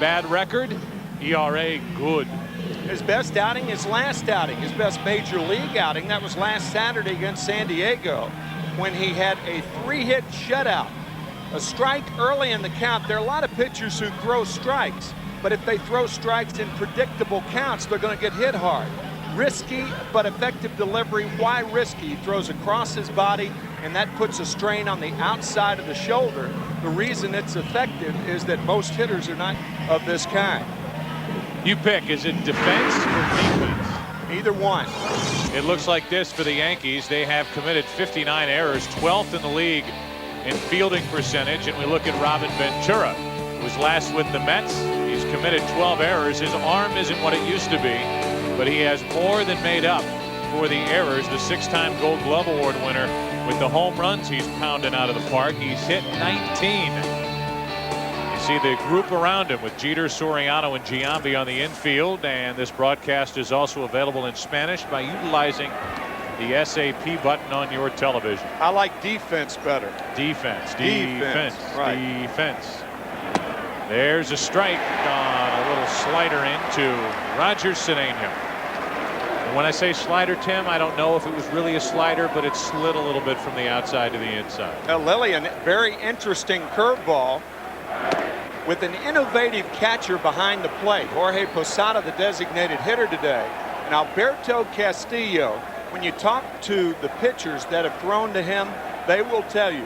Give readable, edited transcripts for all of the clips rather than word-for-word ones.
bad record, ERA good. His best outing, his last outing, his best major league outing, that was last Saturday against San Diego when he had a 3-hit shutout. A strike early in the count. There are a lot of pitchers who throw strikes, but if they throw strikes in predictable counts, they're going to get hit hard. Risky but effective delivery. Why risky? He throws across his body, and that puts a strain on the outside of the shoulder. The reason it's effective is that most hitters are not of this kind. You pick, is it defense or defense? Either one. It looks like this for the Yankees. They have committed 59 errors, 12th in the league in fielding percentage. And we look at Robin Ventura, who was last with the Mets. He's committed 12 errors. His arm isn't what it used to be, but he has more than made up for the errors. The 6-time Gold Glove Award winner with the home runs he's pounding out of the park. He's hit 19. See the group around him with Jeter, Soriano, and Giambi on the infield. And this broadcast is also available in Spanish by utilizing the SAP button on your television. I like defense better. Defense. Right. Defense. There's a strike on a little slider into Roger Cedeno. And when I say slider, Tim, I don't know if it was really a slider, but it slid a little bit from the outside to the inside. Lillian, very interesting curveball with an innovative catcher behind the plate. Jorge Posada, the designated hitter today, and Alberto Castillo. When you talk to the pitchers that have thrown to him, they will tell you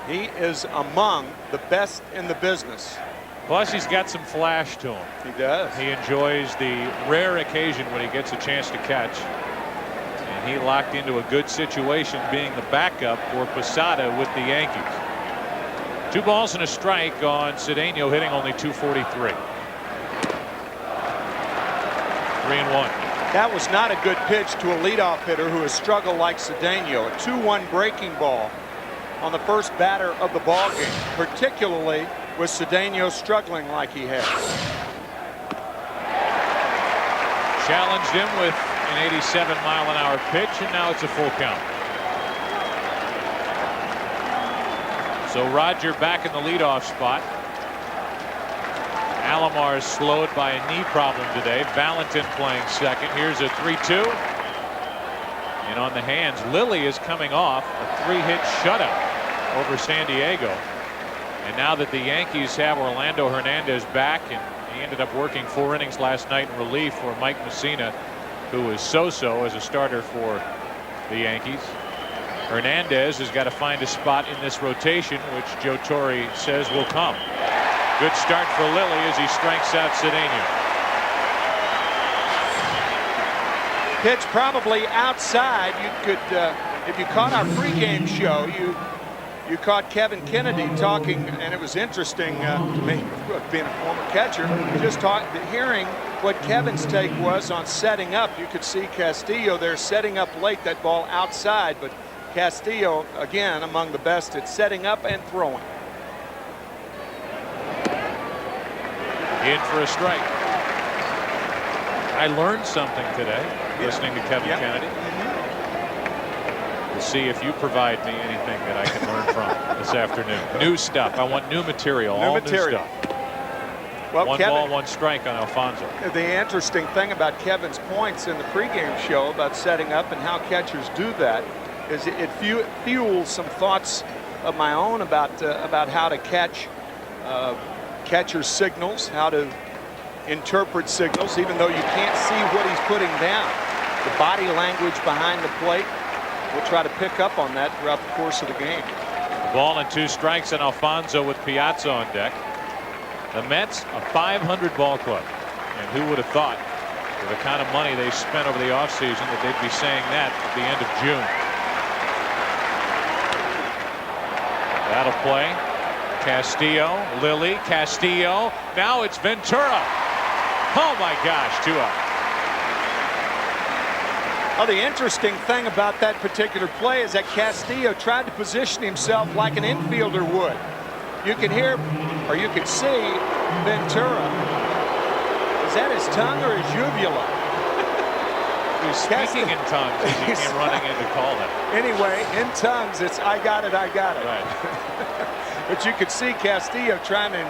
he is among the best in the business. Plus, he's got some flash to him. He does. He enjoys the rare occasion when he gets a chance to catch. And he locked into a good situation being the backup for Posada with the Yankees. 2 balls and a strike on Cedeno, hitting only .243. 3-1. That was not a good pitch to a leadoff hitter who has struggled like Cedeno. A 2-1 breaking ball on the first batter of the ball game, particularly with Cedeno struggling like he has. Challenged him with an 87-mile-an-hour pitch, and now it's a full count. So Roger back in the leadoff spot. Alomar is slowed by a knee problem today. Valentin playing second. Here's a 3-2. And on the hands, Lilly is coming off a 3-hit shutout over San Diego. And now that the Yankees have Orlando Hernandez back, and he ended up working 4 innings last night in relief for Mike Mussina, who was so-so as a starter for the Yankees. Hernandez has got to find a spot in this rotation, which Joe Torre says will come. Good start for Lilly as he strikes out Cedeno. Pitch probably outside. You could, if you caught our pregame show, you caught Kevin Kennedy talking, and it was interesting to me, being a former catcher, just hearing what Kevin's take was on setting up. You could see Castillo there setting up late, that ball outside, but Castillo, again, among the best at setting up and throwing. In for a strike. I learned something today listening to Kevin Kennedy. We'll see if you provide me anything that I can learn from this afternoon. New stuff. I want new material. New stuff. Well, 1 ball, 1 strike on Alfonso. The interesting thing about Kevin's points in the pregame show about setting up and how catchers do that is it fuels some thoughts of my own about how to catch catcher signals, how to interpret signals, even though you can't see what he's putting down. The body language behind the plate, we'll try to pick up on that throughout the course of the game. 1 and 2 strikes on Alfonso with Piazza on deck. The Mets, a .500 ball club. And who would have thought, with the kind of money they spent over the offseason, that they'd be saying that at the end of June. That'll play. Castillo, Lilly, Castillo. Now it's Ventura. Oh my gosh, 2 out. Well, the interesting thing about that particular play is that Castillo tried to position himself like an infielder would. You can hear, or you can see, Ventura. Is that his tongue or his uvula? He's speaking in tongues as he came running in to call that. Anyway, in tongues, it's I got it, I got it. Right. But you could see Castillo trying to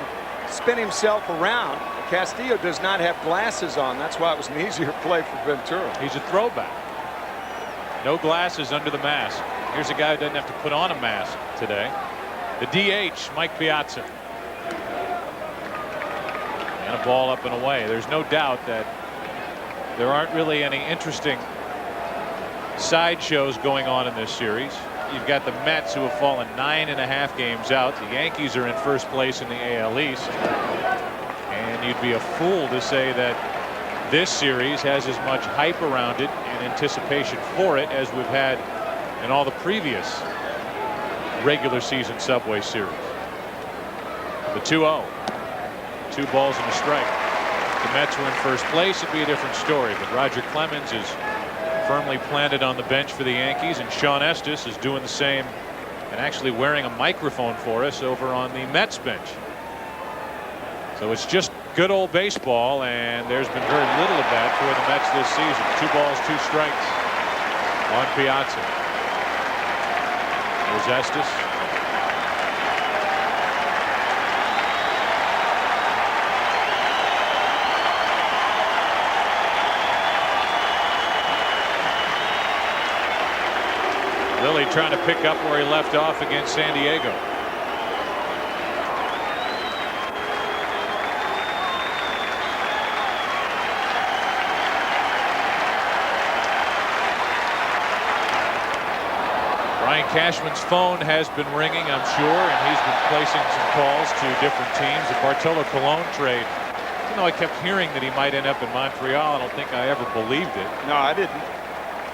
spin himself around. Castillo does not have glasses on. That's why it was an easier play for Ventura. He's a throwback. No glasses under the mask. Here's a guy who doesn't have to put on a mask today. The DH, Mike Piazza. And a ball up and away. There's no doubt that there aren't really any interesting sideshows going on in this series. You've got the Mets, who have fallen 9.5 games out. The Yankees are in first place in the AL East. And you'd be a fool to say that this series has as much hype around it and anticipation for it as we've had in all the previous regular season Subway Series. The 2-0. 2 balls and a strike. If the Mets were in first place, it'd be a different story. But Roger Clemens is firmly planted on the bench for the Yankees, and Sean Estes is doing the same and actually wearing a microphone for us over on the Mets bench. So it's just good old baseball, and there's been very little of that for the Mets this season. 2 balls, 2 strikes on Piazza. There's Estes. Lilly trying to pick up where he left off against San Diego. Brian Cashman's phone has been ringing, I'm sure, and he's been placing some calls to different teams. The Bartolo Colon trade, even though I kept hearing that he might end up in Montreal, I don't think I ever believed it. No, I didn't.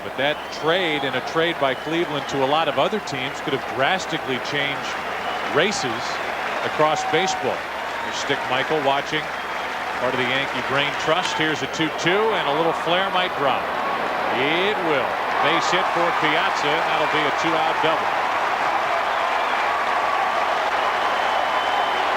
But that trade, and a trade by Cleveland to a lot of other teams, could have drastically changed races across baseball. There's Stick Michael watching, part of the Yankee Brain Trust. Here's a 2-2, and a little flare might drop. It will. Base hit for Piazza, and that'll be a 2-out double.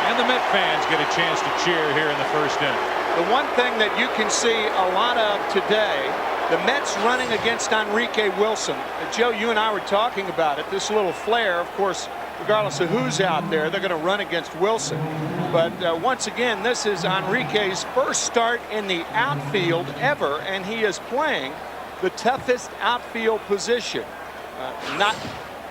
And the Met fans get a chance to cheer here in the first inning. The one thing that you can see a lot of today, the Mets running against Enrique Wilson. Joe, you and I were talking about it. This little flare, of course, regardless of who's out there, they're going to run against Wilson. But once again, this is Enrique's first start in the outfield ever, and he is playing the toughest outfield position. Not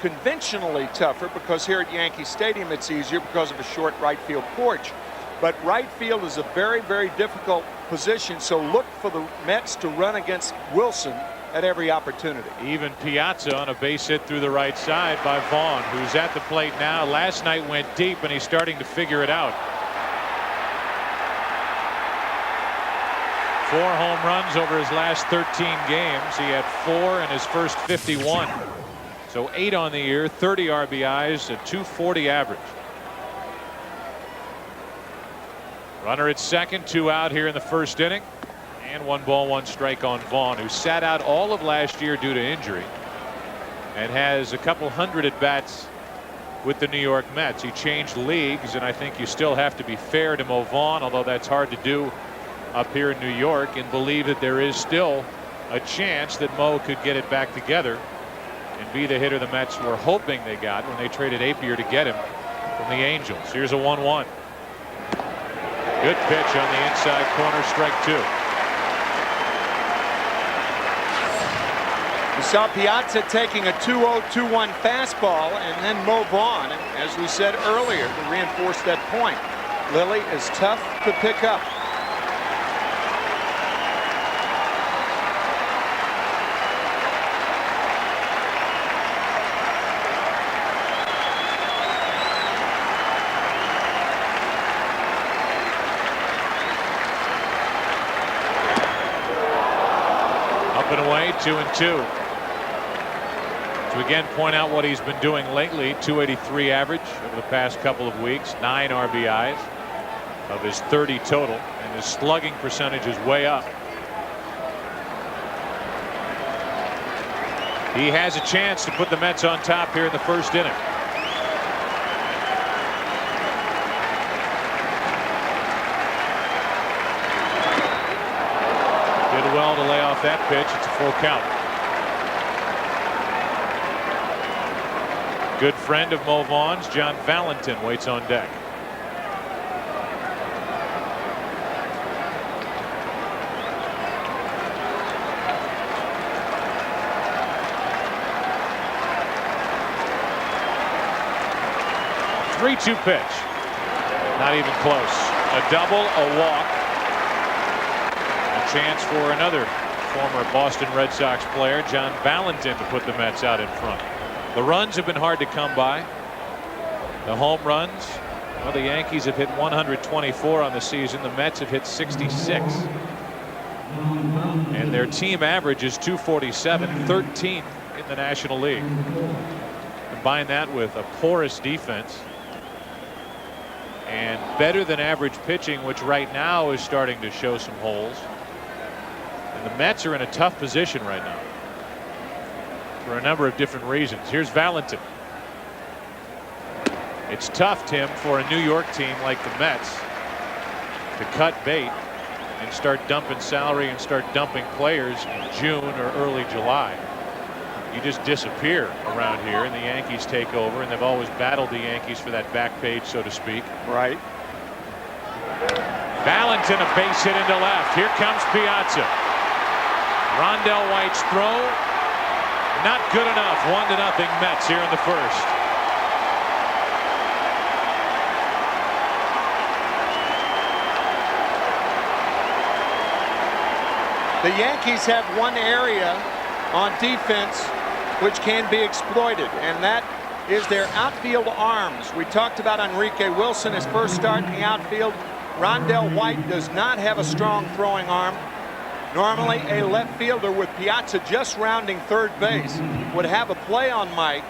conventionally tougher, because here at Yankee Stadium it's easier because of a short right field porch. But right field is a very, very difficult position, so look for the Mets to run against Wilson at every opportunity. Even Piazza on a base hit through the right side by Vaughn, who's at the plate now. Last night went deep, and he's starting to figure it out. 4 home runs over his last 13 games. He had 4 in his first 51. So 8 on the year, 30 RBIs, a .240 average. Runner at second, 2 out here in the first inning. And 1 ball, 1 strike on Vaughn, who sat out all of last year due to injury and has a couple hundred at bats with the New York Mets. He changed leagues, and I think you still have to be fair to Mo Vaughn, although that's hard to do up here in New York, and believe that there is still a chance that Mo could get it back together and be the hitter the Mets were hoping they got when they traded Apier to get him from the Angels. Here's a 1-1. Good pitch on the inside corner, strike 2. We saw Piazza taking a 2-0-2-1 fastball, and then Mo Vaughn, as we said earlier, to reinforce that point. Lilly is tough to pick up. Up and away, 2-2. To again point out what he's been doing lately, .283 average over the past couple of weeks, 9 RBIs of his 30 total, and his slugging percentage is way up. He has a chance to put the Mets on top here in the first inning. Did well to lay off that pitch. It's a full count. Good friend of Mo Vaughn's, John Valentin, waits on deck. 3-2 pitch. Not even close. A double, a walk. A chance for another former Boston Red Sox player, John Valentin, to put the Mets out in front. The runs have been hard to come by. The home runs, well, the Yankees have hit 124 on the season. The Mets have hit 66. And their team average is 247, 13th in the National League. Combine that with a porous defense and better than average pitching, which right now is starting to show some holes. And the Mets are in a tough position right now for a number of different reasons. Here's Valentin. It's tough, Tim, for a New York team like the Mets to cut bait and start dumping salary and start dumping players in June or early July. You just disappear around here, and the Yankees take over, and they've always battled the Yankees for that back page, so to speak. Right. Valentin, a base hit into left. Here comes Piazza. Rondell White's throw, not good enough. 1-0 Mets here in the first. The Yankees have one area on defense which can be exploited, and that is their outfield arms. We talked about Enrique Wilson, his first start in the outfield. Rondell White does not have a strong throwing arm. Normally a left fielder with Piazza just rounding third base would have a play on Mike.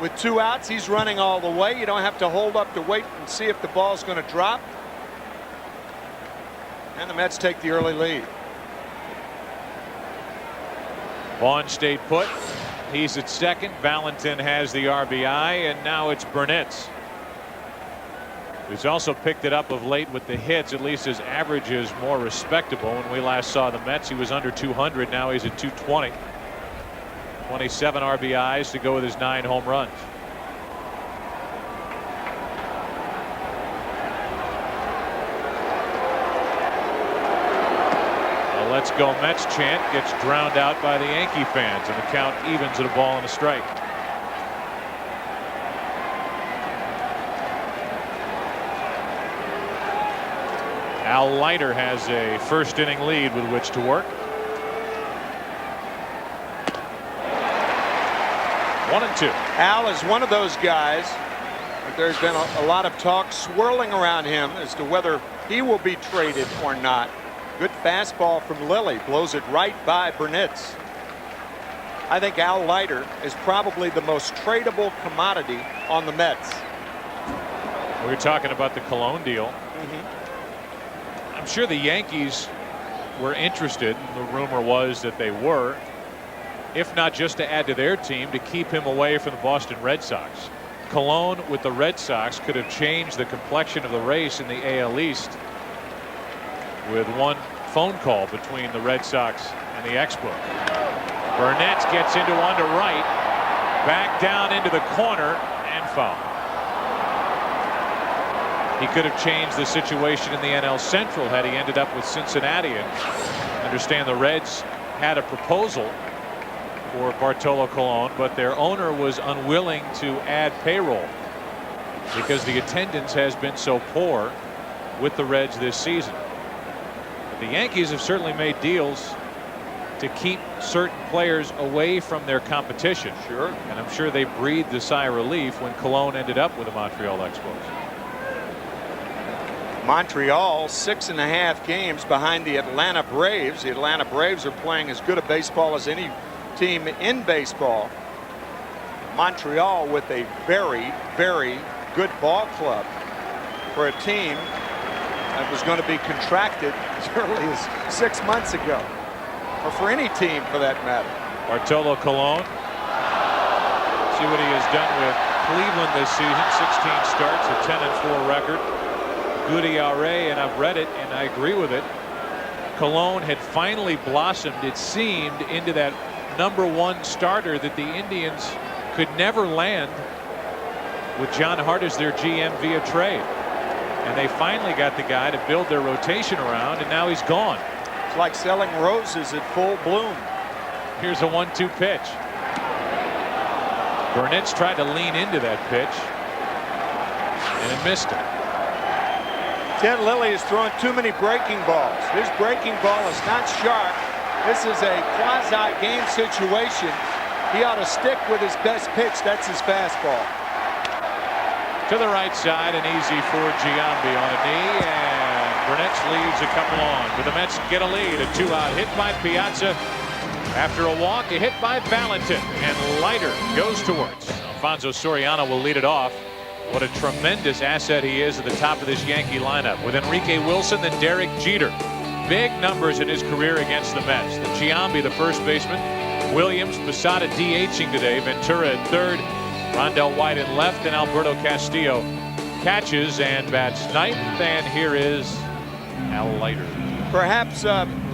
With 2 outs, he's running all the way. You don't have to hold up to wait and see if the ball's going to drop. And the Mets take the early lead. Vaughn stayed put. He's at second. Valentin has the RBI, and now it's Burnitz. He's also picked it up of late with the hits. At least his average is more respectable. When we last saw the Mets, he was under 200. Now he's at 220. 27 RBIs to go with his 9 home runs. Let's go Mets chant gets drowned out by the Yankee fans, and the count evens at a ball and a strike. Al Leiter has a first inning lead with which to work. 1-2. Al is one of those guys that there's been a lot of talk swirling around him as to whether he will be traded or not. Good fastball from Lilly, blows it right by Burnitz. I think Al Leiter is probably the most tradable commodity on the Mets. We were talking about the Colon deal. I'm sure the Yankees were interested. The rumor was that they were, if not just to add to their team, to keep him away from the Boston Red Sox. Colon with the Red Sox could have changed the complexion of the race in the AL East with one phone call between the Red Sox and the Expos. Burnett gets into one to right, back down into the corner, and foul. He could have changed the situation in the NL Central had he ended up with Cincinnati. And understand the Reds had a proposal for Bartolo Colon, but their owner was unwilling to add payroll because the attendance has been so poor with the Reds this season. The Yankees have certainly made deals to keep certain players away from their competition. Sure. And I'm sure they breathed a sigh of relief when Colon ended up with the Montreal Expos. Montreal 6.5 games behind the Atlanta Braves. The Atlanta Braves are playing as good a baseball as any team in baseball. Montreal with a very, very good ball club for a team that was going to be contracted as early as 6 months ago, or for any team for that matter. Bartolo Colon. See what he has done with Cleveland this season. 16 starts, a 10-4 record. Good ERA, and I've read it and I agree with it. Colon had finally blossomed, it seemed, into that #1 starter that the Indians could never land with John Hart as their GM via trade. And they finally got the guy to build their rotation around, and now he's gone. It's like selling roses at full bloom. Here's a 1-2 pitch. Burnett's tried to lean into that pitch. missed it. Ted Lilly is throwing too many breaking balls. His breaking ball is not sharp. This is a quasi-game situation. He ought to stick with his best pitch. That's his fastball. To the right side, and easy for Giambi on a knee, and Burnett leaves a couple on. But the Mets get a lead. A 2-out hit by Piazza. After a walk, a hit by Valentin, and Leiter goes towards. Alfonso Soriano will lead it off. What a tremendous asset he is at the top of this Yankee lineup. With Enrique Wilson and Derek Jeter. Big numbers in his career against the Mets. The Giambi, the first baseman. Williams, Posada DHing today. Ventura at third. Rondell White in left, and Alberto Castillo catches and bats ninth. And here is Al Leiter. Perhaps,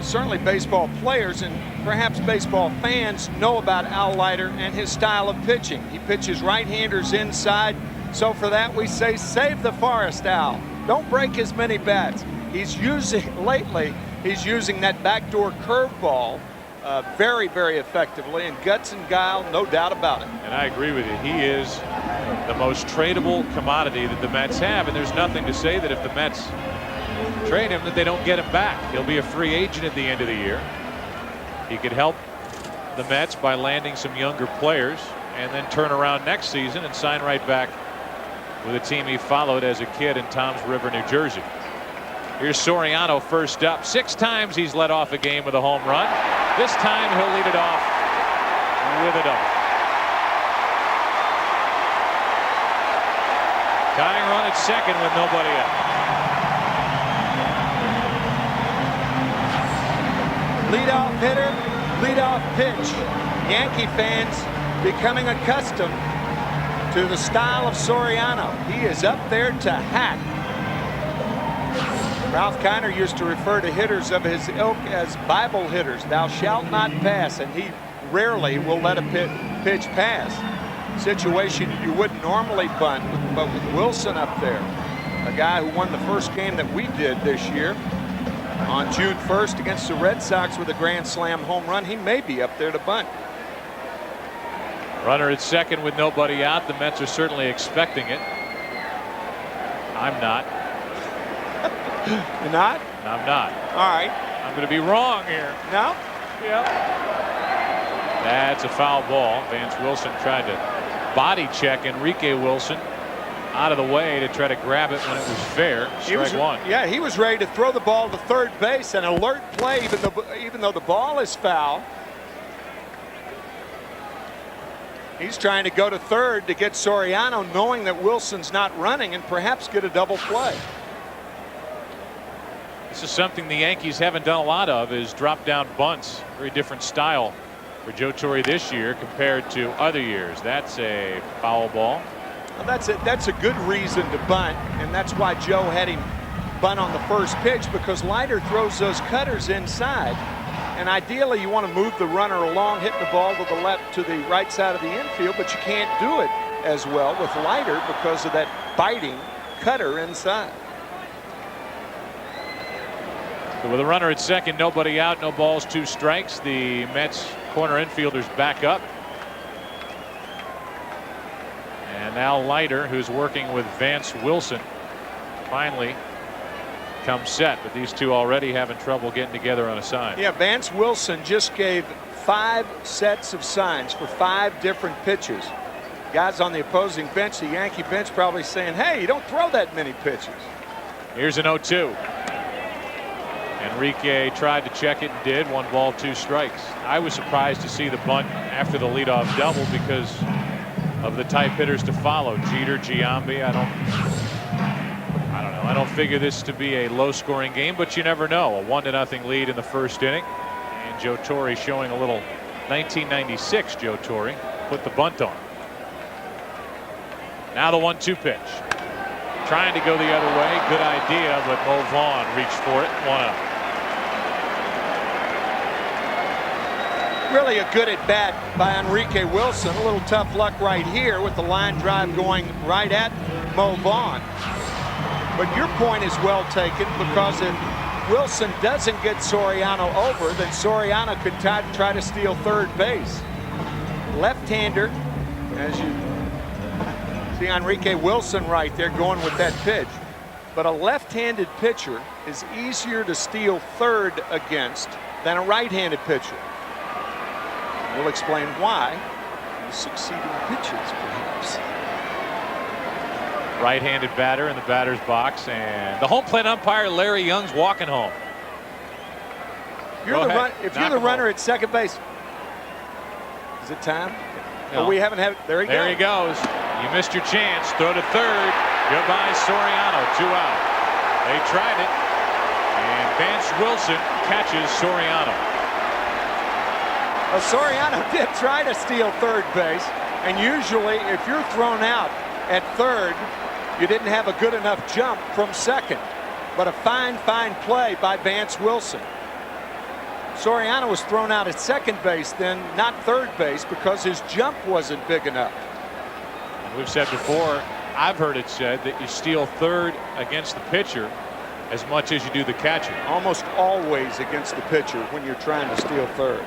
certainly baseball players and perhaps baseball fans know about Al Leiter and his style of pitching. He pitches right-handers inside. So for that, we say, save the forest, Al. Don't break as many bats. He's using that backdoor curveball very, very effectively, and guts and guile, no doubt about it. And I agree with you. He is the most tradable commodity that the Mets have, and there's nothing to say that if the Mets trade him that they don't get him back. He'll be a free agent at the end of the year. He could help the Mets by landing some younger players and then turn around next season and sign right back with a team he followed as a kid in Toms River, New Jersey. Here's Soriano first up. 6 times he's led off a game with a home run. This time he'll lead it off with a double. Tying run at second with nobody out. Leadoff hitter, leadoff pitch. Yankee fans becoming accustomed to the style of Soriano. He is up there to hack. Ralph Kiner used to refer to hitters of his ilk as Bible hitters. Thou shalt not pass, and he rarely will let a pitch pass. Situation you wouldn't normally bunt, but with Wilson up there, a guy who won the first game that we did this year on June 1st against the Red Sox with a grand slam home run, he may be up there to bunt. Runner at second with nobody out. The Mets are certainly expecting it. I'm not. You're not? I'm not. All right. I'm going to be wrong here. No? Yeah. That's a foul ball. Vance Wilson tried to body check Enrique Wilson out of the way to try to grab it when it was fair. Strike one. Yeah, he was ready to throw the ball to third base, an alert play, even though the ball is foul. He's trying to go to third to get Soriano, knowing that Wilson's not running, and perhaps get a double play. This is something the Yankees haven't done a lot of, is drop down bunts. Very different style for Joe Torre this year compared to other years. That's a foul ball. Well, that's a good reason to bunt, and that's why Joe had him bunt on the first pitch, because Leiter throws those cutters inside, and ideally you want to move the runner along, hit the ball to the left, to the right side of the infield, but you can't do it as well with Leiter because of that biting cutter inside. So with a runner at second, nobody out, no balls, 2 strikes. The Mets corner infielders back up. And now Leiter, who's working with Vance Wilson, finally comes set. But these two already having trouble getting together on a sign. Yeah, Vance Wilson just gave 5 sets of signs for 5 different pitches. Guys on the opposing bench, the Yankee bench, probably saying, hey, you don't throw that many pitches. Here's an 0-2. Enrique tried to check it and did. 1 ball, 2 strikes. I was surprised to see the bunt after the leadoff double because of the type hitters to follow. Jeter, Giambi. I don't know. I don't figure this to be a low-scoring game, but you never know. A 1-0 lead in the first inning, and Joe Torre showing a little 1996 Joe Torre. Put the bunt on. Now the 1-2 pitch. Trying to go the other way. Good idea, but Mo Vaughn reached for it. 1-0. Really a good at bat by Enrique Wilson. A little tough luck right here with the line drive going right at Mo Vaughn. But your point is well taken, because if Wilson doesn't get Soriano over, then Soriano could try to steal third base. Left-hander, as you See Enrique Wilson right there going with that pitch. But a left-handed pitcher is easier to steal third against than a right-handed pitcher. We'll explain why in succeeding pitches, perhaps. Right-handed batter in the batter's box, and the home plate umpire Larry Young's walking home. If you're the runner at second base, is it time? No. But we haven't had. There he goes. There he goes. You missed your chance. Throw to third. Goodbye, Soriano. 2 out. They tried it, and Vance Wilson catches Soriano. Well, Soriano did try to steal third base, and usually if you're thrown out at third, you didn't have a good enough jump from second. But a fine play by Vance Wilson. Soriano was thrown out at second base then, not third base, because his jump wasn't big enough. And we've said before, I've heard it said that you steal third against the pitcher as much as you do the catcher. Almost always against the pitcher when you're trying to steal third.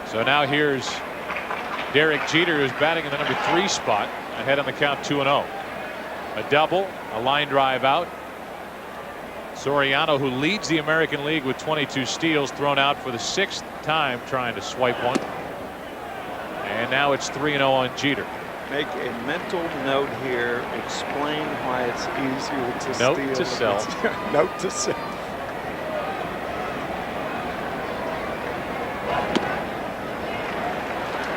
So now here's Derek Jeter, who's batting in the number 3 spot, ahead on the count 2-0. A double, a line drive out. Soriano, who leads the American League with 22 steals, thrown out for the 6th time trying to swipe one. And now it's 3-0 on Jeter. Make a mental note here. Explain why it's easier to steal. Note to self. Note to self.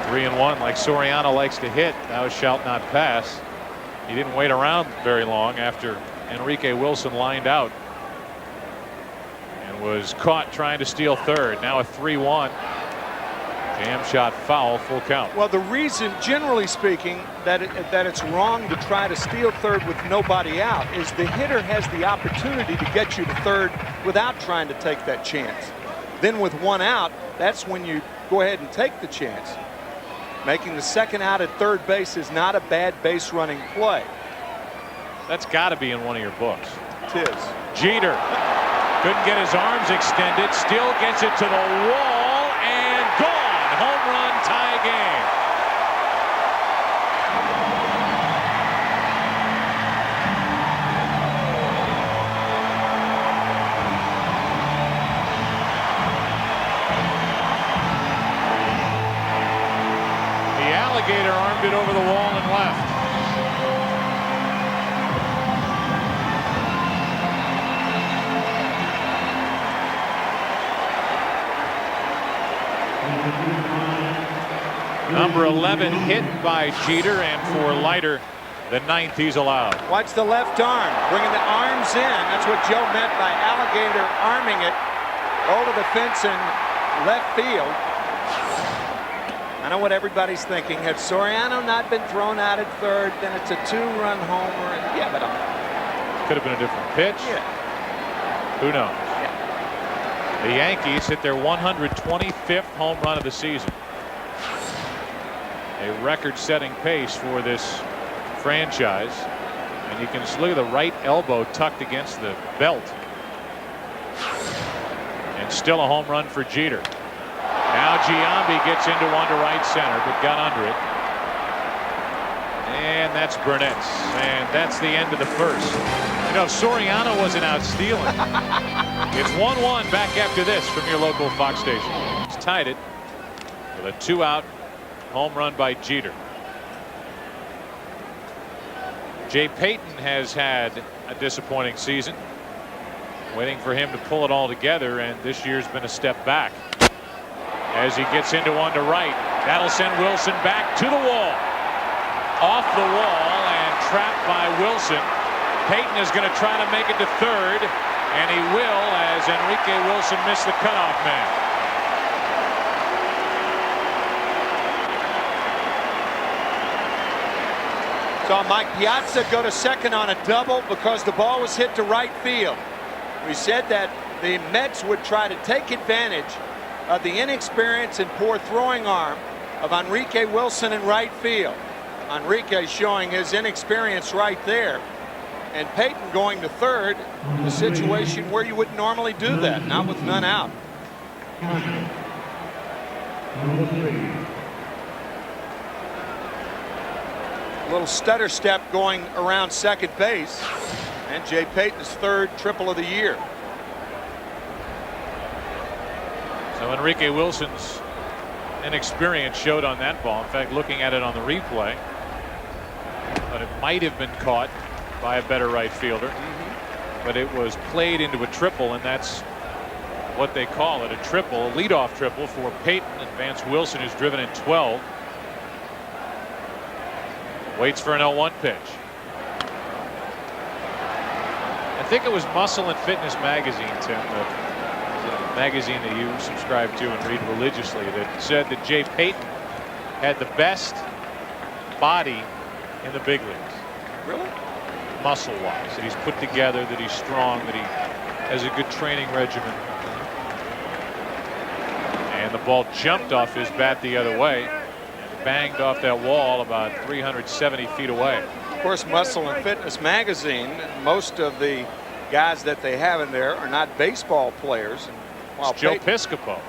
Three and one, like Soriano likes to hit. That was shout not pass. He didn't wait around very long after Enrique Wilson lined out and was caught trying to steal third. Now a 3-1. Jam shot foul, full count. Well, the reason, generally speaking, that it's wrong to try to steal third with nobody out is the hitter has the opportunity to get you to third without trying to take that chance. Then with one out, that's when you go ahead and take the chance. Making the second out at third base is not a bad base running play. That's got to be in one of your books. It is. Jeter couldn't get his arms extended, still gets it to the wall and gone. Home run, tie game. The alligator armed it over the wall and left. Number 11 hit by Jeter, and for Leiter, the 9th he's allowed. Watch the left arm, bringing the arms in. That's what Joe meant by alligator arming it over the fence in left field. I know what everybody's thinking. Had Soriano not been thrown out at third, then it's a 2-run homer. And yeah, but could have been a different pitch. Yeah. Who knows? Yeah. The Yankees hit their 125th home run of the season. A record-setting pace for this franchise, and you can just look at the right elbow tucked against the belt, and still a home run for Jeter. Now Giambi gets into one to right center, but got under it, and that's Burnett's, and that's the end of the first. You know, Soriano wasn't out stealing. It's 1-1 back after this from your local Fox station. It's tied it with a 2-out home run by Jeter. Jay Payton has had a disappointing season. Waiting for him to pull it all together, and this year's been a step back. As he gets into one to right, that'll send Wilson back to the wall. Off the wall and trapped by Wilson. Payton is going to try to make it to third, and he will, as Enrique Wilson missed the cutoff man. Saw Mike Piazza go to second on a double because the ball was hit to right field. We said that the Mets would try to take advantage of the inexperience and poor throwing arm of Enrique Wilson in right field. Enrique showing his inexperience right there. And Payton going to third, a situation where you wouldn't normally do that, not with none out. A little stutter step going around second base. And Jay Payton's third triple of the year. So Enrique Wilson's inexperience showed on that ball. In fact, looking at it on the replay, but it might have been caught by a better right fielder. But it was played into a triple, and that's what they call it, a triple, a leadoff triple for Payton. And Vance Wilson, who's driven in 12, waits for an 0-1 pitch. I think it was Muscle and Fitness magazine, Tim, the magazine that you subscribe to and read religiously, that said that Jay Payton had the best body in the big leagues. Really? Muscle-wise, that he's put together, that he's strong, that he has a good training regimen. And the ball jumped off his bat the other way and banged off that wall about 370 feet away. Of course, Muscle and Fitness magazine, most of the guys that they have in there are not baseball players. While Joe Piscopo.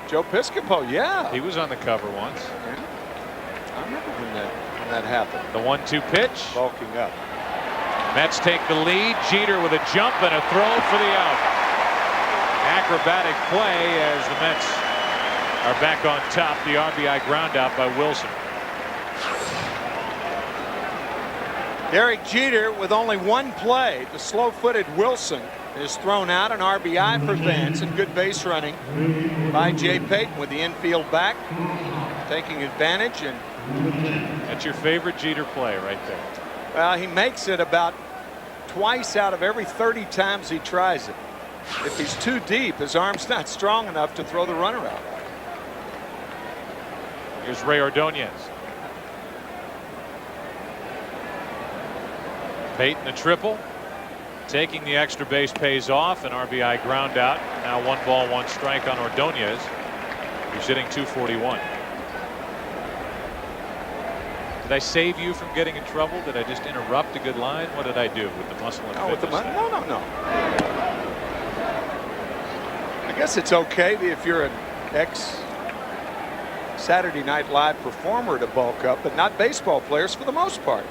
Joe Piscopo, yeah. He was on the cover once. Yeah. I remember when that happened. The 1-2 pitch. Bulking up. Mets take the lead. Jeter with a jump and a throw for the out. Acrobatic play as the Mets are back on top. The RBI ground out by Wilson. Derek Jeter with only one play. The slow-footed Wilson is thrown out. An RBI for Vance, and good base running by Jay Payton with the infield back, taking advantage. And that's your favorite Jeter play right there. Well, he makes it about twice out of every 30 times he tries it. If he's too deep, his arm's not strong enough to throw the runner out. Here's Ray Ordonez. Payton a triple. Taking the extra base pays off. An RBI ground out. Now 1 ball, 1 strike on Ordonez. He's hitting .241. Did I save you from getting in trouble? Did I just interrupt a good line? What did I do with the Muscle and Fitness? With the no. I guess it's okay if you're an ex-Saturday Night Live performer to bulk up, but not baseball players for the most part.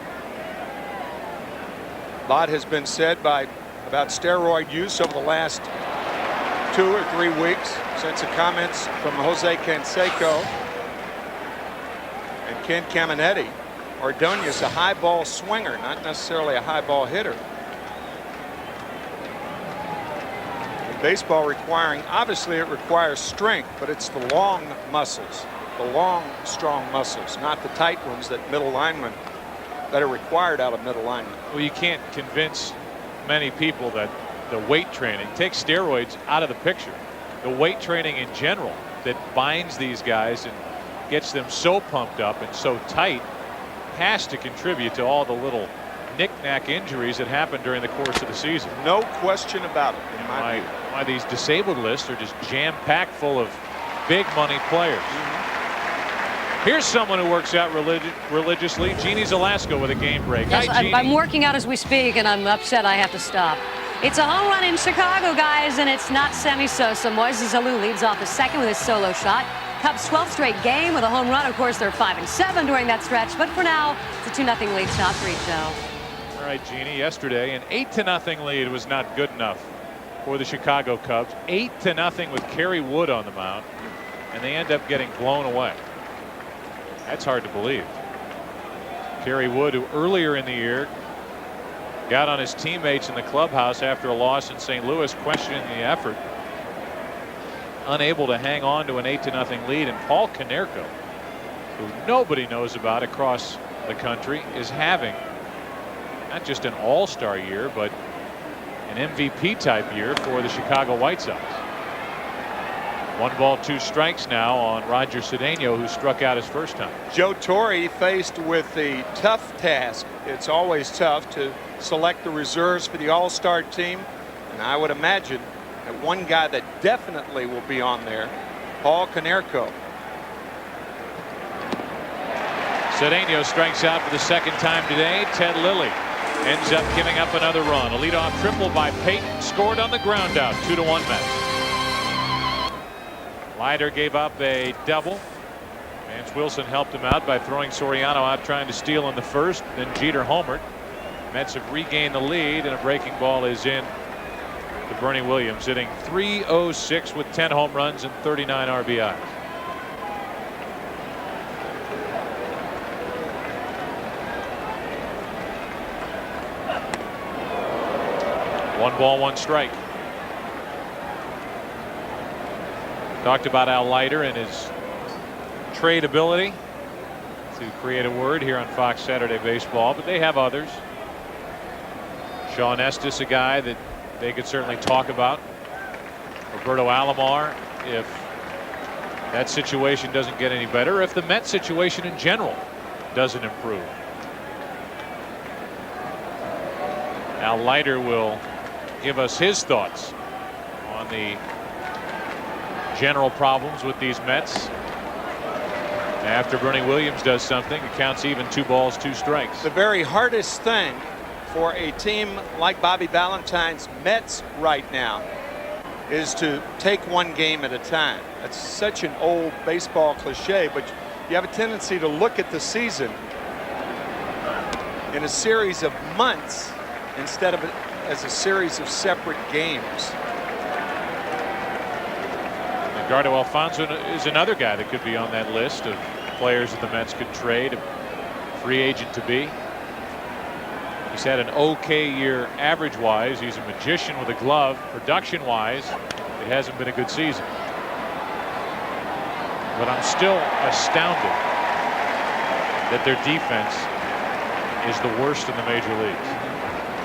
A lot has been said about steroid use over the last 2 or 3 weeks since the comments from Jose Canseco and Ken Caminetti. Ordonez a high ball swinger, not necessarily a high ball hitter. In baseball obviously it requires strength, but it's the long muscles, the long, strong muscles, not the tight ones that middle linemen that are required out of middle linemen. Well, you can't convince many people that the weight training, take steroids out of the picture. The weight training in general that binds these guys and gets them so pumped up and so tight has to contribute to all the little knick-knack injuries that happen during the course of the season. No question about it. Why these disabled lists are just jam-packed full of big money players. Here's someone who works out religiously. Jeannie Zalasko with a game break. Yes, Hi, Jeannie. I'm working out as we speak, and I'm upset I have to stop. It's a home run in Chicago, guys, and it's not Sammy Sosa. Moises Alou leads off the second with his solo shot. Cubs 12th straight game with a home run. Of course, they're 5-7 during that stretch, but for now, it's a 2-0 lead. Top 3, Joe. All right, Jeannie. Yesterday, an 8-0 lead was not good enough for the Chicago Cubs. 8-0 with Kerry Wood on the mound, and they end up getting blown away. That's hard to believe. Kerry Wood, who earlier in the year got on his teammates in the clubhouse after a loss in St. Louis, questioning the effort, unable to hang on to an 8-0 lead. And Paul Konerko, who nobody knows about across the country, is having not just an all-star year, but an MVP type year for the Chicago White Sox. 1 ball, 2 strikes now on Roger Cedeno, who struck out his first time. Joe Torre faced with the tough task. It's always tough to select the reserves for the all-star team, and I would imagine that one guy that definitely will be on there, Paul Konerko. Cedeno strikes out for the second time today. Ted Lilly ends up giving up another run. A leadoff triple by Payton, scored on the ground out. 2-1 Mets. Leiter gave up a double Vance Wilson helped him out by throwing Soriano out trying to steal in the first. Then Jeter homered. Mets have regained the lead, and a breaking ball is in to Bernie Williams, hitting .306 with 10 home runs and 39 RBIs. One ball, one strike. Talked about Al Leiter and his trade ability to create a word here on Fox Saturday Baseball, but they have others. Sean Estes, a guy that they could certainly talk about. Roberto Alomar, if that situation doesn't get any better, if the Mets situation in general doesn't improve. Al Leiter will give us his thoughts on the general problems with these Mets. After Bernie Williams does something, it counts even, 2 balls, 2 strikes. The very hardest thing for a team like Bobby Valentine's Mets right now is to take one game at a time. That's such an old baseball cliche, but you have a tendency to look at the season in a series of months instead of as a series of separate games. Edgardo Alfonso is another guy that could be on that list of players that the Mets could trade, a free agent to be. He's had an okay year average-wise. He's a magician with a glove. Production-wise, it hasn't been a good season. But I'm still astounded that their defense is the worst in the major leagues.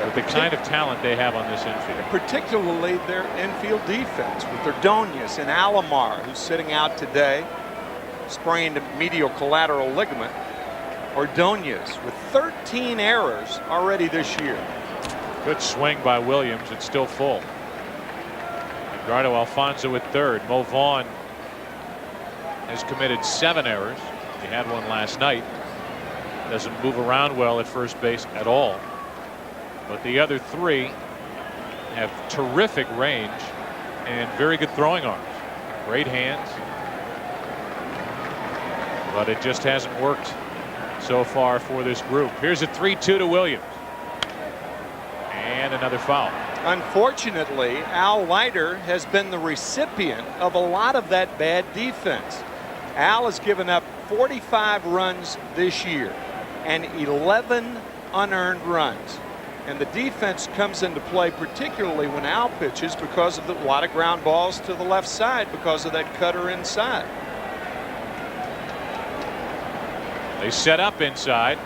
With the kind of talent they have on this infield. Particularly their infield defense with Ordonez and Alomar, who's sitting out today, sprained medial collateral ligament. Ordonez with 13 errors already this year. Good swing by Williams. It's still full. Edgardo Alfonso at third. Mo Vaughn has committed 7 errors. He had one last night. Doesn't move around well at first base at all. But the other 3 have terrific range and very good throwing arms. Great hands. But it just hasn't worked so far for this group. Here's a 3-2 to Williams. And another foul. Unfortunately, Al Leiter has been the recipient of a lot of that bad defense. Al has given up 45 runs this year and 11 unearned runs. And the defense comes into play particularly when Al pitches because of a lot of ground balls to the left side because of that cutter inside. They set up inside,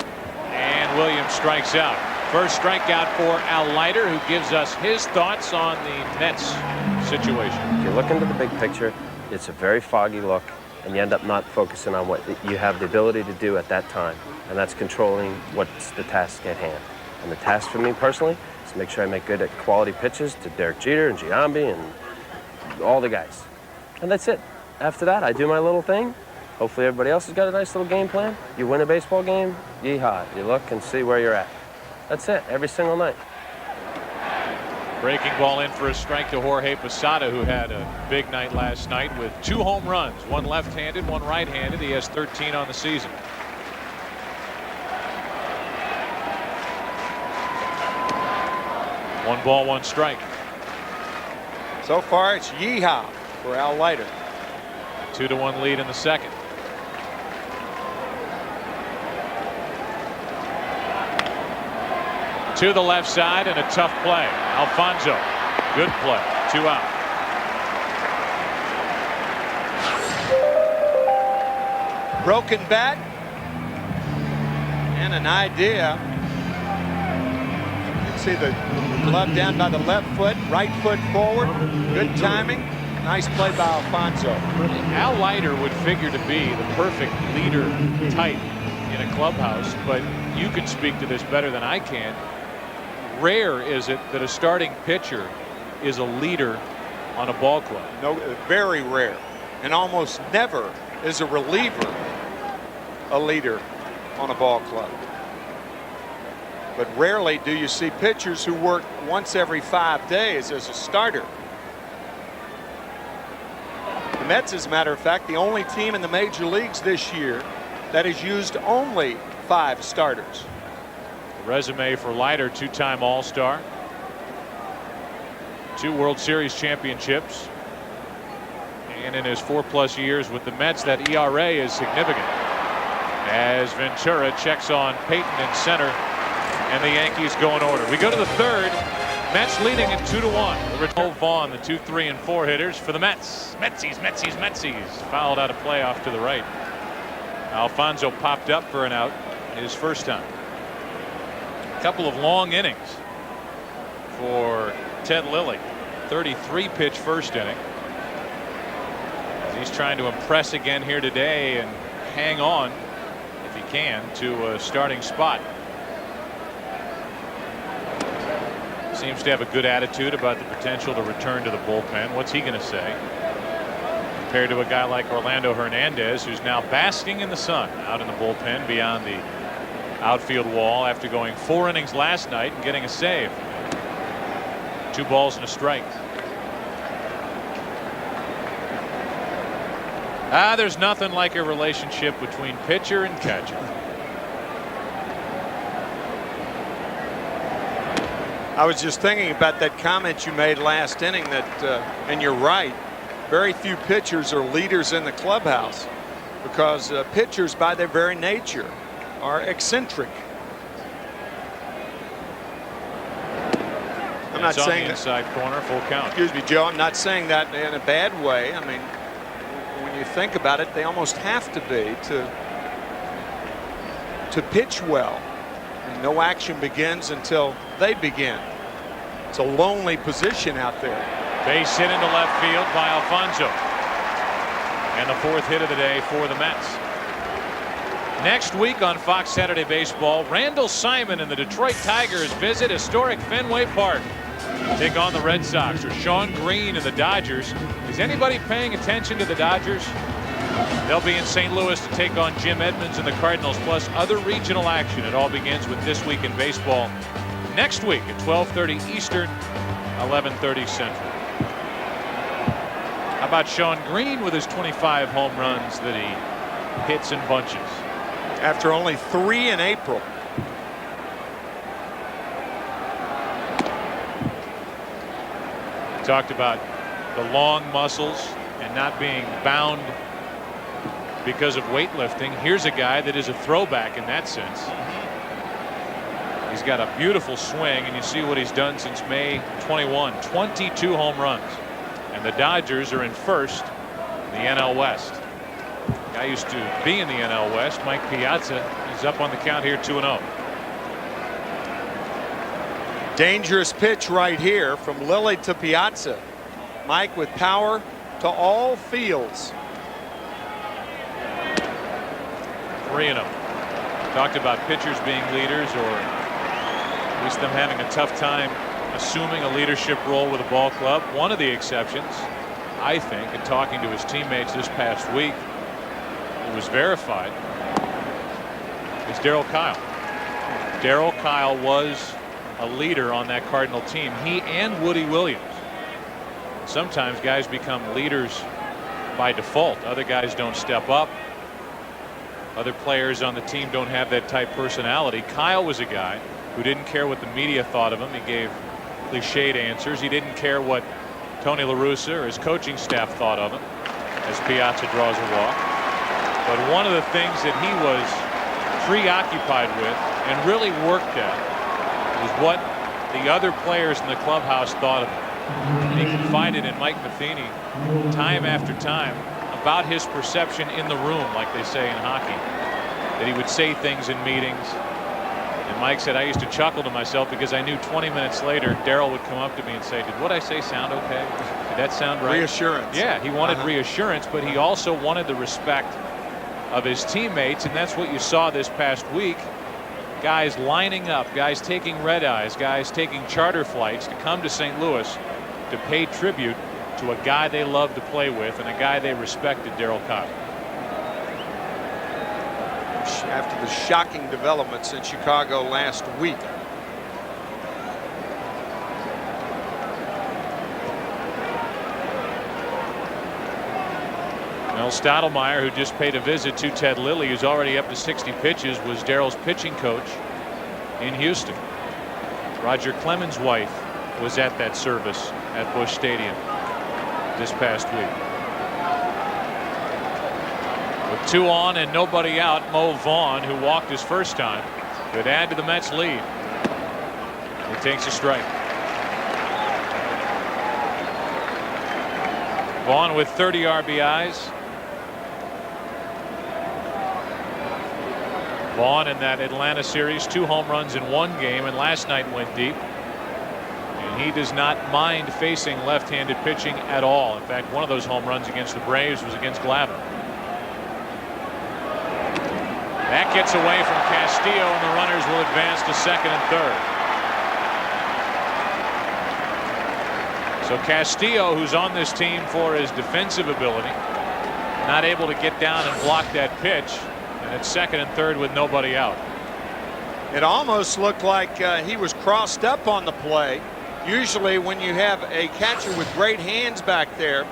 and Williams strikes out. First strikeout for Al Leiter, who gives us his thoughts on the Mets situation. If you look into the big picture, it's a very foggy look, and you end up not focusing on what you have the ability to do at that time, and that's controlling what's the task at hand. And the task for me personally is to make sure I make good at quality pitches to Derek Jeter and Giambi and all the guys. And that's it. After that, I do my little thing. Hopefully everybody else has got a nice little game plan. You win a baseball game, yeehaw. You look and see where you're at. That's it, every single night. Breaking ball in for a strike to Jorge Posada, who had a big night last night with 2 home runs, 1 left-handed, 1 right-handed. He has 13 on the season. One ball, 1 strike. So far, it's yeehaw for Al Leiter. 2-1 lead in the second. To the left side, and a tough play. Alfonso, good play. 2 out. Broken bat and an idea. You can see the glove down by the left foot, right foot forward. Good timing. Nice play by Alfonso. Al Leiter would figure to be the perfect leader type in a clubhouse, but you can speak to this better than I can. Rare is it that a starting pitcher is a leader on a ball club. No, very rare. And almost never is a reliever a leader on a ball club. But rarely do you see pitchers who work once every 5 days as a starter. The Mets, as a matter of fact, the only team in the major leagues this year that has used only 5 starters. Resume for Leiter, 2-time All-Star, 2 World Series championships, and in his 4+ years with the Mets, that ERA is significant. As Ventura checks on Payton in center, and the Yankees go in order. We go to the 3rd. Mets leading at 2-1. Return Vaughn, the 2, 3, and 4 hitters for the Mets. Metsies. Fouled out of play off to the right. Alfonso popped up for an out his first time. A couple of long innings for Ted Lilly. 33-pitch first inning. He's trying to impress again here today and hang on, if he can, to a starting spot. Seems to have a good attitude about the potential to return to the bullpen. What's he going to say compared to a guy like Orlando Hernandez, who's now basking in the sun out in the bullpen beyond the outfield wall after going 4 innings last night and getting a save. 2 balls and a strike. There's nothing like a relationship between pitcher and catcher. I was just thinking about that comment you made last inning that, and you're right, very few pitchers are leaders in the clubhouse because pitchers by their very nature are eccentric. I'm not saying inside corner, full count. Excuse me, Joe. I'm not saying that in a bad way. I mean, when you think about it, they almost have to be to pitch well. And no action begins until they begin. It's a lonely position out there. Base hit into left field by Alfonso. And the 4th hit of the day for the Mets. Next week on Fox Saturday Baseball, Randall Simon and the Detroit Tigers visit historic Fenway Park. Take on the Red Sox, or Sean Green and the Dodgers. Is anybody paying attention to the Dodgers? They'll be in St. Louis to take on Jim Edmonds and the Cardinals, plus other regional action. It all begins with This Week in Baseball next week at 12:30 Eastern, 11:30 Central. How about Sean Green with his 25 home runs that he hits in bunches? After only 3 in April. Talked about the long muscles and not being bound because of weightlifting. Here's a guy that is a throwback in that sense. He's got a beautiful swing, and you see what he's done since May 21. 22 home runs, and the Dodgers are in first in the NL West. Guy used to be in the NL West, Mike Piazza. He's up on the count here, 2-0. Dangerous pitch right here from Lilly to Piazza. Mike with power to all fields. 3-0. Talked about pitchers being leaders, or at least them having a tough time assuming a leadership role with a ball club. One of the exceptions, I think, in talking to his teammates this past week, it was verified, is Darryl Kile. Darryl Kile was a leader on that Cardinal team. He and Woody Williams. Sometimes guys become leaders by default. Other guys don't step up. Other players on the team don't have that type personality. Kyle was a guy who didn't care what the media thought of him. He gave cliched answers. He didn't care what Tony La Russa or his coaching staff thought of him as Piazza draws a walk. But one of the things that he was preoccupied with and really worked at was what the other players in the clubhouse thought of him. And he confided in Mike Matheny time after time about his perception in the room, like they say in hockey, that he would say things in meetings. And Mike said, I used to chuckle to myself because I knew 20 minutes later Darryl would come up to me and say, did what I say sound okay? Did that sound right? Reassurance. Yeah, he wanted reassurance, but he also wanted the respect of his teammates, and that's what you saw this past week. Guys lining up, guys taking red eyes, guys taking charter flights to come to St. Louis to pay tribute to a guy they love to play with and a guy they respected, Darryl Kile. After the shocking developments in Chicago last week. Well, Stottlemyre, who just paid a visit to Ted Lilly, who's already up to 60 pitches, was Darrell's pitching coach in Houston. Roger Clemens' wife was at that service at Busch Stadium this past week. With 2 on and nobody out, Mo Vaughn, who walked his first time, could add to the Mets' lead. He takes a strike. Vaughn with 30 RBIs. Vaughn in that Atlanta series, 2 home runs in 1 game, and last night went deep. And he does not mind facing left-handed pitching at all. In fact, one of those home runs against the Braves was against Glavine. That gets away from Castillo, and the runners will advance to second and third. So Castillo, who's on this team for his defensive ability, not able to get down and block that pitch. And it's second and third with nobody out. It almost looked like he was crossed up on the play. Usually when you have a catcher with great hands back there,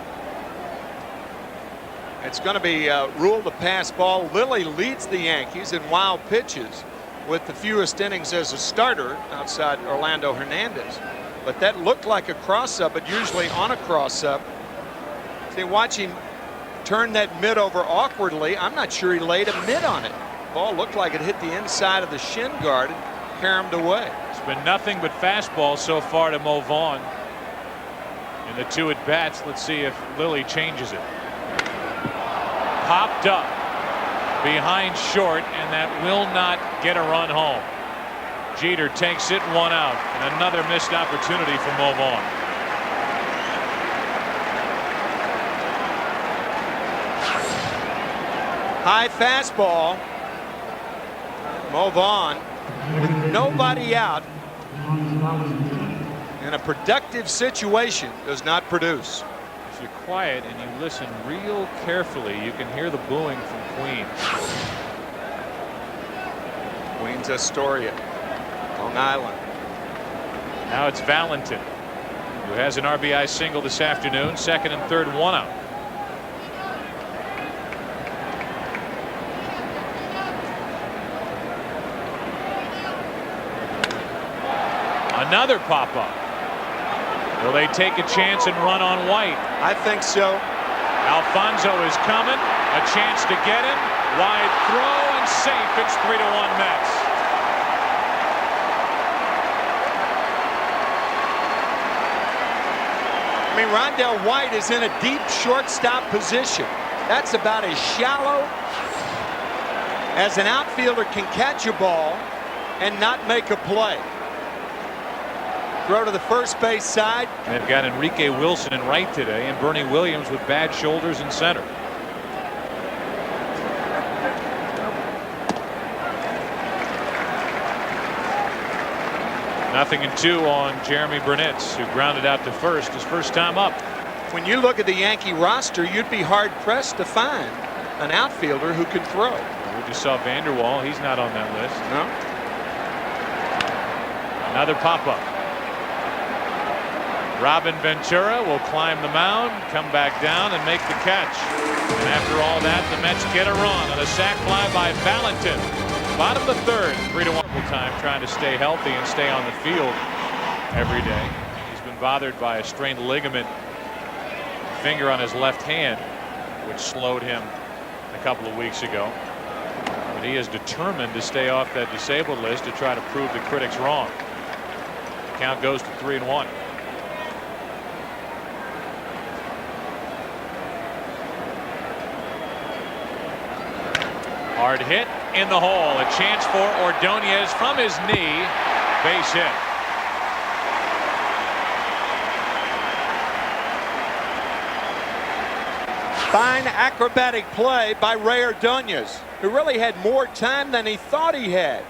it's going to be ruled a pass ball. Lilly leads the Yankees in wild pitches with the fewest innings as a starter outside Orlando Hernandez. But that looked like a cross up, but usually on a cross up. See, watch him turn that mid over awkwardly. I'm not sure he laid a mid on it. Ball looked like it hit the inside of the shin guard and caromed away. It's been nothing but fastballs so far to Mo Vaughn in the 2 at bats. Let's see if Lilly changes it. Popped up behind short, and that will not get a run home. Jeter takes it, 1 out, and another missed opportunity for Mo Vaughn. High fastball. Mo Vaughn with nobody out in a productive situation does not produce. If you're quiet and you listen real carefully, you can hear the booing from Queens. Queens Astoria, Long Island. Now it's Valentin, who has an RBI single this afternoon. Second and third, 1 out. Another pop-up. Will they take a chance and run on White? I think so. Alfonso is coming. A chance to get him. Wide throw and safe. It's 3-1 Mets. I mean, Rondell White is in a deep shortstop position. That's about as shallow as an outfielder can catch a ball and not make a play. Throw to the first base side. They've got Enrique Wilson in right today, and Bernie Williams with bad shoulders in center. Nothing in 2 on Jeremy Burnitz, who grounded out to first his first time up. When you look at the Yankee roster, you'd be hard pressed to find an outfielder who can throw. We just saw Vanderwall. He's not on that list. No. Another pop-up. Robin Ventura will climb the mound, come back down, and make the catch. And after all that, the Mets get a run on a sac fly by Valentin. Bottom of the third, 3-1 time, trying to stay healthy and stay on the field every day. He's been bothered by a strained ligament finger on his left hand, which slowed him a couple of weeks ago. But he is determined to stay off that disabled list to try to prove the critics wrong. The count goes to 3-1. Hard hit in the hole. A chance for Ordonez from his knee. Base hit. Fine acrobatic play by Ray Ordonez, who really had more time than he thought he had.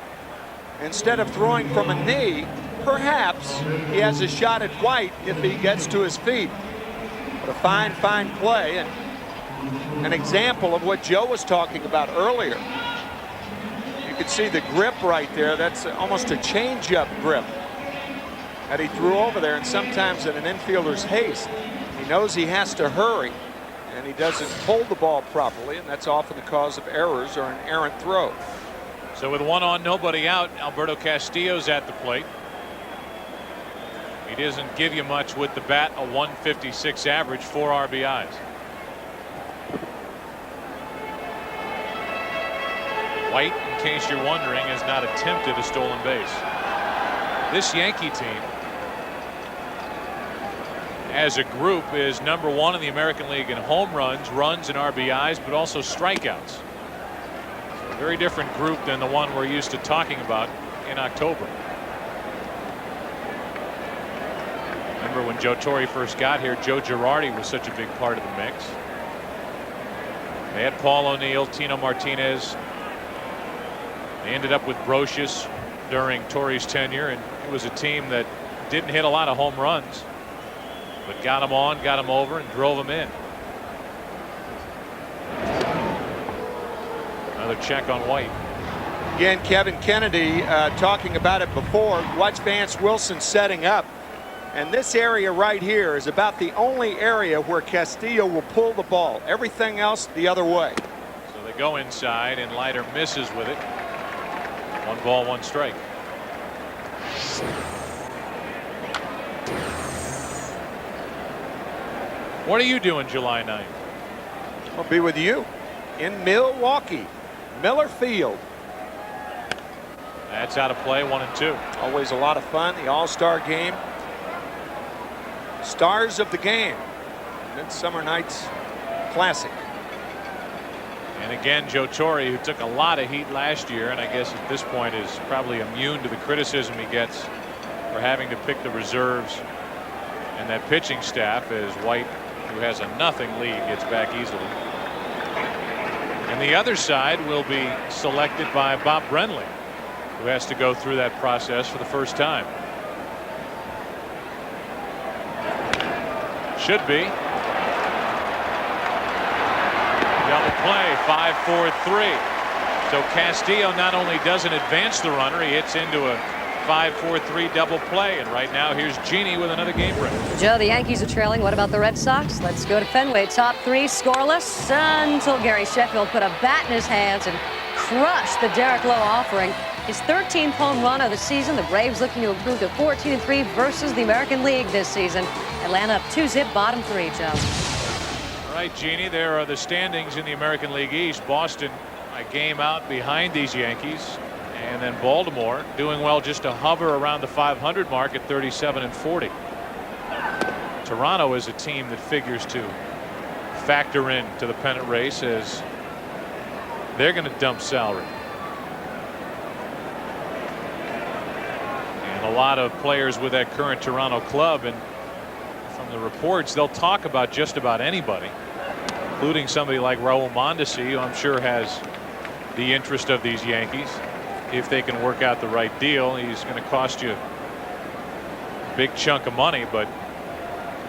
Instead of throwing from a knee, perhaps he has a shot at White if he gets to his feet. But a fine play, and an example of what Joe was talking about earlier. You can see the grip right there. That's almost a change-up grip that he threw over there, and sometimes in an infielder's haste, he knows he has to hurry and he doesn't hold the ball properly, and that's often the cause of errors or an errant throw. So with one on, nobody out, Alberto Castillo's at the plate. He doesn't give you much with the bat, a 156 average, 4 RBIs. White, in case you're wondering, has not attempted a stolen base. This Yankee team, as a group, is #1 in the American League in home runs, runs, and RBIs, but also strikeouts. So a very different group than the one we're used to talking about in October. Remember when Joe Torre first got here, Joe Girardi was such a big part of the mix. They had Paul O'Neill, Tino Martinez. They ended up with Brocious during Torre's tenure, and it was a team that didn't hit a lot of home runs, but got them on, got them over, and drove them in. Another check on White. Again, Kevin Kennedy talking about it before. Watch Vance Wilson setting up. And this area right here is about the only area where Castillo will pull the ball. Everything else the other way. So they go inside, and Leiter misses with it. 1 ball, 1 strike. What are you doing July 9th? I'll be with you in Milwaukee, Miller Field. That's out of play, 1-2. Always a lot of fun. The All-Star game. Stars of the game. Midsummer Night's Classic. And again, Joe Torre, who took a lot of heat last year, and I guess at this point is probably immune to the criticism he gets for having to pick the reserves and that pitching staff, as White, who has a nothing lead, gets back easily. And the other side will be selected by Bob Brenly, who has to go through that process for the first time. Should be. Double play, 5-4-3. So Castillo not only doesn't advance the runner, he hits into a 5-4-3 double play. And right now, here's Genie with another game break. Joe, the Yankees are trailing. What about the Red Sox? Let's go to Fenway. Top 3 scoreless until Gary Sheffield put a bat in his hands and crushed the Derek Lowe offering. His 13th home run of the season. The Braves looking to improve to 14-3 versus the American League this season. Atlanta up 2-zip, bottom 3, Joe. All right, Jeannie, there are the standings in the American League East. Boston a game out behind these Yankees, and then Baltimore doing well just to hover around the 500 mark at 37-40. Toronto is a team that figures to factor in to the pennant race, as they're going to dump salary. And a lot of players with that current Toronto club, and from the reports, they'll talk about just about anybody, including somebody like Raul Mondesi, who I'm sure has the interest of these Yankees. If they can work out the right deal, he's going to cost you a big chunk of money, but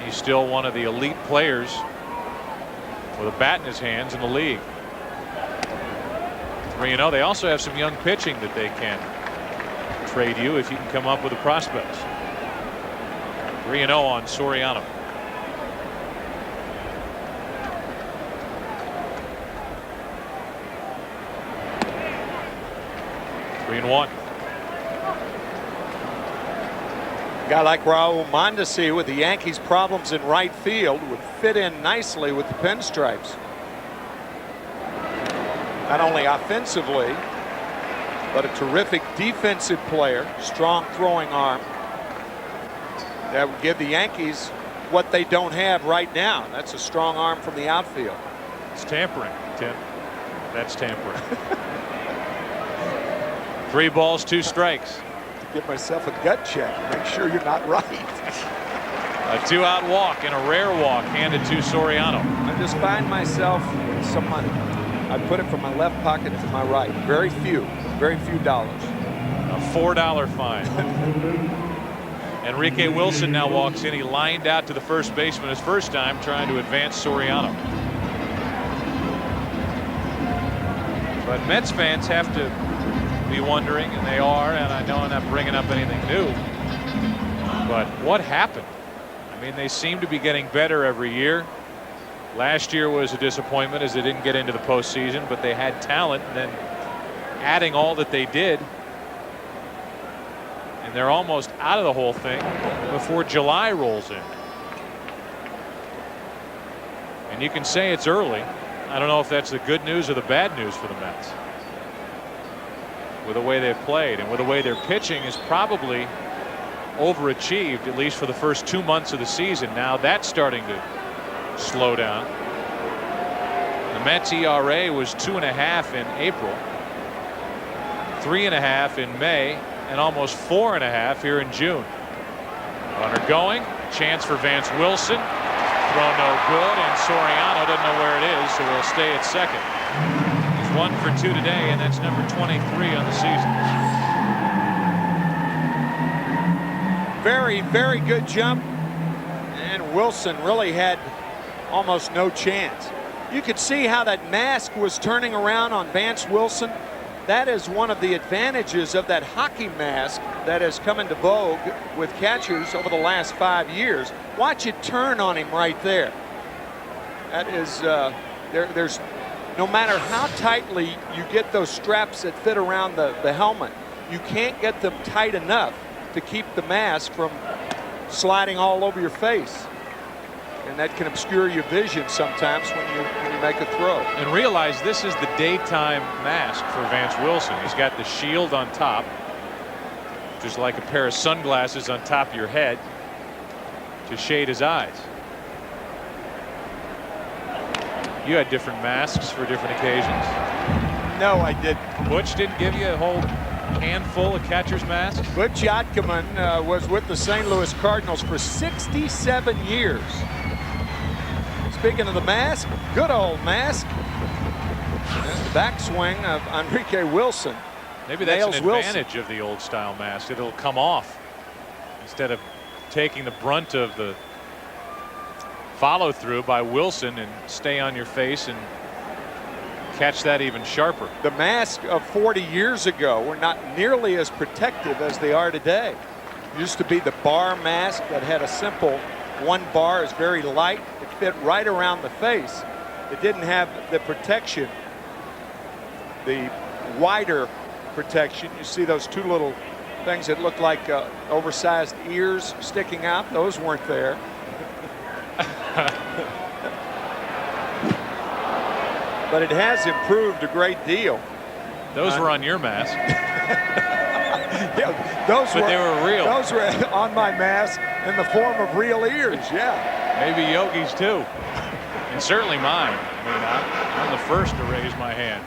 he's still one of the elite players with a bat in his hands in the league. 3-0. They also have some young pitching that they can trade you if you can come up with the prospects. 3-0 on Soriano. And 1. A guy like Raul Mondesi with the Yankees' problems in right field would fit in nicely with the pinstripes. Not only offensively, but a terrific defensive player, strong throwing arm. That would give the Yankees what they don't have right now. That's a strong arm from the outfield. It's tampering, Tim. That's tampering. 3 balls, 2 strikes. To give myself a gut check, make sure you're not right. A 2-out walk and a rare walk handed to Soriano. I just find myself some money. I put it from my left pocket to my right. Very few dollars. A $4 fine. Enrique Wilson now walks in. He lined out to the first baseman his first time, trying to advance Soriano. But Mets fans have to be wondering, and they are, and I know I'm not bringing up anything new, but what happened? I mean, they seem to be getting better every year. Last year was a disappointment as they didn't get into the postseason, but they had talent, and then adding all that they did, and they're almost out of the whole thing before July rolls in. And you can say it's early. I don't know if that's the good news or the bad news for the Mets. With the way they've played and with the way their pitching is probably overachieved, at least for the first 2 months of the season. Now that's starting to slow down. The Mets ERA was 2.5 in April, 3.5 in May, and almost 4.5 here in June. Runner going, chance for Vance Wilson. Throw no good, and Soriano doesn't know where it is, so we'll stay at second. He's 1 for 2 today, and that's number 23 on the season. Very, very good jump, and Wilson really had almost no chance. You could see how that mask was turning around on Vance Wilson. That is one of the advantages of that hockey mask that has come into vogue with catchers over the last 5 years. Watch it turn on him right there. That is, there's no matter how tightly you get those straps that fit around the helmet, you can't get them tight enough to keep the mask from sliding all over your face. And that can obscure your vision sometimes when you make a throw. And realize this is the daytime mask for Vance Wilson. He's got the shield on top, just like a pair of sunglasses on top of your head to shade his eyes. You had different masks for different occasions. No, I didn't. Butch didn't give you a whole handful of catcher's masks? Butch Yatkaman was with the St. Louis Cardinals for 67 years. Speaking of the mask, good old mask. And the backswing of Enrique Wilson. Maybe that's an advantage of the old style mask. It'll come off instead of taking the brunt of the follow through by Wilson and stay on your face and catch that even sharper. The mask of 40 years ago were not nearly as protective as they are today. It used to be the bar mask that had a simple one bar, is very light. It fit right around the face. It didn't have the protection, the wider protection. You see those two little things that look like oversized ears sticking out. Those weren't there. But it has improved a great deal. Those were on your mask. Yeah, those but were, they were real. Those were on my mask in the form of real ears, yeah. Maybe Yogi's too. And certainly mine. I mean, I'm the first to raise my hand.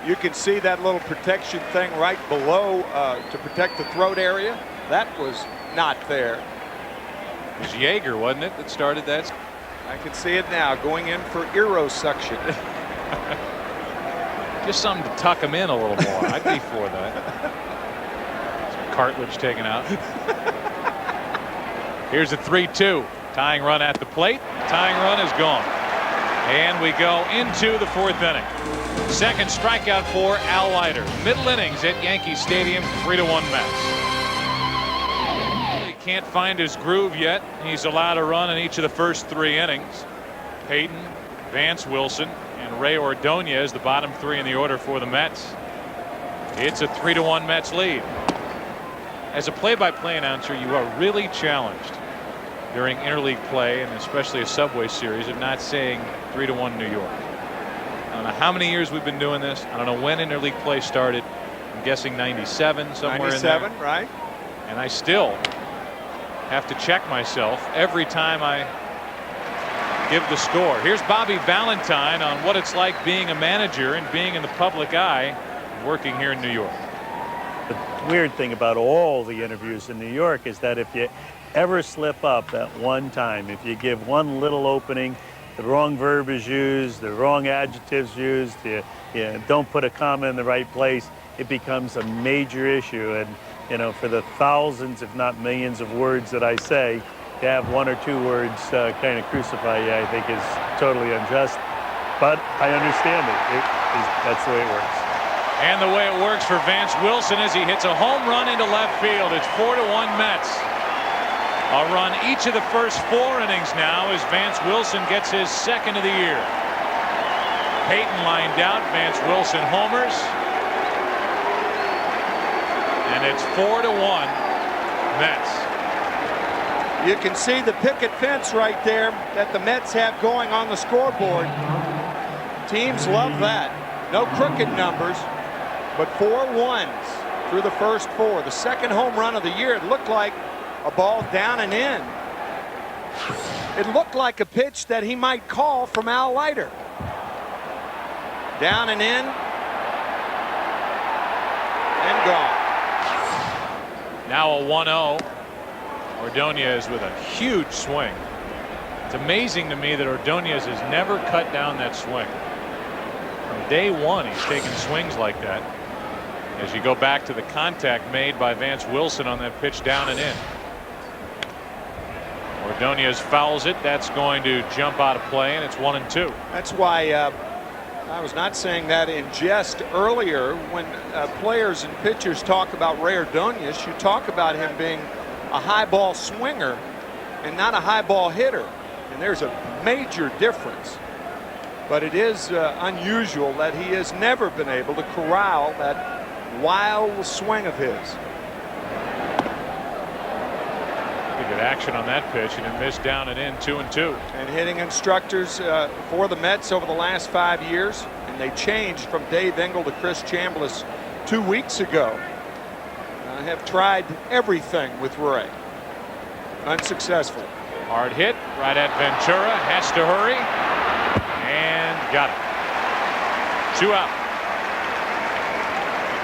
You can see that little protection thing right below to protect the throat area. That was not there. It was Jaeger, wasn't it, that started that? I can see it now, going in for aerosuction. Just something to tuck him in a little more. I'd be for that. Some cartilage taken out. Here's a 3-2. Tying run at the plate. Tying run is gone. And we go into the 4th inning. Second strikeout for Al Leiter. Middle innings at Yankee Stadium, 3-1 Mets. He can't find his groove yet. He's allowed a run in each of the first 3 innings. Payton, Vance Wilson, and Ray Ordonez, the bottom 3 in the order for the Mets. It's a 3-1 Mets lead. As a play-by-play announcer, you are really challenged during interleague play, and especially a Subway Series, of not saying 3-1 New York. I don't know how many years we've been doing this. I don't know when interleague play started. I'm guessing 97, somewhere 97, in there. right? And I still have to check myself every time I give the score. Here's Bobby Valentine on what it's like being a manager and being in the public eye working here in New York. The weird thing about all the interviews in New York is that if you ever slip up at one time, if you give one little opening, the wrong verb is used, the wrong adjectives used, you don't put a comma in the right place, it becomes a major issue. And you know, for the thousands, if not millions of words that I say, to have 1 or 2 words kind of crucify you, I think is totally unjust. But I understand it. That's the way it works. And the way it works for Vance Wilson is he hits a home run into left field. It's 4-1 Mets. A run each of the first 4 innings now as Vance Wilson gets his second of the year. Payton lined out. Vance Wilson homers. And it's 4-1 Mets. You can see the picket fence right there that the Mets have going on the scoreboard. Teams love that. No crooked numbers, but 4 ones through the first 4. The second home run of the year. It looked like a ball down and in. It looked like a pitch that he might call from Al Leiter. Down and in. And gone. Now a 1-0. Ordonez with a huge swing. It's amazing to me that Ordonez has never cut down that swing. From day one, he's taken swings like that. As you go back to the contact made by Vance Wilson on that pitch down and in. Ordonez fouls it. That's going to jump out of play, and it's 1-2. That's why I was not saying that in jest earlier. When players and pitchers talk about Ray Ordonez, you talk about him being a high ball swinger and not a high ball hitter. And there's a major difference. But it is unusual that he has never been able to corral that wild swing of his. Pretty good action on that pitch, and it missed down and in. 2-2. And hitting instructors for the Mets over the last 5 years, and they changed from Dave Engel to Chris Chambliss 2 weeks ago. Have tried everything with Ray. Unsuccessful. Hard hit right at Ventura. Has to hurry. And got it. 2 out.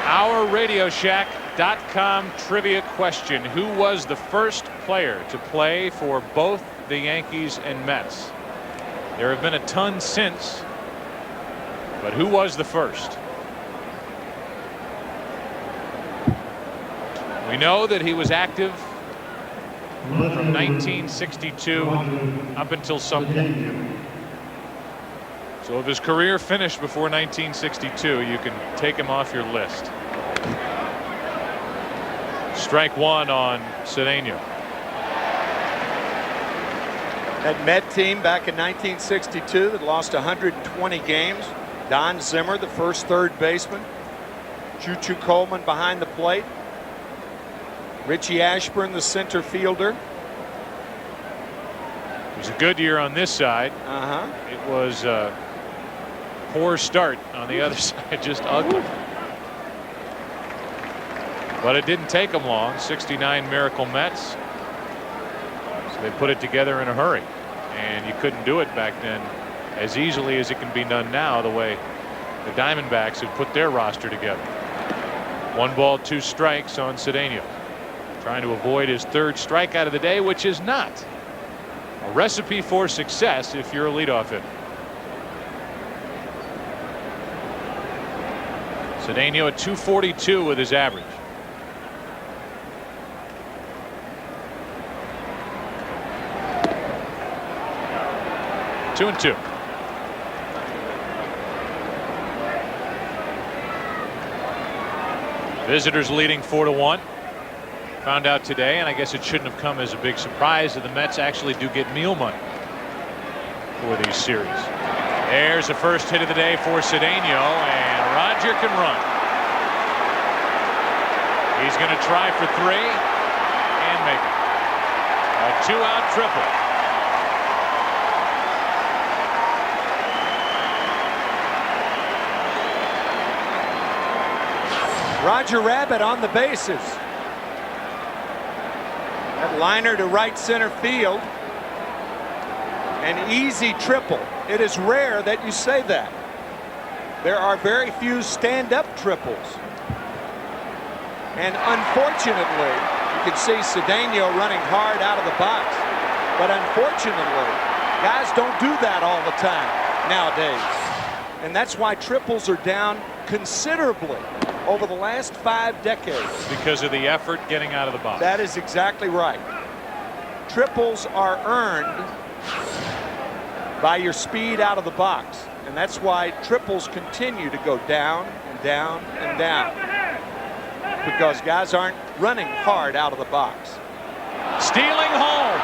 Our RadioShack.com trivia question. Who was the first player to play for both the Yankees and Mets? There have been a ton since. But who was the first? We know that he was active from 1962 up until some point. So if his career finished before 1962, you can take him off your list. Strike 1 on Cedeno. That Met team back in 1962 that lost 120 games. Don Zimmer, the first third baseman. Choo-Choo Coleman behind the plate. Richie Ashburn, the center fielder. It was a good year on this side. It was a poor start on the other side, just ugly. But it didn't take them long. 69 Miracle Mets. So they put it together in a hurry. And you couldn't do it back then as easily as it can be done now, the way the Diamondbacks have put their roster together. 1 ball, 2 strikes on Cedeno. Trying to avoid his third strikeout of the day, which is not a recipe for success if you're a leadoff hitter. Cedeno at 242 with his average. Two and 2. Visitors leading 4-1. Found out today, and I guess it shouldn't have come as a big surprise, that the Mets actually do get meal money for these series. There's the first hit of the day for Cedeno, and Roger can run. He's going to try for 3 and make it. A 2-out triple. Roger Rabbit on the bases. That liner to right center field. An easy triple. It is rare that you say that. There are very few stand-up triples. And unfortunately, you can see Cedeno running hard out of the box. But unfortunately, guys don't do that all the time nowadays. And that's why triples are down considerably over the last 5 decades. Because of the effort getting out of the box. That is exactly right. Triples are earned by your speed out of the box. And that's why triples continue to go down and down and down. Because guys aren't running hard out of the box. Steve Stealing home.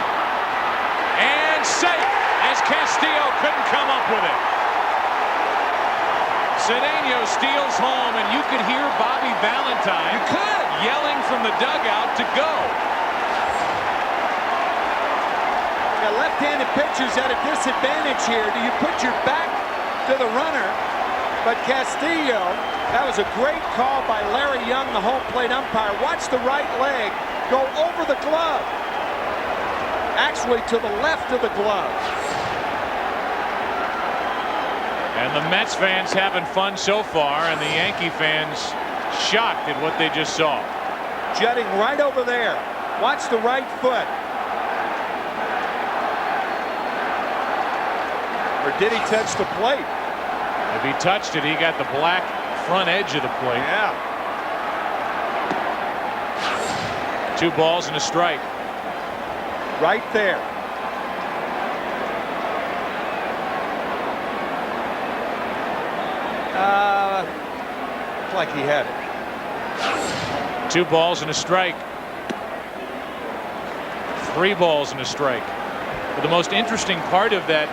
And safe as Castillo couldn't come up with it. Cedeno steals home, and you could hear Bobby Valentine yelling from the dugout to go. The left-handed pitcher's at a disadvantage here. Do you put your back to the runner? But Castillo, that was a great call by Larry Young, the home plate umpire. Watch the right leg go over the glove. Actually to the left of the glove. And the Mets fans having fun so far, and the Yankee fans shocked at what they just saw. Jutting right over there. Watch the right foot. Or did he touch the plate? If he touched it, he got the black front edge of the plate. Yeah. 2 balls and a strike. Right there. Looked like he had it. 2 balls and a strike. 3 balls and a strike. But the most interesting part of that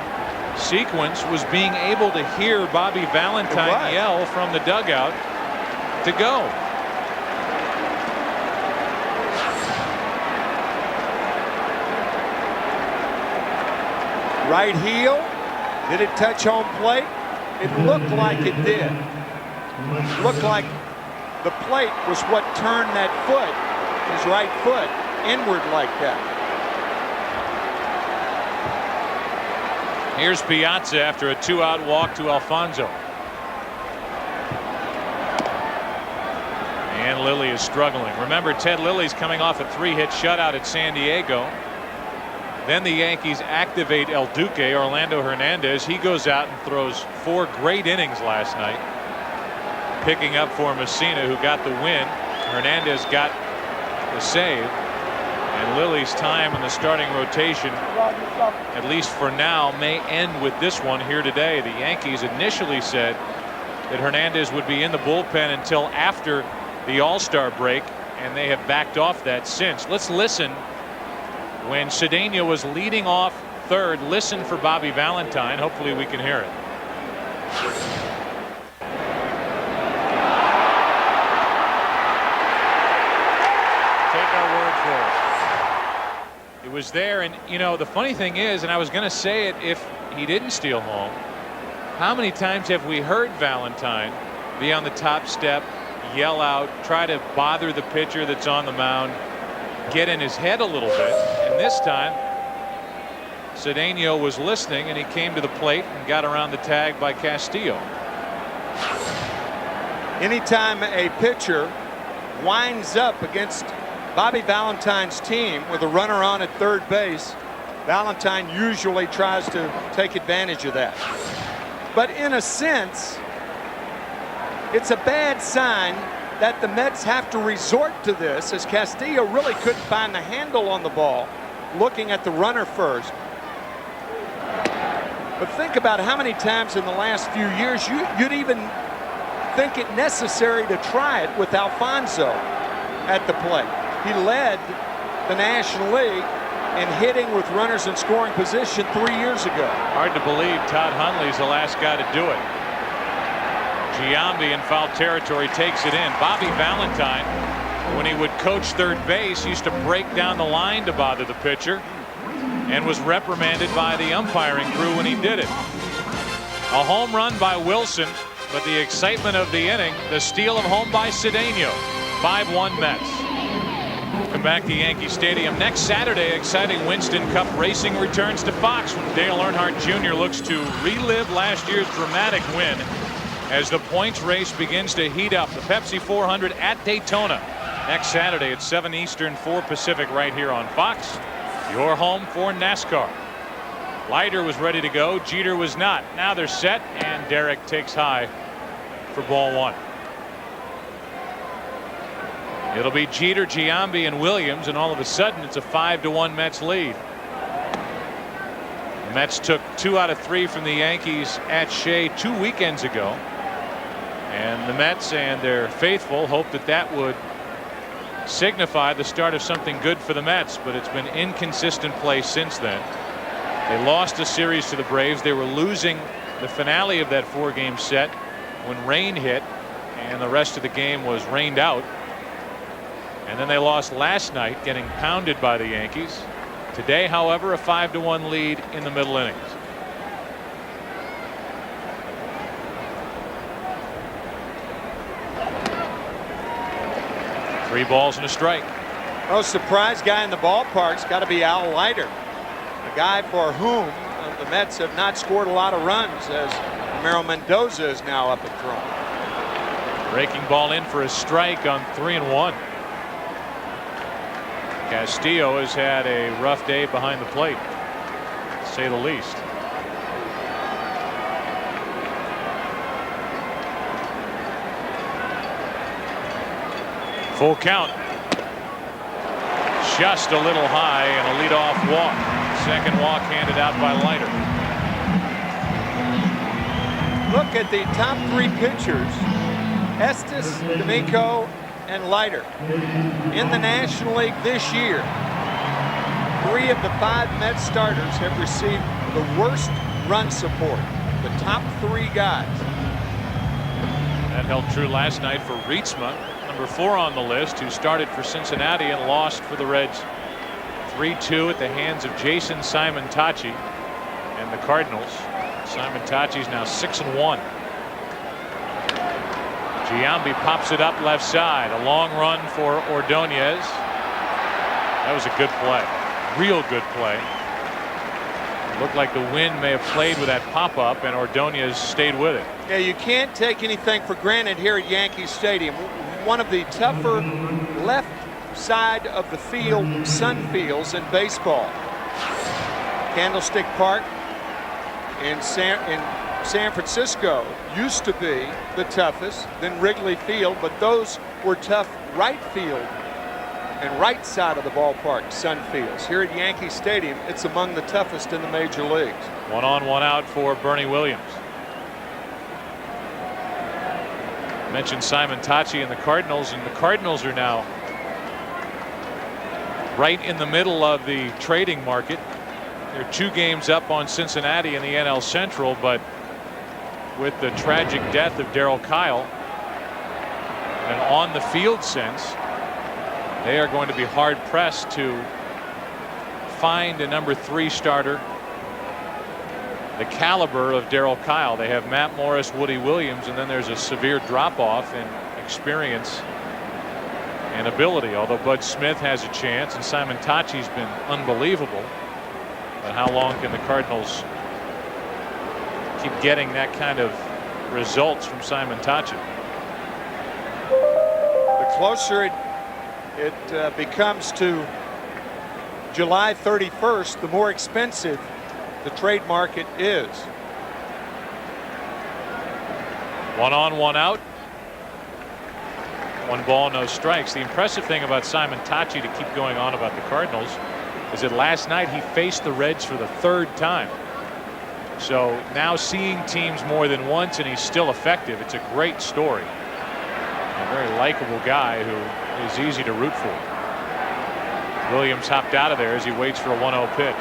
sequence was being able to hear Bobby Valentine yell from the dugout to go. Right heel. Did it touch home plate? It looked like it did. It looked like the plate was what turned that foot, his right foot, inward like that. Here's Piazza after a 2-out walk to Alfonso. And Lilly is struggling. Remember, Ted Lilly's coming off a 3-hit shutout at San Diego. Then the Yankees activate El Duque, Orlando Hernandez. He goes out and throws 4 great innings last night, picking up for Messina, who got the win. Hernandez got the save. And Lilly's time in the starting rotation, at least for now, may end with this one here today. The Yankees initially said that Hernandez would be in the bullpen until after the All-Star break, and they have backed off that since. Let's listen when Cedeno was leading off third. Listen for Bobby Valentine. Hopefully we can hear it. Take our word for it. It was there, and you know the funny thing is, and I was going to say it if he didn't steal home, how many times have we heard Valentine be on the top step, yell out, try to bother the pitcher that's on the mound, get in his head a little bit, and this time Cedeno was listening, and he came to the plate and got around the tag by Castillo. Anytime a pitcher winds up against Bobby Valentine's team with a runner on at third base, Valentine usually tries to take advantage of that. But in a sense, it's a bad sign that the Mets have to resort to this, as Castillo really couldn't find the handle on the ball, looking at the runner first. But think about how many times in the last few years you'd even think it necessary to try it with Alfonso at the plate. He led the National League in hitting with runners in scoring position 3 years ago. Hard to believe Todd Hundley's the last guy to do it. Giambi in foul territory takes it in. Bobby Valentine, when he would coach third base, used to break down the line to bother the pitcher and was reprimanded by the umpiring crew when he did it. A home run by Wilson, but the excitement of the inning, the steal of home by Cedeno. 5-1 Mets. Come back to Yankee Stadium next Saturday. Exciting Winston Cup racing returns to Fox when Dale Earnhardt Jr. looks to relive last year's dramatic win as the points race begins to heat up. The Pepsi 400 at Daytona next Saturday at 7 Eastern, 4 Pacific, right here on Fox, your home for NASCAR. Leiter was ready to go. Jeter was not. Now they're set, and Derek takes high for ball 1. It'll be Jeter, Giambi, and Williams, and all of a sudden it's a 5-1 Mets lead. The Mets took 2 out of 3 from the Yankees at Shea 2 weekends ago, and the Mets and their faithful hope that that would signify the start of something good for the Mets, but it's been inconsistent play since then. They lost a series to the Braves. They were losing the finale of that 4-game set when rain hit, and the rest of the game was rained out. And then they lost last night, getting pounded by the Yankees. Today, however, a 5-1 lead in the middle innings. Three balls and a strike. Most surprised guy in the ballpark's got to be Al Leiter, a guy for whom the Mets have not scored a lot of runs, as Ramiro Mendoza is now up and throwing. Breaking ball in for a strike on 3-1. Castillo has had a rough day behind the plate, to say the least. Full count. Just a little high and a leadoff walk. Second walk handed out by Leiter. Look at the top 3 pitchers: Estes, D'Amico, and Leiter in the National League this year. 3 of the 5 Mets starters have received the worst run support. The top 3 guys. That held true last night for Rietsma, number 4 on the list, who started for Cincinnati and lost for the Reds 3-2 at the hands of Jason Simon-Tachi and the Cardinals. Simon-Tachi's now 6-1. Giambi pops it up left side. A long run for Ordonez. That was a good play. Real good play. Looked like the wind may have played with that pop-up, and Ordonez stayed with it. Yeah, you can't take anything for granted here at Yankee Stadium. One of the tougher left side of the field sun fields in baseball. Candlestick Park in San Francisco used to be the toughest, then Wrigley Field, but those were tough right field and right side of the ballpark sun fields. Here at Yankee Stadium, it's among the toughest in the major leagues. 1 on 1 out for Bernie Williams. Mentioned Simon-Tachi and the Cardinals are now right in the middle of the trading market. They're 2 games up on Cincinnati in the NL Central, but with the tragic death of Darryl Kyle, and on the field sense, they are going to be hard pressed to find a number 3 starter the caliber of Darryl Kyle. They have Matt Morris, Woody Williams, and then there's a severe drop off in experience and ability, although Bud Smith has a chance and Simon-Tachi's been unbelievable. But how long can the Cardinals keep getting that kind of results from Simon-Tachi? The closer it becomes to July 31st, the more expensive the trade market is. 1 on 1 out. 1 ball, no strikes. The impressive thing about Simon-Tachi, to keep going on about the Cardinals, is that last night he faced the Reds for the 3rd time. So now seeing teams more than once and he's still effective. It's a great story. A very likable guy who is easy to root for. Williams hopped out of there as he waits for a 1-0 pitch.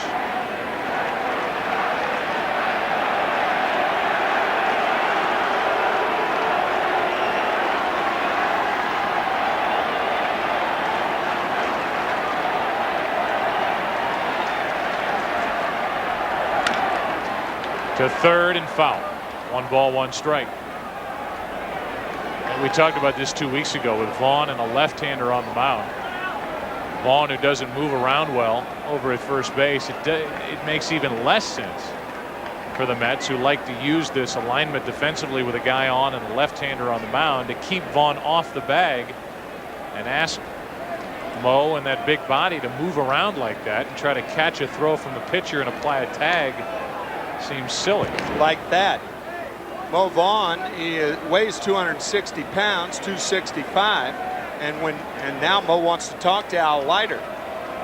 To third and foul. 1 ball, 1 strike. And we talked about this 2 weeks ago with Vaughn and a left-hander on the mound. Vaughn, who doesn't move around well over at first base, it makes even less sense for the Mets, who like to use this alignment defensively with a guy on and a left-hander on the mound, to keep Vaughn off the bag and ask Mo and that big body to move around like that and try to catch a throw from the pitcher and apply a tag. Seems silly. Like that. Mo Vaughn, he weighs 260 pounds, 265, and now Mo wants to talk to Al Leiter.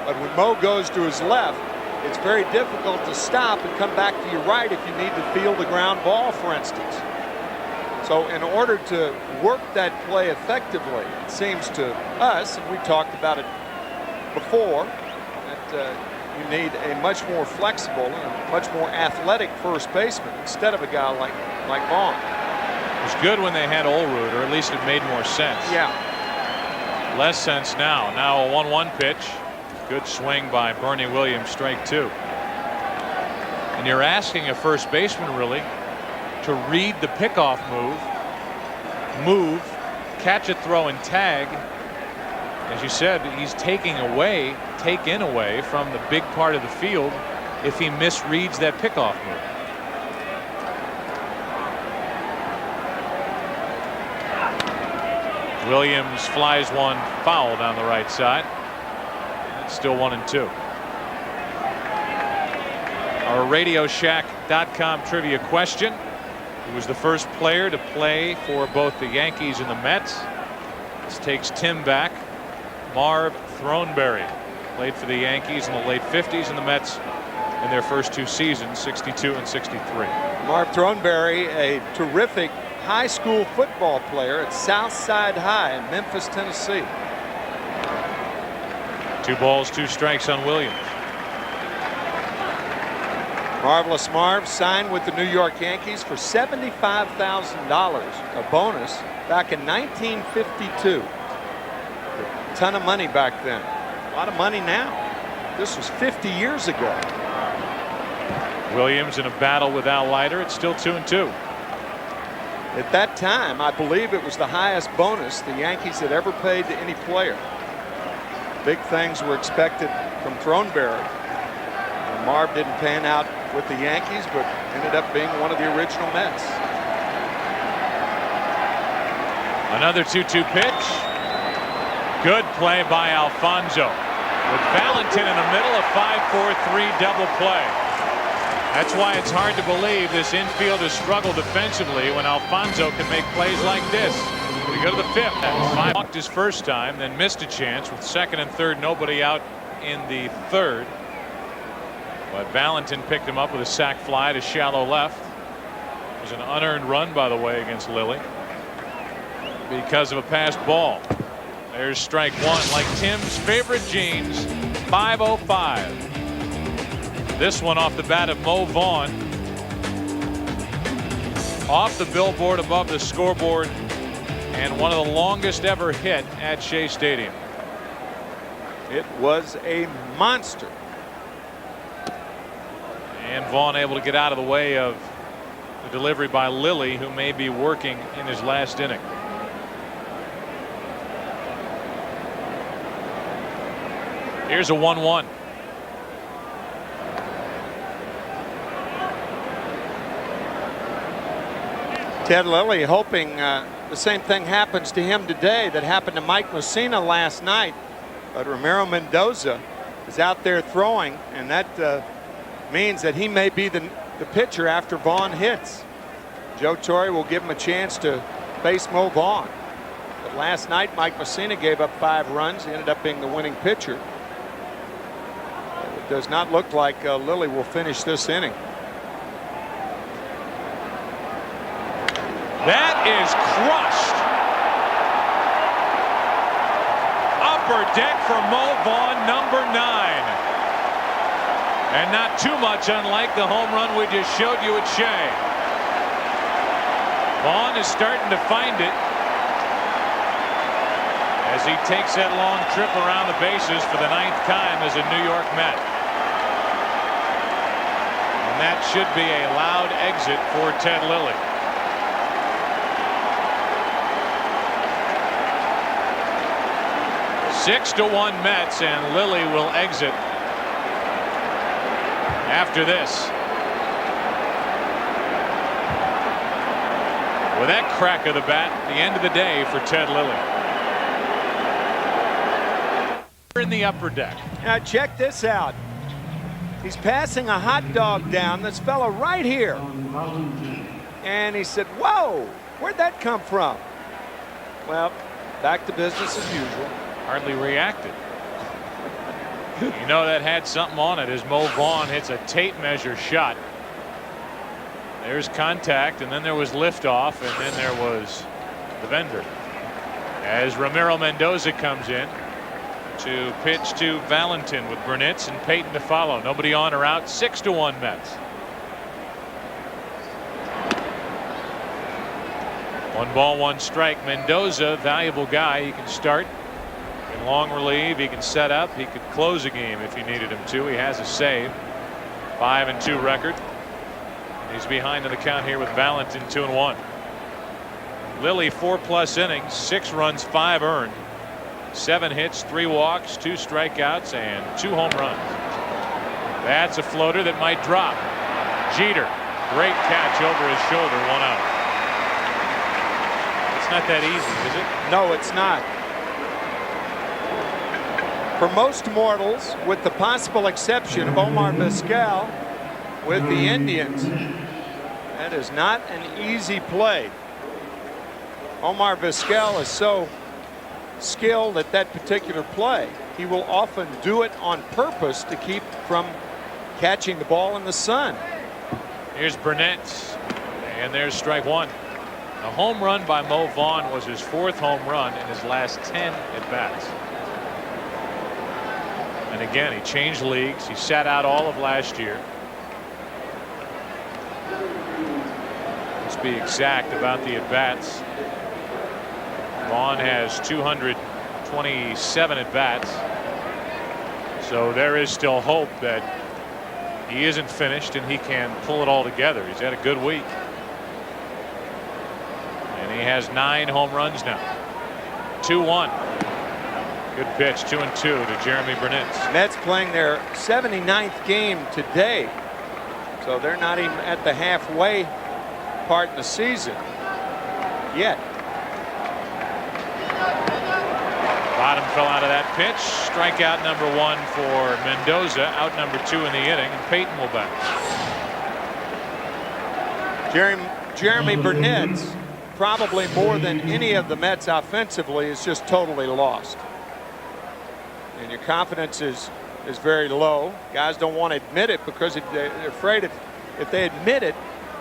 But when Mo goes to his left, it's very difficult to stop and come back to your right if you need to field a ground ball, for instance. So in order to work that play effectively, it seems to us, and we talked about it before, that you need a much more flexible and much more athletic first baseman instead of a guy like Vaughn. It was good when they had Olrud, or at least it made more sense. Yeah. Less sense now. Now a 1-1 pitch. Good swing by Bernie Williams, strike 2. And you're asking a first baseman really to read the pickoff move, catch a throw and tag. As you said, he's taken away from the big part of the field if he misreads that pickoff move. Williams flies one foul down the right side. It's still 1-2. Our RadioShack.com trivia question: who was the first player to play for both the Yankees and the Mets? This takes Tim back. Marv Throneberry played for the Yankees in the late 50s and the Mets in their first 2 seasons, 62 and 63. Marv Throneberry, a terrific high school football player at Southside High in Memphis, Tennessee. 2 balls, 2 strikes on Williams. Marvelous Marv signed with the New York Yankees for $75,000, a bonus, back in 1952. A ton of money back then. A lot of money now. This was 50 years ago. Williams in a battle with Al Leiter. It's still 2-2. At that time, I believe it was the highest bonus the Yankees had ever paid to any player. Big things were expected from Throneberry. Marv didn't pan out with the Yankees, but ended up being one of the original Mets. Another 2-2 pitch. Good play by Alfonso. With Valentin in the middle, a 5-4-3 double play. That's why it's hard to believe this infield has struggled defensively when Alfonso can make plays like this. We go to the 5th. Walked his first time, then missed a chance with 2nd and 3rd, nobody out in the 3rd. But Valentin picked him up with a sac fly to shallow left. It was an unearned run, by the way, against Lilly because of a passed ball. There's strike 1, like Tim's favorite jeans, 505. This one off the bat of Mo Vaughn. Off the billboard above the scoreboard, and one of the longest ever hit at Shea Stadium. It was a monster. And Vaughn able to get out of the way of the delivery by Lilly, who may be working in his last inning. Here's a 1-1. Ted Lilly hoping the same thing happens to him today that happened to Mike Mussina last night. But Ramiro Mendoza is out there throwing, and that means that he may be the pitcher after Vaughn hits. Joe Torre will give him a chance to face Mo Vaughn. But last night, Mike Mussina gave up 5 runs. He ended up being the winning pitcher. It does not look like Lilly will finish this inning. That is crushed. Upper deck for Mo Vaughn, number 9. And not too much unlike the home run we just showed you at Shea. Vaughn is starting to find it as he takes that long trip around the bases for the 9th time as a New York Met. And that should be a loud exit for Ted Lilly. Six to 1 Mets, and Lilly will exit after this. With that crack of the bat, the end of the day for Ted Lilly. In the upper deck. Now check this out. He's passing a hot dog down, this fella right here. And he said, whoa, where'd that come from? Well, back to business as usual. Hardly reacted. You know that had something on it as Mo Vaughn hits a tape measure shot There's contact, and then there was liftoff, and then there was the vendor. As Ramiro Mendoza comes in to pitch to Valentin with Burnitz and Payton to follow. Nobody on or out. 6-1 Mets. 1 ball, 1 strike. Mendoza, valuable guy. He can start, he can long relieve, he can set up, he could close a game if he needed him to. He has a save. 5-2 record. He's behind in the count here with Valentin 2-1. Lilly 4+ innings, 6 runs, 5 earned, 7 hits, 3 walks, 2 strikeouts, and 2 home runs. That's a floater that might drop. Jeter, great catch over his shoulder, 1 out. It's not that easy, is it? No, it's not. For most mortals, with the possible exception of Omar Vizquel with the Indians, that is not an easy play. Omar Vizquel is so skilled at that particular play. He will often do it on purpose to keep from catching the ball in the sun. Here's Burnett, and there's strike 1. A home run by Mo Vaughn was his 4th home run in his last 10 at-bats. And again, he changed leagues. He sat out all of last year. Let's be exact about the at-bats. Vaughn has 227 at-bats. So there is still hope that he isn't finished and he can pull it all together. He's had a good week. And he has 9 home runs now. 2-1. Good pitch, 2-2 to Jeremy Burnett. Mets playing their 79th game today. So they're not even at the halfway part in the season yet. Bottom fell out of that pitch. Strikeout number 1 for Mendoza. Out number 2 in the inning, and Payton will bat. Jeremy Burnett, probably more than any of the Mets offensively, is just totally lost. And your confidence is very low. Guys don't want to admit it because they're afraid if they admit it,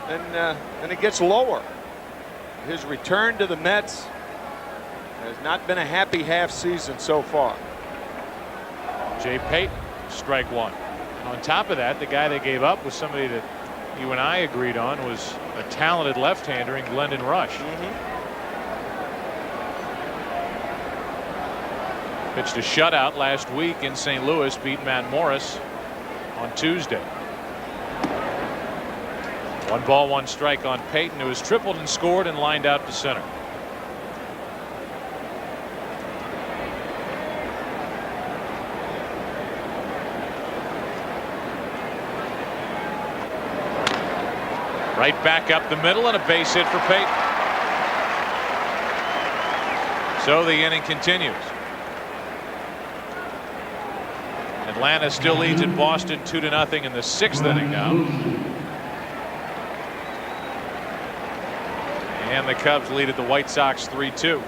then it gets lower. His return to the Mets has not been a happy half season so far. Jay Payton, strike 1. And on top of that, the guy they gave up was somebody that you and I agreed on was a talented left-hander in Glendon Rush. Pitched a shutout last week in St. Louis, beat Matt Morris on Tuesday. 1 ball, 1 strike on Payton, who has tripled and scored and lined out to center. Right back up the middle and a base hit for Payton. So the inning continues. Atlanta still leads at Boston 2-0 in the 6th inning now. And the Cubs lead at the White Sox 3-2.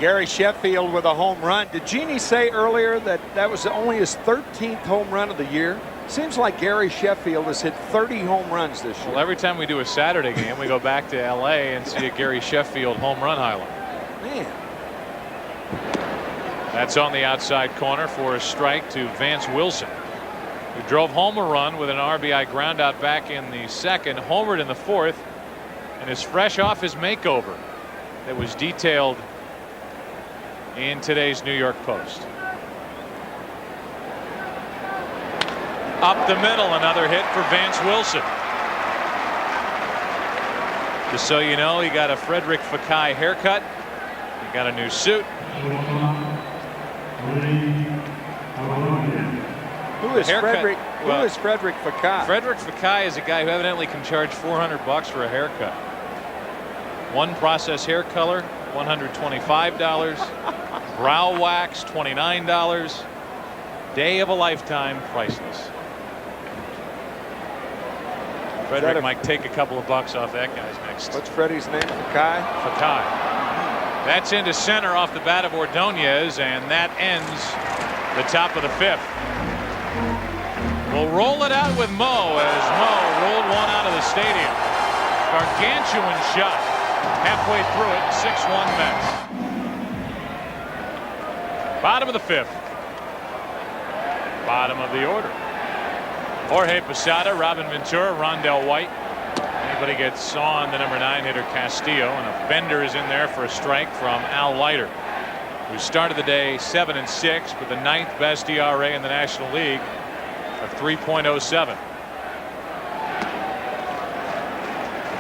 Gary Sheffield with a home run. Did Jeannie say earlier that was only his 13th home run of the year? Seems like Gary Sheffield has hit 30 home runs this year. Well, every time we do a Saturday game, we go back to LA and see a Gary Sheffield home run highlight. Man. That's on the outside corner for a strike to Vance Wilson, who drove home a run with an RBI groundout back in the 2nd, homered in the 4th, and is fresh off his makeover that was detailed in today's New York Post. Up the middle, another hit for Vance Wilson. Just so you know, he got a Frederick Fekkai haircut. He got a new suit. Who is Frederick? Who is Frederick Fekkai? Frederick Fekkai is a guy who evidently can charge $400 for a haircut. One process hair color, $125. Brow wax, $29. Day of a lifetime, priceless. Frederick might take a couple of bucks off that guy's next. What's Freddie's name? Fekkai? Fekkai. That's into center off the bat of Ordonez, and that ends the top of the 5th. We'll roll it out with Mo as Mo rolled one out of the stadium. Gargantuan shot. Halfway through it, 6-1 Mets. Bottom of the 5th. Bottom of the order. Jorge Posada, Robin Ventura, Rondell White. Anybody gets on the number 9 hitter Castillo, and a bender is in there for a strike from Al Leiter, who started the day 7-6 with the 9th best ERA in the National League of 3.07.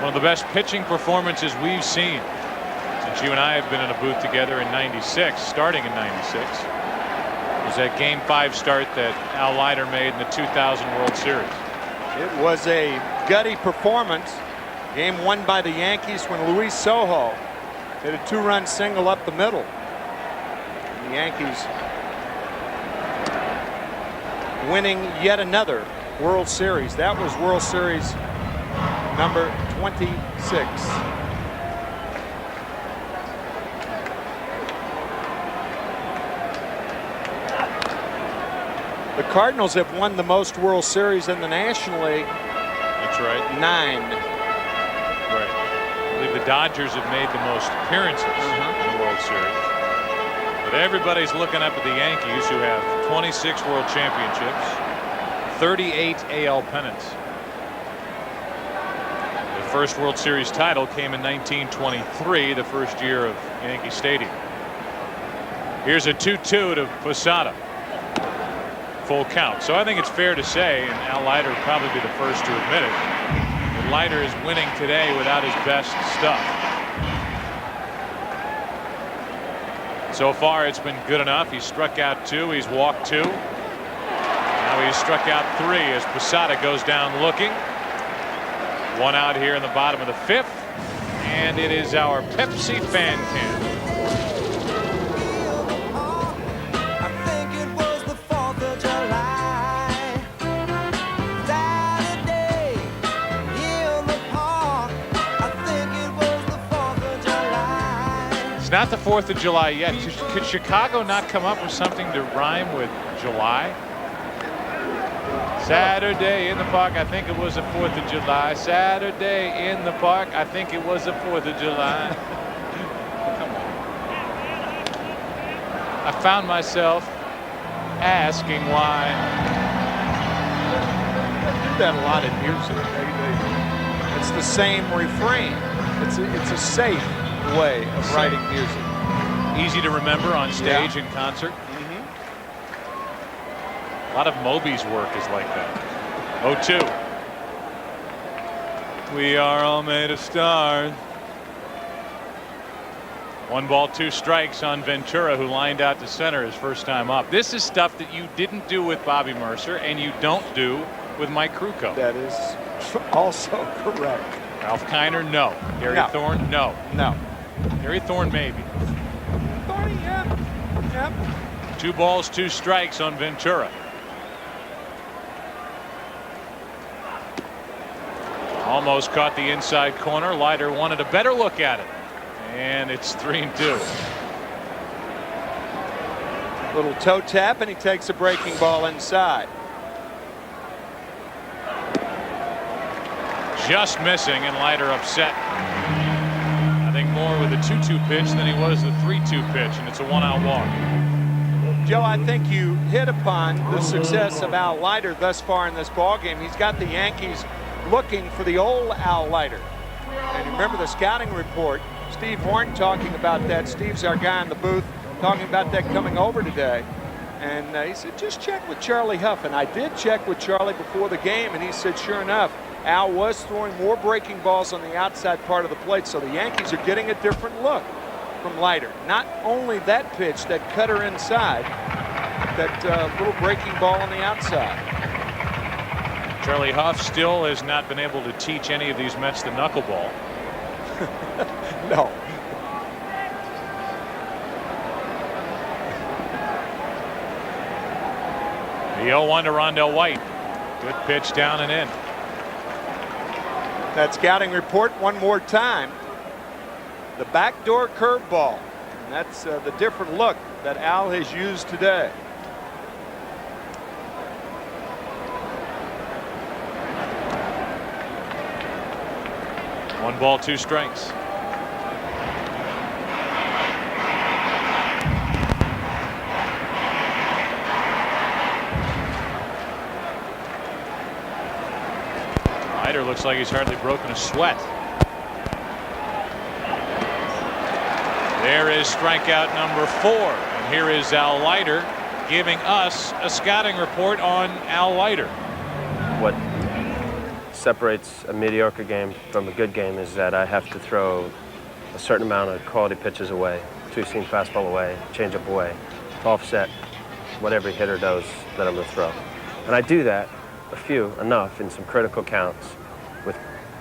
One of the best pitching performances we've seen since you and I have been in a booth together in '96, starting in '96. Was that Game 5 start that Al Leiter made in the 2000 World Series. It was a gutty performance. Game won by the Yankees when Luis Sojo hit a 2-run single up the middle. The Yankees winning yet another World Series. That was World Series number 26. The Cardinals have won the most World Series in the National League. That's right. 9. Right. I believe the Dodgers have made the most appearances in the World Series. But everybody's looking up at the Yankees, who have 26 World Championships, 38 AL pennants. The first World Series title came in 1923, the first year of Yankee Stadium. Here's a 2-2 to Posada. Full count. So I think it's fair to say, and Al Leiter would probably be the first to admit it, that Leiter is winning today without his best stuff. So far it's been good enough. He's struck out 2, he's walked 2. Now he's struck out 3 as Posada goes down looking. 1 out here in the bottom of the 5th, and it is our Pepsi fan cam. Not the 4th of July yet. Could Chicago not come up with something to rhyme with July? Saturday in the park, I think it was the 4th of July. Saturday in the park, I think it was the 4th of July. Come on. I found myself asking why. They do that a lot in music. It's the same refrain. It's a safe way of writing music. Easy to remember on stage and concert. A lot of Moby's work is like that. 0-2. We are all made of stars. 1 ball, 2 strikes on Ventura, who lined out to center his first time up. This is stuff that you didn't do with Bobby Mercer and you don't do with Mike Krukow. That is also correct. Ralph Kiner, no. Gary Thorne, no. No. Gary Thorne, maybe. Thorne, yeah. 2 balls, 2 strikes on Ventura. Almost caught the inside corner. Leiter wanted a better look at it, and it's 3-2. Little toe tap, and he takes a breaking ball inside. Just missing, and Leiter upset. I think more with the 2-2 pitch than he was the 3-2 pitch, and it's a 1-out walk. Joe, I think you hit upon the success of Al Leiter thus far in this ballgame. He's got the Yankees looking for the old Al Leiter. And remember the scouting report, Steve Horn talking about that. Steve's our guy in the booth talking about that coming over today. And he said, just check with Charlie Huff. And I did check with Charlie before the game, and he said, sure enough, Al was throwing more breaking balls on the outside part of the plate. So the Yankees are getting a different look from Leiter. Not only that pitch, that cutter inside, that little breaking ball on the outside. Charlie Huff still has not been able to teach any of these Mets the knuckleball. No. The 0-1 to Rondell White. Good pitch down and in. That scouting report one more time. The backdoor curveball. And that's the different look that Al has used today. 1 ball, 2 strikes. Leiter looks like he's hardly broken a sweat. There is strikeout number 4. And here is Al Leiter giving us a scouting report on Al Leiter. What separates a mediocre game from a good game is that I have to throw a certain amount of quality pitches away, 2-seam fastball away, changeup away, to offset what every hitter does that I'm going to throw. And I do that enough in some critical counts with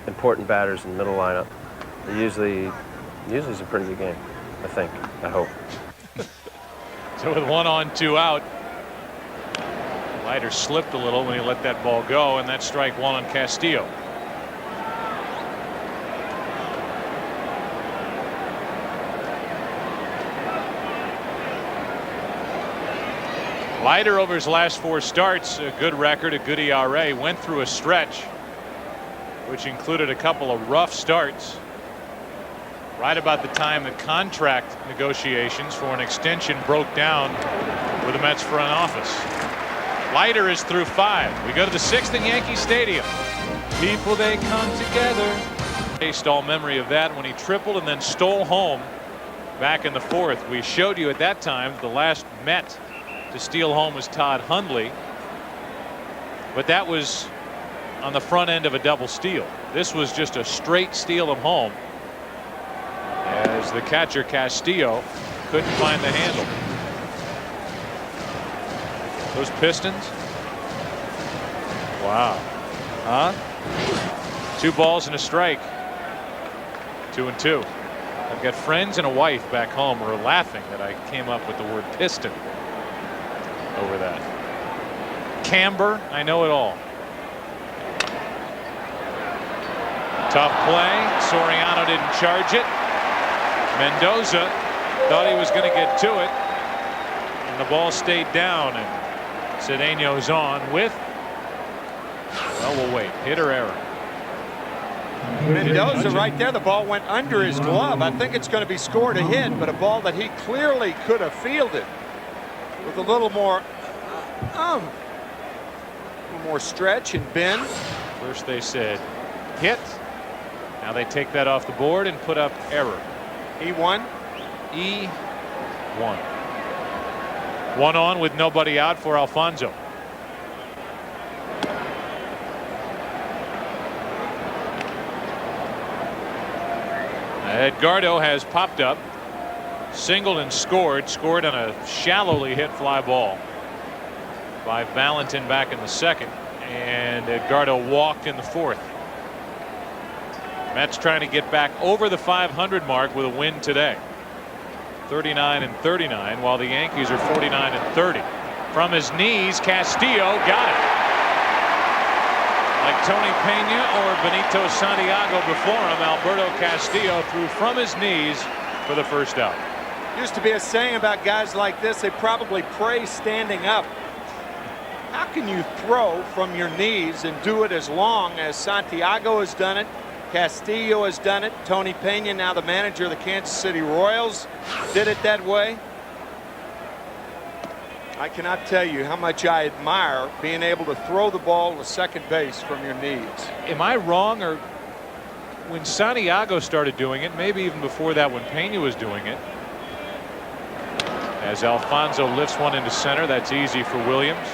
important batters in the middle lineup. It usually is a pretty good game, I think, I hope. So with 1 on, 2 out, Leiter slipped a little when he let that ball go, and that's strike 1 on Castillo. Leiter over his last 4 starts, a good record, a good ERA, went through a stretch which included a couple of rough starts right about the time that contract negotiations for an extension broke down with the Mets front office. Leiter is through 5. We go to the 6th in Yankee Stadium. People, they come together. Based all memory of that when he tripled and then stole home back in the 4th. We showed you at that time the last Met to steal home was Todd Hundley, but that was on the front end of a double steal. This was just a straight steal of home as the catcher Castillo couldn't find the handle. Those Pistons, wow, huh? 2 balls and a strike. 2-2. I've got friends and a wife back home who are laughing that I came up with the word piston over that. Camber, I know it all. Tough play. Soriano didn't charge it. Mendoza thought he was going to get to it, and the ball stayed down, and Cedeno's on with, well, we'll wait. Hit or error? Mendoza right there. The ball went under his glove. I think it's going to be scored a hit, but a ball that he clearly could have fielded with a little more stretch and bend. First they said hit. Now they take that off the board and put up error. E1. E1. 1 on with nobody out for Alfonso. Edgardo has popped up, singled and scored on a shallowly hit fly ball by Valentin back in the 2nd, and Edgardo walked in the 4th. Mets trying to get back over the 500 mark with a win today. 39-39, while the Yankees are 49-30. From his knees, Castillo got it. Like Tony Pena or Benito Santiago before him, Alberto Castillo threw from his knees for the first out. Used to be a saying about guys like this, they probably pray standing up. How can you throw from your knees and do it as long as Santiago has done it? Castillo has done it. Tony Pena, now the manager of the Kansas City Royals, did it that way. I cannot tell you how much I admire being able to throw the ball to second base from your knees. Am I wrong, or when Santiago started doing it, maybe even before that when Pena was doing it? As Alfonso lifts one into center, that's easy for Williams.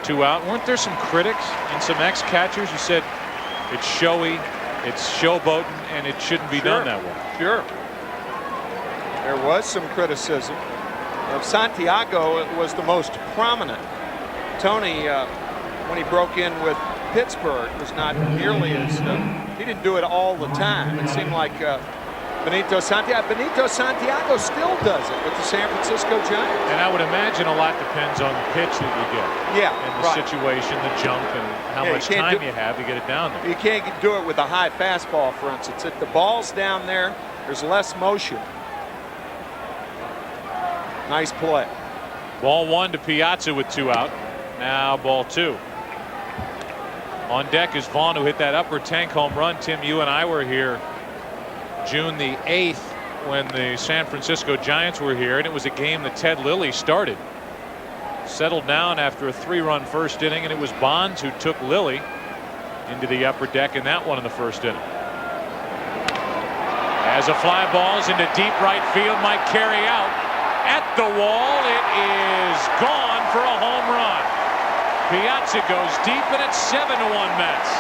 2 out. Weren't there some critics and some ex-catchers who said it's showy, it's showboating, and it shouldn't be done that way? Sure. There was some criticism of Santiago. It was the most prominent. Tony, when he broke in with Pittsburgh, was not nearly as he didn't do it all the time. It seemed like Benito Santiago still does it with the San Francisco Giants. And I would imagine a lot depends on the pitch that you get. Yeah, and the situation, the jump, and how much time you have to get it down there. You can't do it with a high fastball, for instance. If the ball's down there, there's less motion. Nice play. Ball 1 to Piazza with 2 out. Now ball 2. On deck is Vaughn, who hit that upper tank home run. Tim, you and I were here June the 8th when the San Francisco Giants were here, and it was a game that Ted Lilly started. Settled down after a 3-run first inning, and it was Bonds who took Lilly into the upper deck in that one in the first inning. As a fly ball's into deep right field, might carry out at the wall. It is gone for a home run. Piazza goes deep, and it's 7-1 Mets.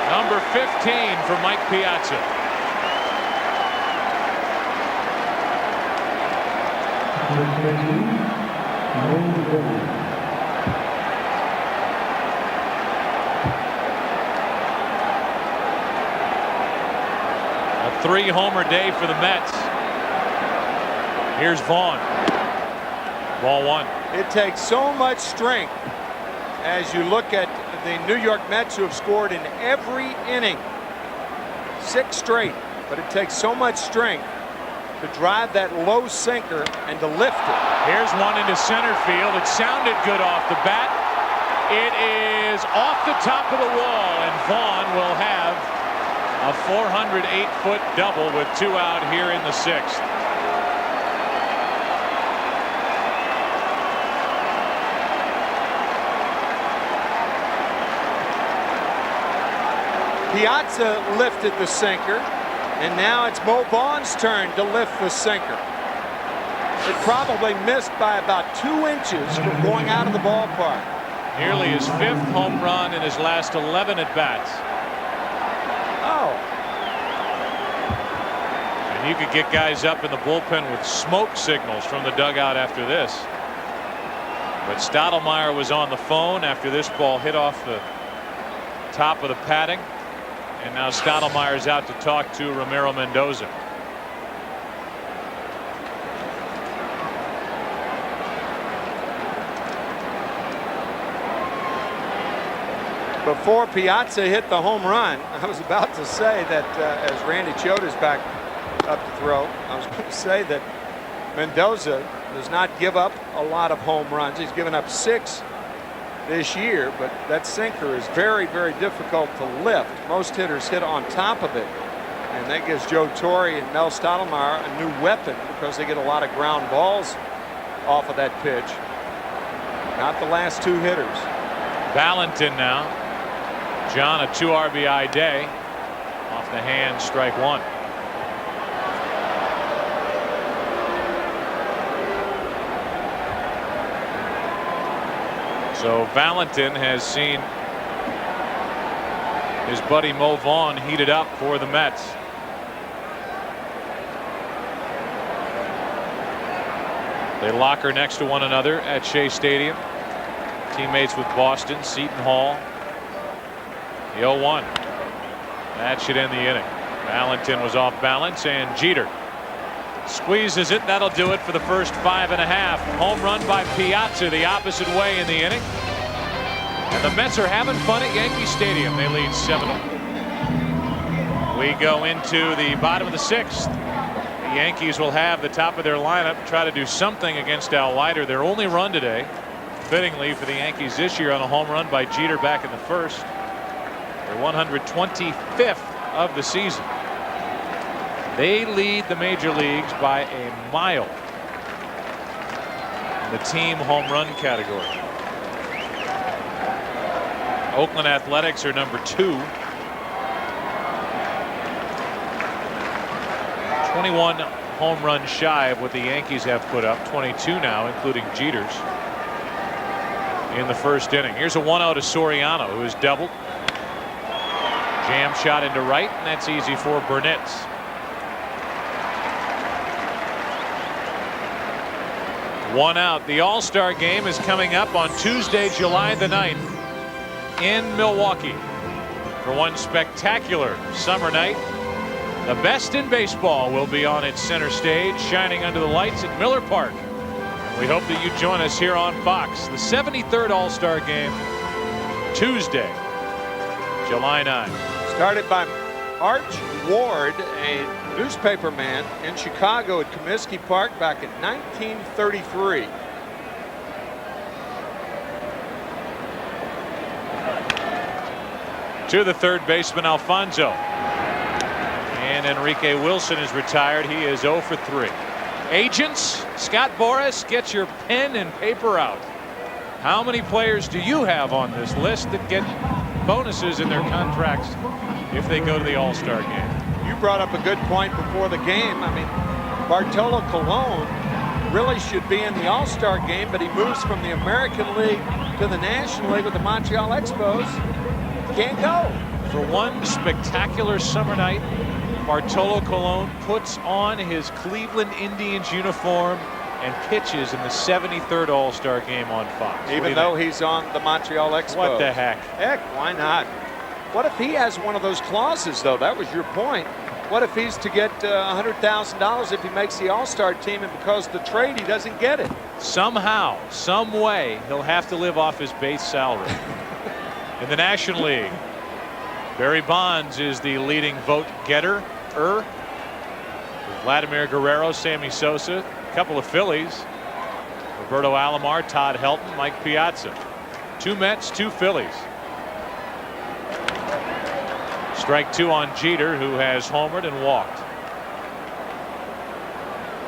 Number 15 for Mike Piazza. A 3-homer day for the Mets. Here's Vaughn. Ball 1. It takes so much strength as you look at the New York Mets, who have scored in every inning, 6 straight, but it takes so much strength to drive that low sinker and to lift it. Here's one into center field. It sounded good off the bat. It is off the top of the wall, and Vaughn will have a 408-foot double with 2 out here in the 6th. Piazza lifted the sinker, and now it's Mo Vaughn's turn to lift the sinker. It probably missed by about 2 inches from going out of the ballpark. Nearly his 5th home run in his last 11 at-bats. Oh. And you could get guys up in the bullpen with smoke signals from the dugout after this. But Stottlemyre was on the phone after this ball hit off the top of the padding. And now Stottlemyre's out to talk to Ramiro Mendoza. Before Piazza hit the home run, I was about to say that as Randy Choda's back up to throw, I was going to say that Mendoza does not give up a lot of home runs. He's given up 6 this year, but that sinker is very, very difficult to lift. Most hitters hit on top of it, and that gives Joe Torre and Mel Stottlemyre a new weapon because they get a lot of ground balls off of that pitch. Not the last 2 hitters. Valentin now. John, a 2 RBI day. Off the hand, strike 1. So Valentin has seen his buddy Mo Vaughn heated up for the Mets. They locker next to one another at Shea Stadium. Teammates with Boston, Seton Hall. The 0-1. That should end the inning. Valentin was off balance, and Jeter squeezes it. That'll do it for the first 5.5. Home run by Piazza the opposite way in the inning. And the Mets are having fun at Yankee Stadium. They lead 7-0. We go into the bottom of the 6th. The Yankees will have the top of their lineup try to do something against Al Leiter. Their only run today, fittingly for the Yankees this year, on a home run by Jeter back in the 1st. Their 125th of the season. They lead the major leagues by a mile in the team home run category. Oakland Athletics are number 2. 21 home runs shy of what the Yankees have put up. 22 now, including Jeter's in the first inning. Here's a 1-0 to Soriano, who has doubled. Jam shot into right, and that's easy for Burnett. One out. The All-Star game is coming up on Tuesday, July the 9th in Milwaukee for one spectacular summer night. The best in baseball will be on its center stage, shining under the lights at Miller Park. We hope that you join us here on Fox. The 73rd All-Star game Tuesday, July 9. Started by Arch Ward, a newspaper man in Chicago at Comiskey Park back in 1933. To the third baseman, Alfonso. And Enrique Wilson is retired. He is 0 for 3. Agents, Scott Boras, get your pen and paper out. How many players do you have on this list that get bonuses in their contracts if they go to the All-Star game? You brought up a good point before the game. I mean, Bartolo Colon really should be in the All-Star game, but he moves from the American League to the National League with the Montreal Expos. Can't go. For one spectacular summer night, Bartolo Colon puts on his Cleveland Indians uniform and pitches in the 73rd All-Star game on Fox. Even though he's on the Montreal Expos. What the heck? Heck, why not? What if he has one of those clauses, though? That was your point. What if he's to get $100,000 if he makes the All-Star team, and because of the trade he doesn't get it? Somehow, some way, he'll have to live off his base salary. In the National League, Barry Bonds is the leading vote getter. Vladimir Guerrero, Sammy Sosa, a couple of Phillies, Roberto Alomar, Todd Helton, Mike Piazza. 2 Mets, 2 Phillies. Strike 2 on Jeter, who has homered and walked.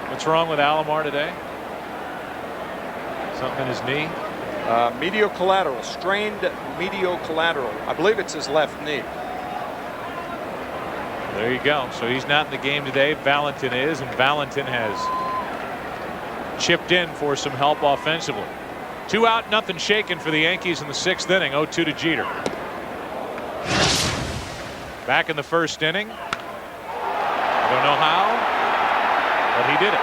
What's wrong with Alomar today? Something in his knee? Medial collateral, strained medial collateral. I believe it's his left knee. There you go. So he's not in the game today. Valentin is, and Valentin has chipped in for some help offensively. 2 out, nothing shaken for the Yankees in the 6th inning. 0-2 to Jeter. Back in the 1st inning. I don't know how, but he did it.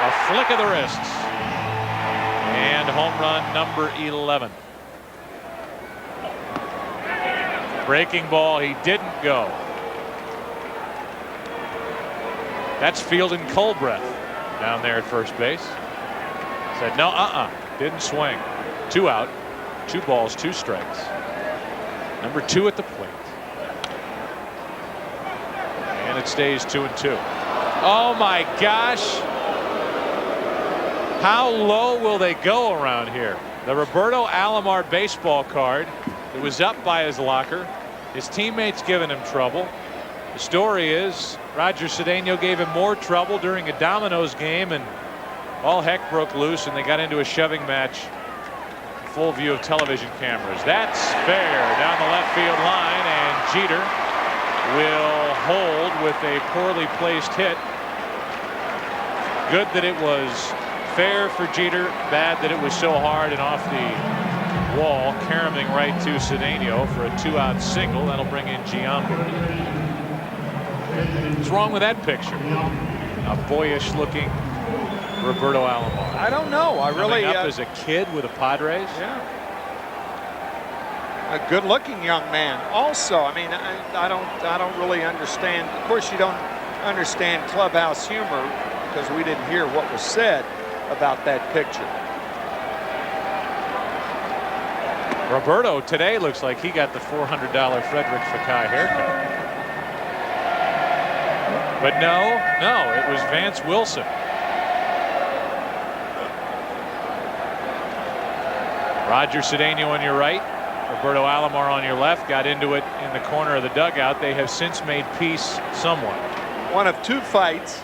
A flick of the wrists. And home run number 11. Breaking ball, he didn't go. That's fielding Colbreth down there at first base. Said no, didn't swing. 2 out, 2 balls, 2 strikes. Number 2 at the plate. And it stays 2-2. Oh my gosh. How low will they go around here? The Roberto Alomar baseball card. It was up by his locker. His teammates giving him trouble. The story is Roger Cedeno gave him more trouble during a Domino's game, and all heck broke loose, and they got into a shoving match. Full view of television cameras. That's fair down the left field line, and Jeter will hold with a poorly placed hit. Good that it was fair for Jeter, bad that it was so hard and off the wall, caroming right to Cedeno for a 2-out single. That'll bring in Giambi. What's wrong with that picture? A boyish looking Roberto Alomar. I don't know. I really up as a kid with the Padres. Yeah. A good-looking young man. Also, I mean, I don't really understand. Of course, you don't understand clubhouse humor because we didn't hear what was said about that picture. Roberto today looks like he got the $400 Frederick Fekkai haircut. But no, it was Vance Wilson. Roger Cedeno on your right, Roberto Alomar on your left. Got into it in the corner of the dugout. They have since made peace somewhat. One of 2 fights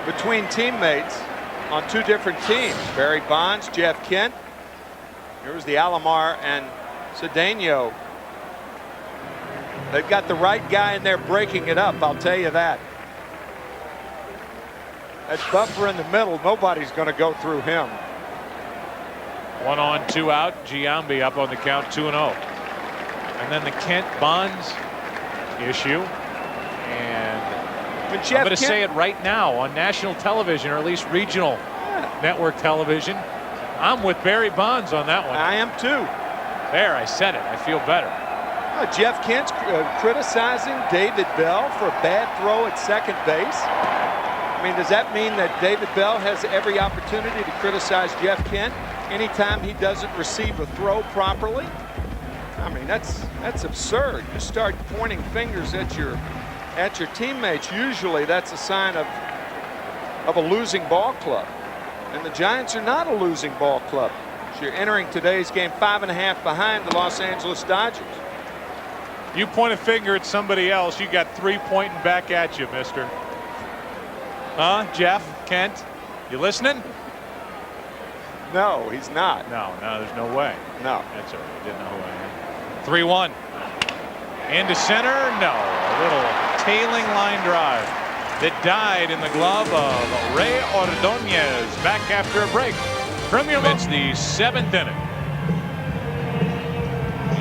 between teammates on 2 different teams. Barry Bonds, Jeff Kent. Here's the Alomar and Cedeno. They've got the right guy in there breaking it up, I'll tell you that. That buffer in the middle, nobody's going to go through him. 1 on, 2 out. Giambi up on the count, 2-0. And then the Kent Bonds issue. And I'm going to say it right now on national television, or at least regional network television. I'm with Barry Bonds on that one. I am too. There, I said it. I feel better. Jeff Kent's criticizing David Bell for a bad throw at second base. I mean, does that mean that David Bell has every opportunity to criticize Jeff Kent? anytime he doesn't receive a throw properly. I mean, that's absurd. You start pointing fingers at your teammates. Usually that's a sign of a losing ball club. And the Giants are not a losing ball club. So you're entering today's game 5.5 behind the Los Angeles Dodgers. You point a finger at somebody else, you got 3 pointing back at you, mister. Huh, Jeff, Kent? You listening? No, he's not. No, there's no way. No. That's all right. Didn't know way. 3-1. Into center? No. A little tailing line drive that died in the glove of Ray Ordonez. Back after a break. It's the 7th inning.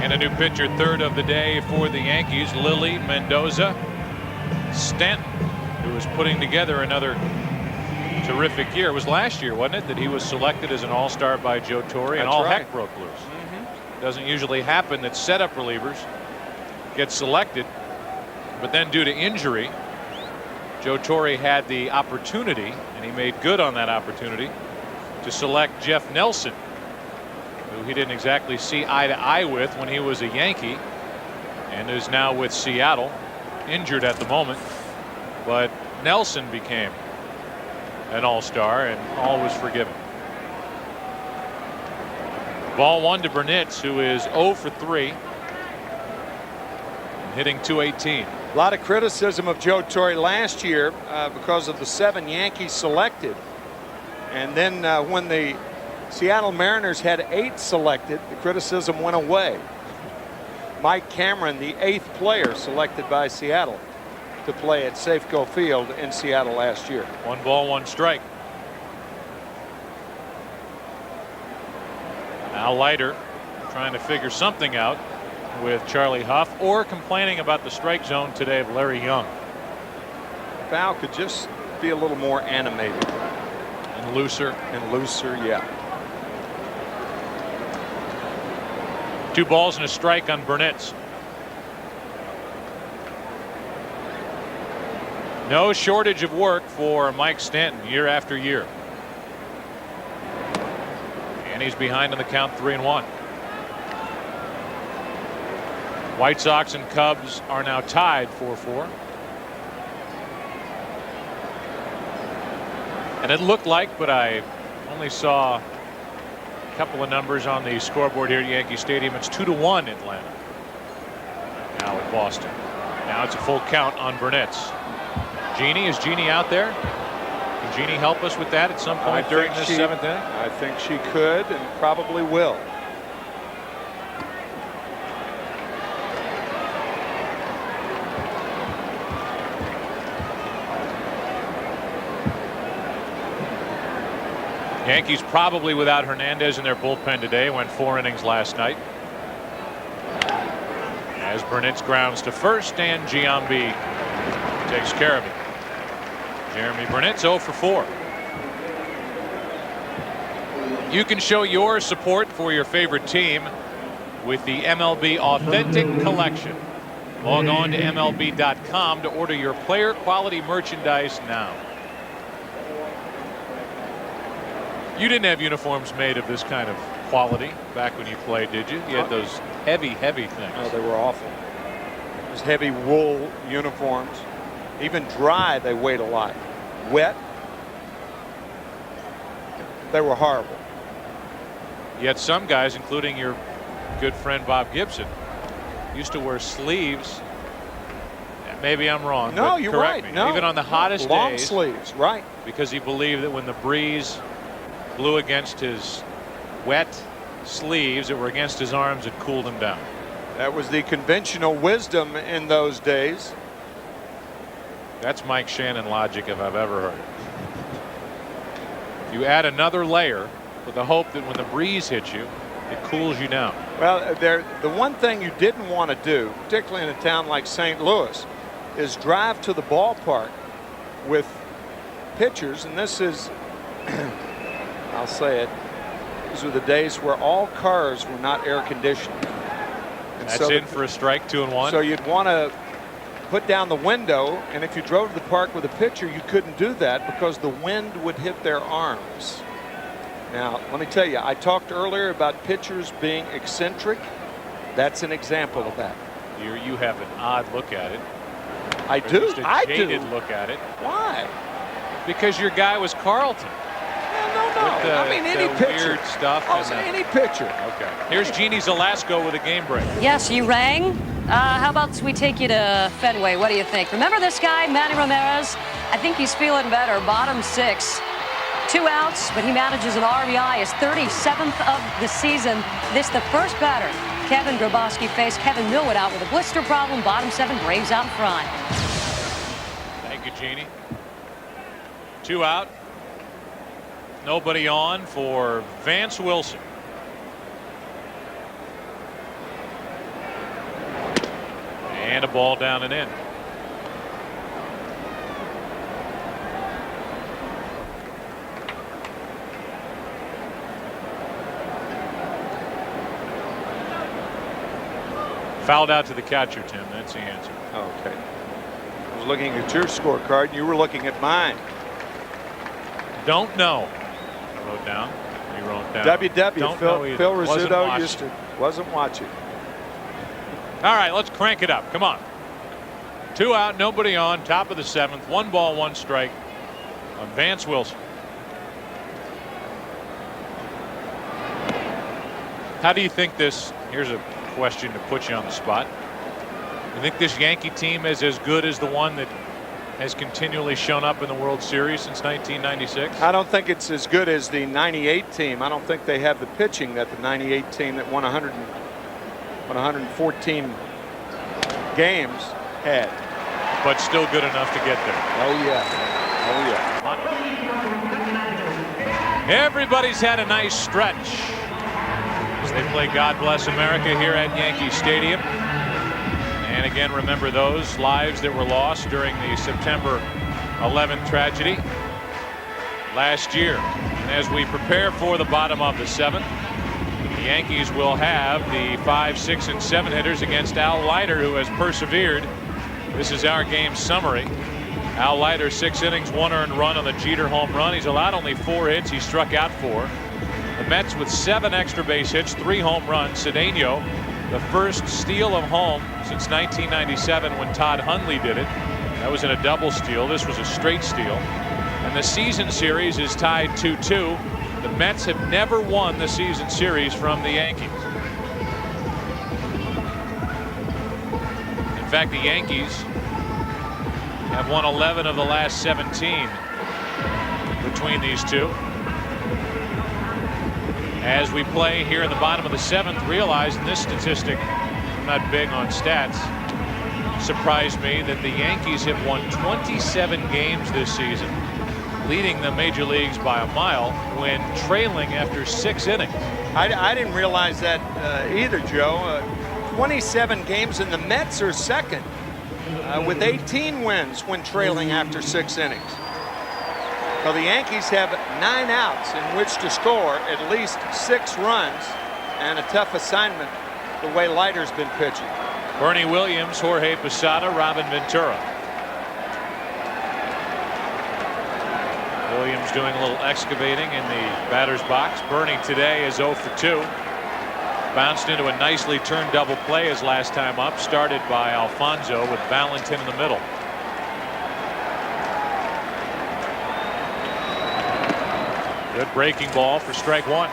And a new pitcher, third of the day for the Yankees, Lily Mendoza. Stanton, who was putting together another terrific year. It was last year, wasn't it, that he was selected as an all-star by Joe Torre, and all heck broke loose. Doesn't usually happen that setup relievers get selected, but then due to injury, Joe Torre had the opportunity, and he made good on that opportunity, to select Jeff Nelson, who he didn't exactly see eye to eye with when he was a Yankee, and is now with Seattle, injured at the moment. But Nelson became an all-star, and all was forgiven. Ball 1 to Burnitz, who is 0 for 3, hitting .218. A lot of criticism of Joe Torre last year because of the 7 Yankees selected. And then when the Seattle Mariners had 8 selected, the criticism went away. Mike Cameron, the 8th player selected by Seattle to play at Safeco Field in Seattle last year. 1 ball, 1 strike. Al Leiter trying to figure something out with Charlie Huff, or complaining about the strike zone today of Larry Young. Foul could just be a little more animated. And looser. Yeah. 2 balls and a strike on Burnitz. No shortage of work for Mike Stanton year after year. And he's behind on the count, 3-1. White Sox and Cubs are now tied 4-4. And it looked like, but I only saw a couple of numbers on the scoreboard here at Yankee Stadium. It's 2-1 Atlanta. Now with Boston. Now it's a full count on Burnitz. Jeannie, is Jeannie out there? Can Jeannie help us with that at some point during this 7th inning? I think she could and probably will. Yankees probably without Hernandez in their bullpen today. Went 4 innings last night. As Burnitz grounds to first, and Giambi takes care of it. Jeremy Burnitz 0 for 4. You can show your support for your favorite team with the MLB Authentic Collection. Log on to MLB.com to order your player quality merchandise now. You didn't have uniforms made of this kind of quality back when you played, did you? You had those heavy things. Oh, they were awful. Those heavy wool uniforms. Even dry, they weighed a lot. Wet, they were horrible. You had some guys, including your good friend Bob Gibson, used to wear sleeves. Maybe I'm wrong. No, but you're correct right. me. No. Even on the hottest Long days. sleeves, right. Because he believed that when the breeze blew against his wet sleeves that were against his arms, it cooled him down. That was the conventional wisdom in those days. That's Mike Shannon logic if I've ever heard it. You add another layer with the hope that when the breeze hits you, it cools you down. Well, the one thing you didn't want to do, particularly in a town like St. Louis, is drive to the ballpark with pitchers, and this is I'll say it, these were the days where all cars were not air conditioned. And that's in for a strike, 2-1. So you'd want to put down the window, and if you drove to the park with a pitcher, you couldn't do that because the wind would hit their arms. Now, let me tell you, I talked earlier about pitchers being eccentric. That's an example of that. You have an odd look at it. I Or do. just a I jaded do. look at it. Why? Because your guy was Carlton. No. With the, I mean, any the pitcher. weird stuff. Oh, and the- any pitcher. Okay. Here's Jeannie Zelasco with a game break. Yes, you rang. How about we take you to Fenway? What do you think? Remember this guy, Manny Ramirez? I think he's feeling better. Bottom 6. 2 outs, but he manages an RBI, his 37th of the season. This the first batter Kevin Grabowski faced. Kevin Millwood out with a blister problem. Bottom 7, Braves out in front. Thank you, Jeannie. 2 out. Nobody on for Vance Wilson. And a ball down and in. Fouled out to the catcher, Tim. That's the answer. Okay. I was looking at your scorecard. You were looking at mine. Don't know. I wrote down. You wrote down. WW. Don't know either. Phil Wasn't Rizzuto watching. wasn't watching. All right, let's crank it up. Come on. 2 out, nobody on. Top of the 7th. 1 ball, 1 strike on Vance Wilson. How do you think this? Here's a question to put you on the spot. You think this Yankee team is as good as the one that has continually shown up in the World Series since 1996? I don't think it's as good as the 98 team. I don't think they have the pitching that the 98 team that won 114 games had. But still good enough to get there. Oh, yeah. Oh, yeah. Everybody's had a nice stretch as they play God Bless America here at Yankee Stadium. And again, remember those lives that were lost during the September 11th tragedy last year. And as we prepare for the bottom of the 7th, the Yankees will have the 5, 6, and 7 hitters against Al Leiter, who has persevered. This is our game summary. Al Leiter, 6 innings, 1 earned run on the Jeter home run. He's allowed only 4 hits. He struck out 4. The Mets with 7 extra base hits, 3 home runs. Cedeno, the first steal of home since 1997 when Todd Hundley did it. That was in a double steal. This was a straight steal. And the season series is tied 2-2. The Mets have never won the season series from the Yankees. In fact, the Yankees have won 11 of the last 17 between these two. As we play here in the bottom of the 7th, realizing this statistic, I'm not big on stats, surprised me that the Yankees have won 27 games this season, leading the major leagues by a mile when trailing after 6 innings. I didn't realize that either, Joe. 27 games, and the Mets are second with 18 wins when trailing after 6 innings. So the Yankees have 9 outs in which to score at least 6 runs, and a tough assignment the way Leiter's been pitching. Bernie Williams, Jorge Posada, Robin Ventura. Williams doing a little excavating in the batter's box. Bernie today is 0 for 2. Bounced into a nicely turned double play his last time up, started by Alfonso with Valentin in the middle. Good breaking ball for strike 1.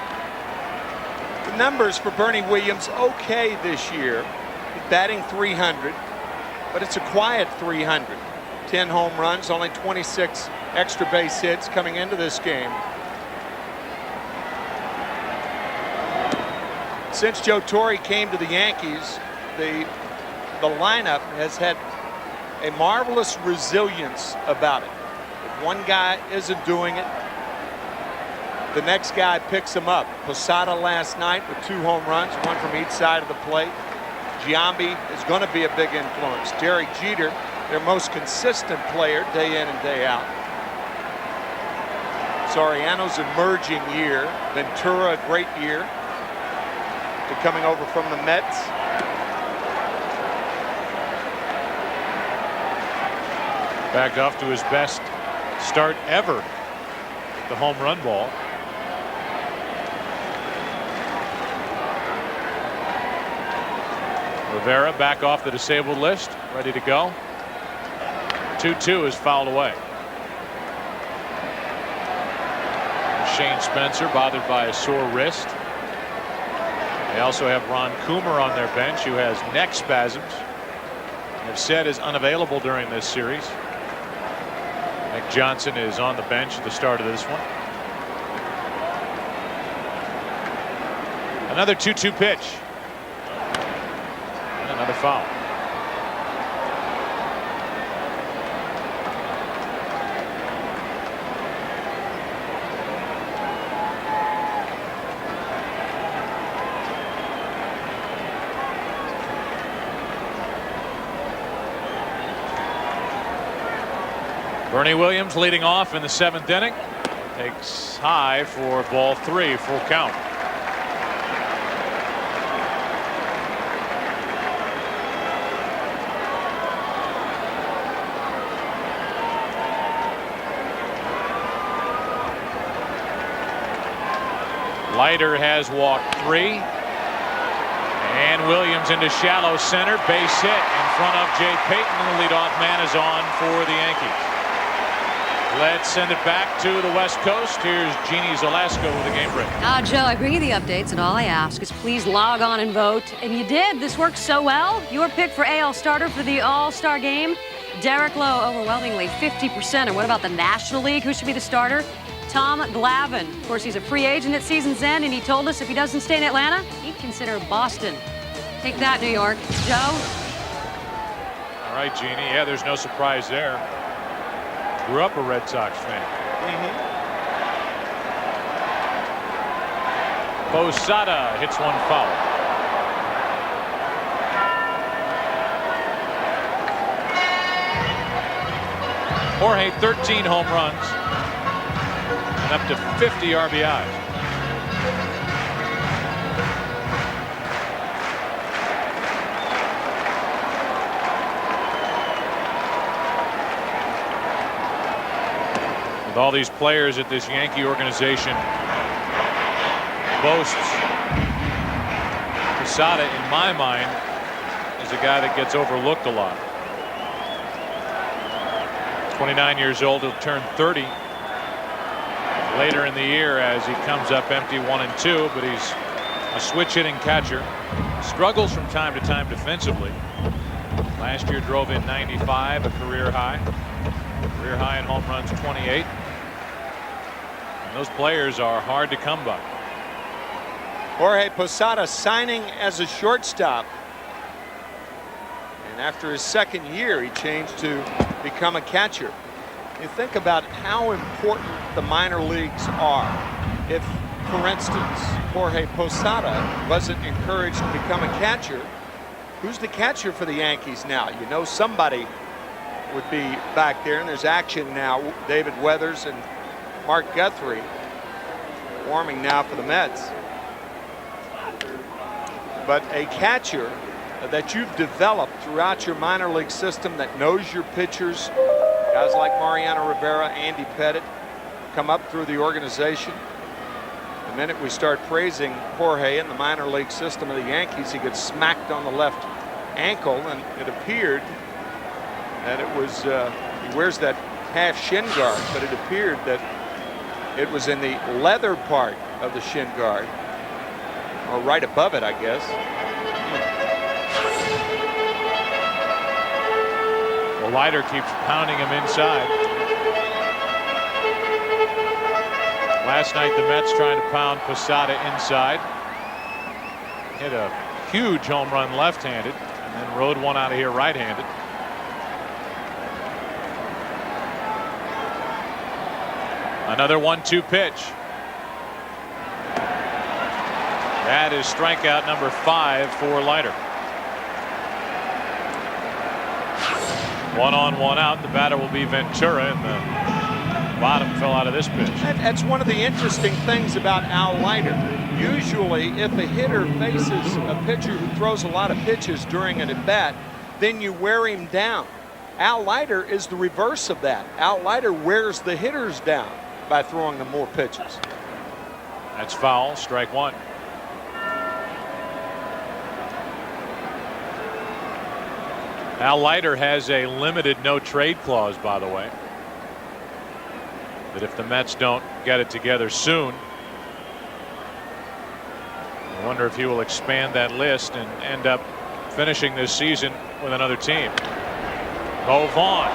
The numbers for Bernie Williams okay this year. He's batting .300, but it's a quiet .300. 10 home runs, only 26 extra base hits coming into this game. Since Joe Torre came to the Yankees, the lineup has had a marvelous resilience about it. If one guy isn't doing it, the next guy picks him up. Posada last night with 2 home runs, 1 from each side of the plate. Giambi is going to be a big influence. Derek Jeter, their most consistent player day in and day out. Soriano's emerging year. Ventura, a great year. Coming over from the Mets. Back off to his best start ever. The home run ball. Rivera back off the disabled list, ready to go. 2-2 is fouled away. Shane Spencer bothered by a sore wrist. They also have Ron Coomer on their bench, who has neck spasms. They've said is unavailable during this series. Nick Johnson is on the bench at the start of this one. Another 2-2 pitch. And another foul. Bernie Williams leading off in the 7th inning. Takes high for ball 3, full count. Leiter has walked 3. And Williams into shallow center. Base hit in front of Jay Payton. The leadoff man is on for the Yankees. Let's send it back to the West Coast. Here's Jeannie Zalasko with a game break. Joe, I bring you the updates, and all I ask is please log on and vote. And you did. This worked so well. Your pick for AL starter for the All-Star game, Derek Lowe, overwhelmingly 50%. And what about the National League? Who should be the starter? Tom Glavine. Of course, he's a free agent at season's end, and he told us if he doesn't stay in Atlanta, he'd consider Boston. Take that, New York. Joe? All right, Jeannie. Yeah, there's no surprise there. Grew up a Red Sox fan. Posada hits one foul. Jorge 13 home runs and up to 50 RBIs. With all these players that this Yankee organization boasts, Posada, in my mind, is a guy that gets overlooked a lot. 29 years old, he'll turn 30 later in the year as he comes up empty 1-2, but he's a switch hitting catcher. Struggles from time to time defensively. Last year drove in 95, a career high. Career high in home runs, 28. And those players are hard to come by. Jorge Posada signing as a shortstop. And after his second year, he changed to become a catcher. You think about how important the minor leagues are. If, for instance, Jorge Posada wasn't encouraged to become a catcher, who's the catcher for the Yankees now? You know somebody would be back there, and there's action now. David Weathers and Mark Guthrie warming now for the Mets. But a catcher that you've developed throughout your minor league system that knows your pitchers, guys like Mariano Rivera, Andy Pettit, come up through the organization. The minute we start praising Jorge in the minor league system of the Yankees, he gets smacked on the left ankle, and it appeared that it was, he wears that half shin guard, but it appeared that it was in the leather part of the shin guard, or right above it, I guess. Well, Leiter keeps pounding him inside. Last night, the Mets trying to pound Posada inside. Hit a huge home run left-handed, and then rode one out of here right-handed. Another 1-2 pitch. That is strikeout number 5 for Leiter. 1 on, 1 out. The batter will be Ventura, and the bottom fell out of this pitch. That's one of the interesting things about Al Leiter. Usually, if a hitter faces a pitcher who throws a lot of pitches during an at-bat, then you wear him down. Al Leiter is the reverse of that. Al Leiter wears the hitters down by throwing them more pitches. That's foul, strike 1. Al Leiter has a limited no trade clause, by the way, that if the Mets don't get it together soon, I wonder if he will expand that list and end up finishing this season with another team. Mo Vaughn.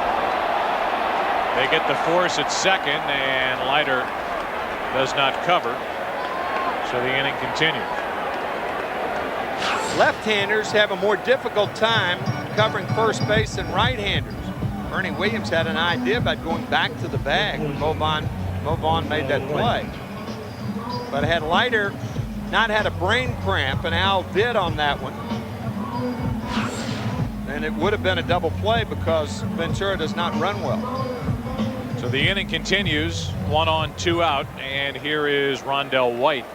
They get the force at second, and Leiter does not cover, so the inning continues. Left-handers have a more difficult time covering first base than right-handers. Ernie Williams had an idea about going back to the bag when Mo Vaughn made that play. But had Leiter not had a brain cramp, and Al did on that one, then it would have been a double play because Ventura does not run well. So the inning continues, 1 on 2 out, and here is Rondell White,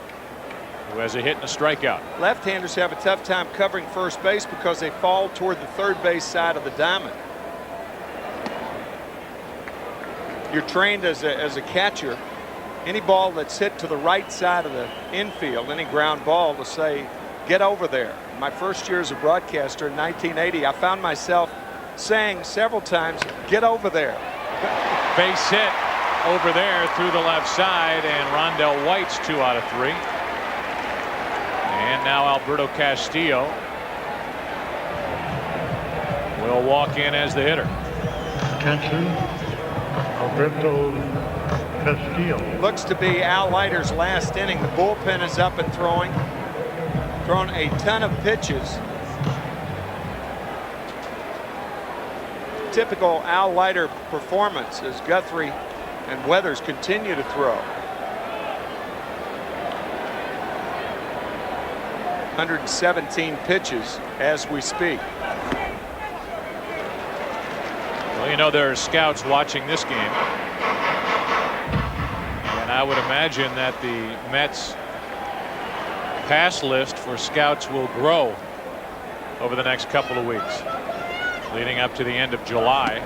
who has a hit and a strikeout. Left-handers have a tough time covering first base because they fall toward the third base side of the diamond. You're trained as a catcher. Any ball that's hit to the right side of the infield, any ground ball, to say, get over there. My first year as a broadcaster in 1980, I found myself saying several times, get over there. Base hit over there through the left side, and Rondell White's 2 out of 3. And now Alberto Castillo will walk in as the hitter. Attention, Alberto Castillo. Looks to be Al Leiter's last inning. The bullpen is up and throwing. Thrown a ton of pitches. Typical Al Leiter performance as Guthrie and Weathers continue to throw. 117 pitches as we speak. Well, you know, there are scouts watching this game, and I would imagine that the Mets pass list for scouts will grow over the next couple of weeks, leading up to the end of July,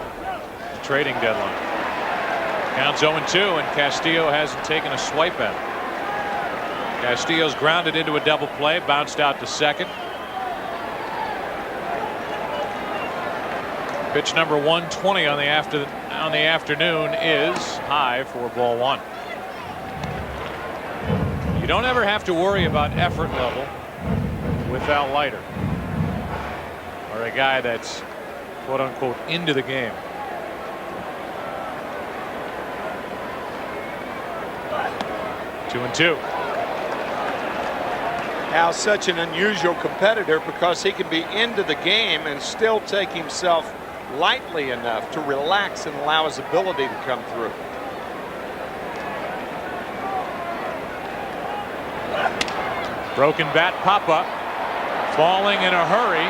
the trading deadline. Counts 0-2, and Castillo hasn't taken a swipe at it. Castillo's grounded into a double play, bounced out to second. Pitch number 120 on the afternoon is high for ball 1. You don't ever have to worry about effort level with Al Leiter, or a guy that's quote unquote into the game. Two and two. Al's such an unusual competitor because he can be into the game and still take himself lightly enough to relax and allow his ability to come through. Broken bat pop-up. Falling in a hurry.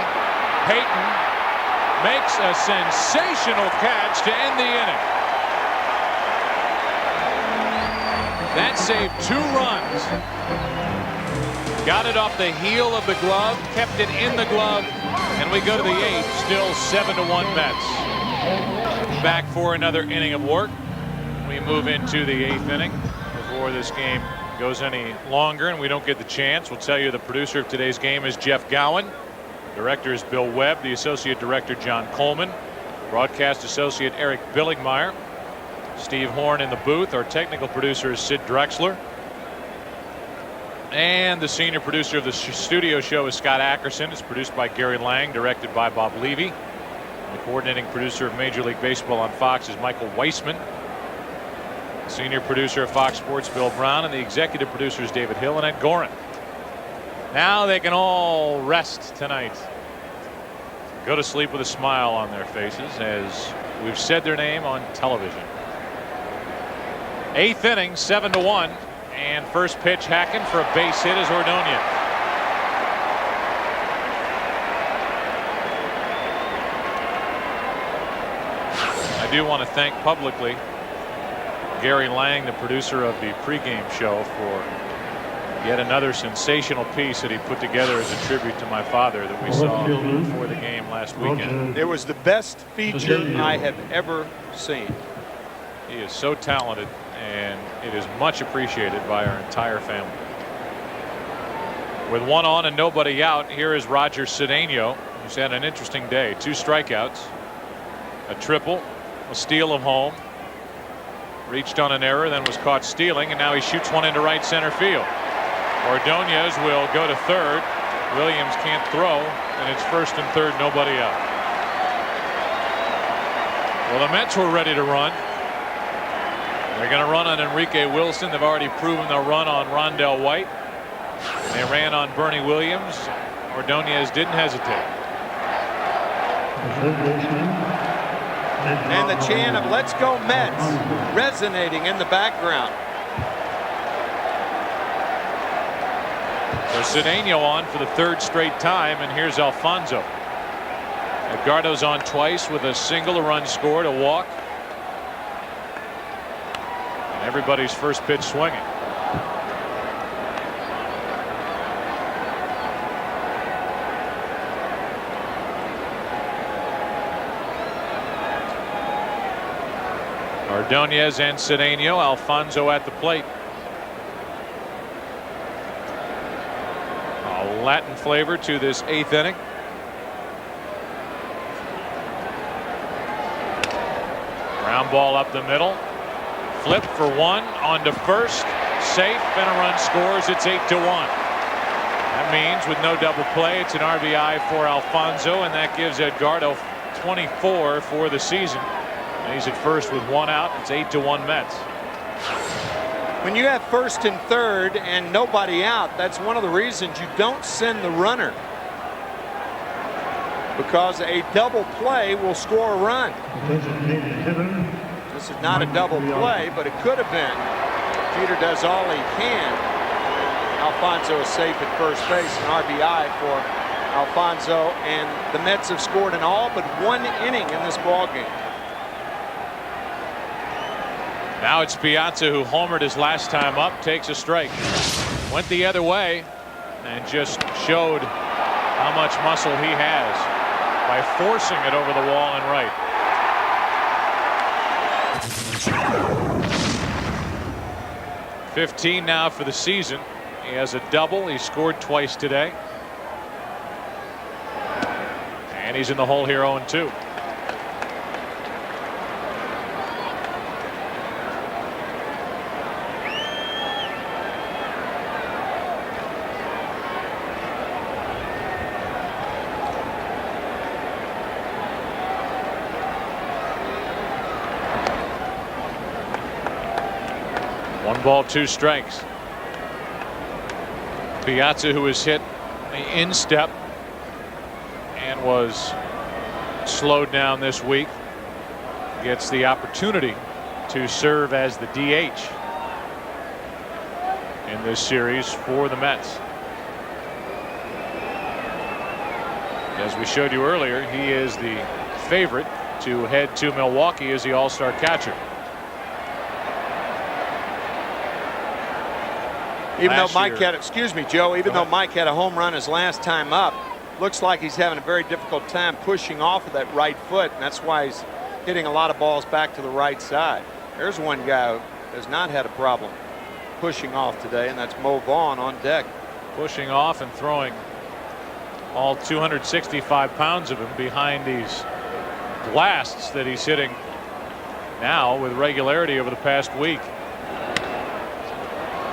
Payton makes a sensational catch to end the inning. That saved 2 runs. Got it off the heel of the glove, kept it in the glove, and we go to the 8th, still 7-1 Mets. Back for another inning of work. We move into the 8th inning before this game goes any longer and we don't get the chance. We'll tell you the producer of today's game is Jeff Gowen. Director is Bill Webb. The associate director John Coleman. Broadcast associate Eric Billingmeyer. Steve Horn in the booth. Our technical producer is Sid Drexler. And the senior producer of the studio show is Scott Ackerson. It's produced by Gary Lang, directed by Bob Levy. The coordinating producer of Major League Baseball on Fox is Michael Weissman. The senior producer of Fox Sports, Bill Brown, and the executive producer is David Hill and Ed Gorin. Now they can all rest tonight. Go to sleep with a smile on their faces as we've said their name on television. 8th inning, 7-1. And first pitch hacking for a base hit is Ordonez. I do want to thank publicly Gary Lang, the producer of the pregame show, for yet another sensational piece that he put together as a tribute to my father that we saw before the game last weekend. It was the best feature I have ever seen. He is so talented, and it is much appreciated by our entire family. With 1 on and nobody out, here is Roger Cedeno, He's had an interesting day. 2 strikeouts, a triple, a steal of home. Reached on an error, then was caught stealing, and now he shoots one into right center field. Ordonez will go to third. Williams can't throw, and it's first and third, nobody out. Well, the Mets were ready to run. They're going to run on Enrique Wilson. They've already proven they'll run on Rondell White. They ran on Bernie Williams. Ordonez didn't hesitate. And the chant of "Let's go Mets" resonating in the background. So Cedeno on for the 3rd straight time, and here's Alfonso. Edgardo's on twice with a single, a run scored, a walk. And everybody's first pitch swinging. Ordonez and Cedeno. Alfonso at the plate. A Latin flavor to this 8th inning. Ground ball up the middle. Flip for one, on to first. Safe, and a run scores. It's 8-1. That means with no double play, it's an RBI for Alfonso, and that gives Edgardo 24 for the season. And he's at first with 1 out. It's 8-1 Mets. When you have first and third and nobody out, that's one of the reasons you don't send the runner, because a double play will score a run. This is not a double play, but it could have been. Jeter does all he can. Alfonso is safe at first base, an RBI for Alfonso, and the Mets have scored in all but 1 inning in this ballgame. Now it's Piazza, who homered his last time up, takes a strike. Went the other way and just showed how much muscle he has by forcing it over the wall and right. $15 now for the season. He has a double. He scored twice today. And he's in the hole here 0-2. One ball, 2 strikes. Piazza, who was hit the instep and was slowed down this week, gets the opportunity to serve as the DH in this series for the Mets. As we showed you earlier, he is the favorite to head to Milwaukee as the All-Star catcher. Even though Mike had, excuse me, Joe, even though Mike had a home run his last time up, looks like he's having a very difficult time pushing off of that right foot, and that's why he's hitting a lot of balls back to the right side. There's one guy who has not had a problem pushing off today, and that's Mo Vaughn on deck. Pushing off and throwing all 265 pounds of him behind these blasts that he's hitting now with regularity over the past week.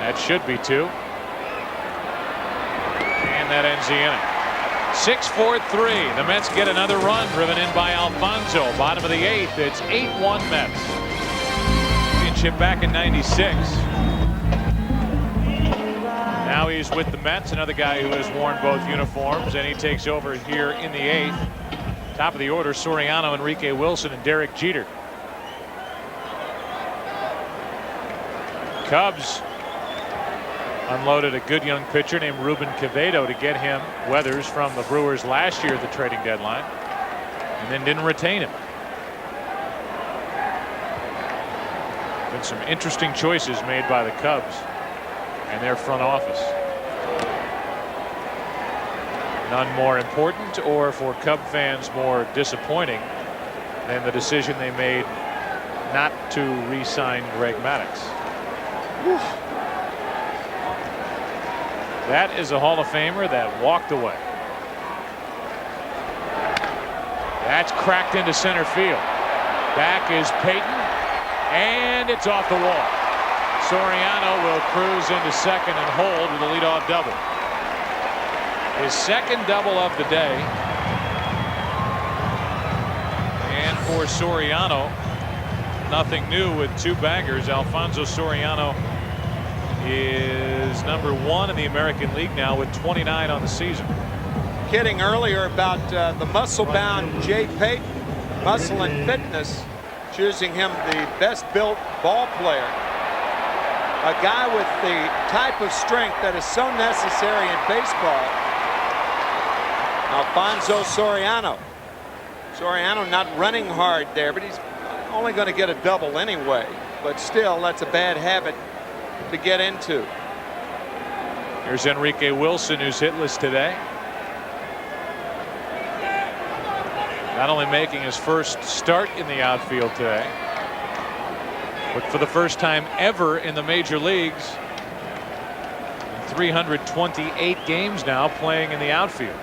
That should be 2. And that ends the inning. 6-4-3. The Mets get another run driven in by Alfonso. Bottom of the 8th. It's 8-1 Mets. Championship back in '96. Now he's with the Mets, another guy who has worn both uniforms, and he takes over here in the 8th. Top of the order, Soriano, Enrique Wilson, and Derek Jeter. Cubs unloaded a good young pitcher named Ruben Quevedo to get him Weathers from the Brewers last year at the trading deadline, and then didn't retain him. Been some interesting choices made by the Cubs and their front office. None more important, or for Cub fans more disappointing, than the decision they made not to re-sign Greg Maddux. Whew. That is a Hall of Famer that walked away. That's cracked into center field. Back is Payton, and it's off the wall. Soriano will cruise into second and hold with a leadoff double. His second double of the day. And for Soriano, nothing new with 2 bangers. Alfonso Soriano is number 1 in the American League now with 29 on the season. Kidding earlier about the muscle-bound Jay Payton, muscle and fitness, choosing him the best-built ball player. A guy with the type of strength that is so necessary in baseball. Alfonso Soriano. Soriano not running hard there, but he's only going to get a double anyway. But still, that's a bad habit to get into. Here's Enrique Wilson, who's hitless today. Not only making his first start in the outfield today, but for the first time ever in the major leagues, 328 games now playing in the outfield.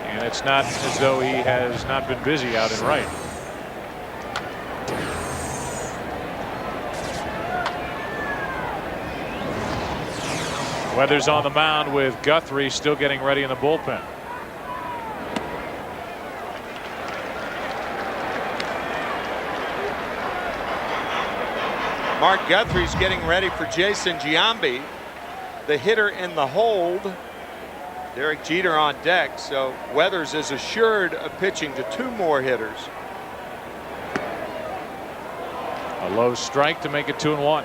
And it's not as though he has not been busy out in right. Weathers on the mound with Guthrie still getting ready in the bullpen. Mark Guthrie's getting ready for Jason Giambi, the hitter in the hold. Derek Jeter on deck, so Weathers is assured of pitching to 2 more hitters. A low strike to make it 2-1.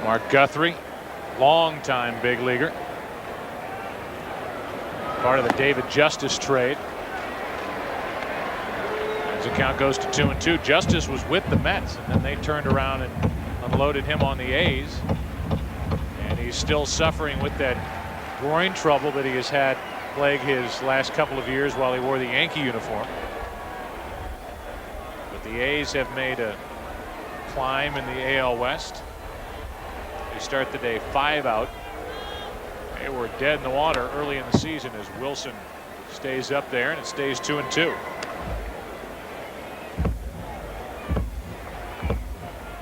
Mark Guthrie, longtime big leaguer. Part of the David Justice trade. As the count goes to 2-2, Justice was with the Mets, and then they turned around and unloaded him on the A's. And he's still suffering with that groin trouble that he has had plague his last couple of years while he wore the Yankee uniform. But the A's have made a climb in the AL West. They start the day 5 out. They were dead in the water early in the season as Wilson stays up there, and it stays 2-2.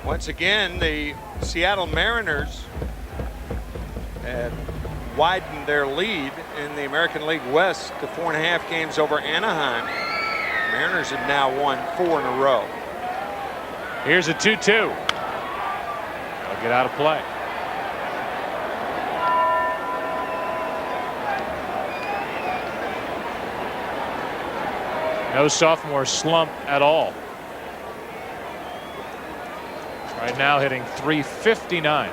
Once again, the Seattle Mariners have widened their lead in the American League West to 4.5 games over Anaheim. Mariners have now won 4 in a row. Here's a 2-2. They'll get out of play. No sophomore slump at all. Right now hitting .359. In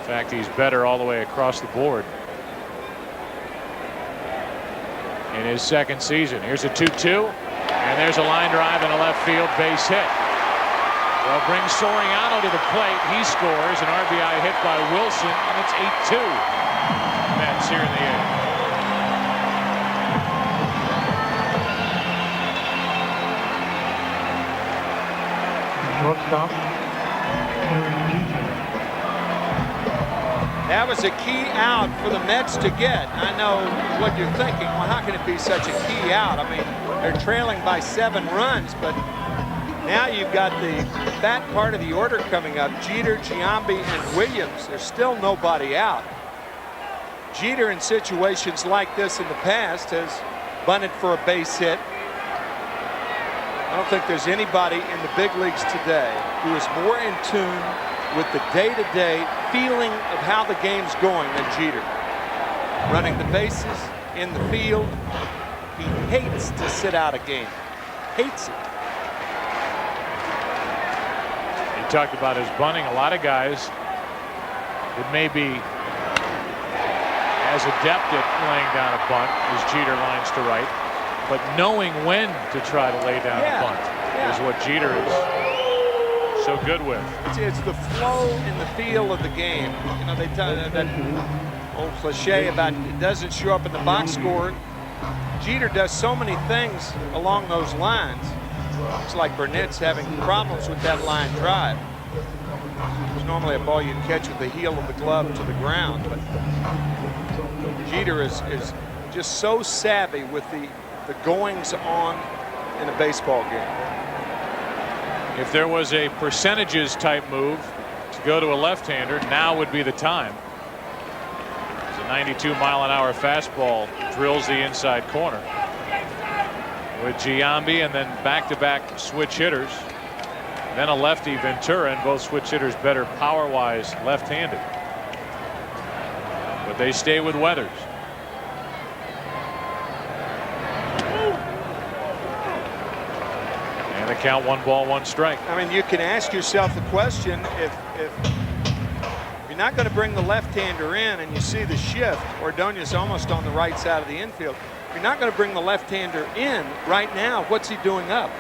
fact, he's better all the way across the board in his second season. Here's a 2-2, and there's a line drive and a left field base hit. Well, bring Soriano to the plate. He scores an RBI hit by Wilson, and it's 8-2. Mets here in the 8th. Shortstop. That was a key out for the Mets to get. I know what you're thinking. Well, how can it be such a key out? I mean, they're trailing by 7 runs, but now you've got the fat part of the order coming up. Jeter, Giambi, and Williams. There's still nobody out. Jeter in situations like this in the past has bunted for a base hit. I don't think there's anybody in the big leagues today who is more in tune with the day-to-day feeling of how the game's going than Jeter. Running the bases, in the field. He hates to sit out a game. Hates it. He talked about his bunting. A lot of guys that may be as adept at laying down a bunt as Jeter lines to right, but knowing when to try to lay down a bunt is what Jeter is so good with. It's the flow and the feel of the game. You know, they tell that old cliche about it doesn't show up in the box score. Jeter does so many things along those lines. Looks like Burnett's having problems with that line drive. It's normally a ball you'd catch with the heel of the glove to the ground, but Jeter is just so savvy with the goings on in a baseball game. If there was a percentages type move to go to a left-hander, now would be the time. As a 92-mile-an-hour fastball drills the inside corner. With Giambi and then back-to-back switch hitters. Then a lefty, Ventura, and both switch hitters better power-wise left-handed. But they stay with Weathers. And the count 1-1 strike. I mean, you can ask yourself the question, if you're not going to bring the left-hander in and you see the shift, Ordonez almost on the right side of the infield. If you're not going to bring the left-hander in right now, what's he doing up?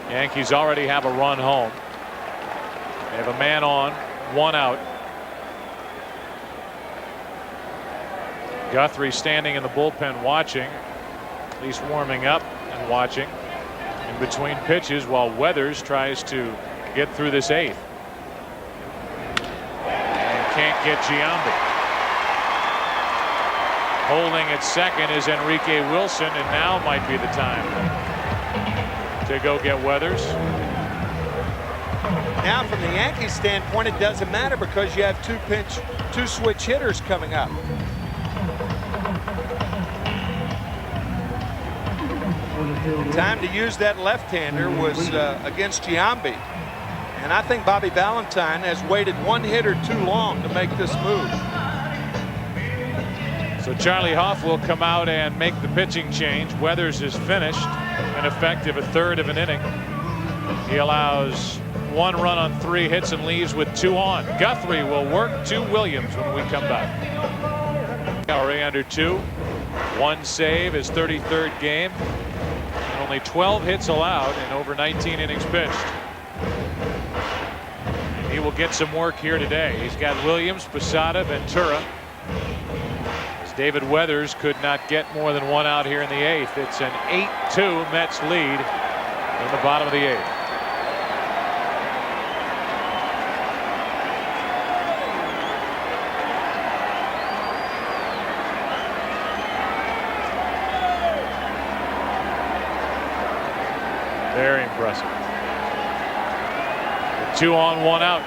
Yankees already have a run home. They have a man on, 1 out. Guthrie standing in the bullpen watching, at least warming up and watching in between pitches while Weathers tries to get through this 8th. And can't get Giambi. Holding at second is Enrique Wilson, and now might be the time to go get Weathers. Now from the Yankees standpoint, it doesn't matter because you have two switch hitters coming up. The time to use that left-hander was against Giambi, and I think Bobby Valentine has waited 1 hitter too long to make this move. So Charlie Hough will come out and make the pitching change. Weathers is finished and effective, a third of an inning. He allows 1 run on 3 hits and leaves with 2 on. Guthrie will work to Williams when we come back. Already under 2. 1 save, his 33rd game. And only 12 hits allowed in over 19 innings pitched. And he will get some work here today. He's got Williams, Posada, Ventura. David Weathers could not get more than 1 out here in the 8th. It's an 8-2 Mets lead in the bottom of the 8th. Very impressive. 2 on, 1 out.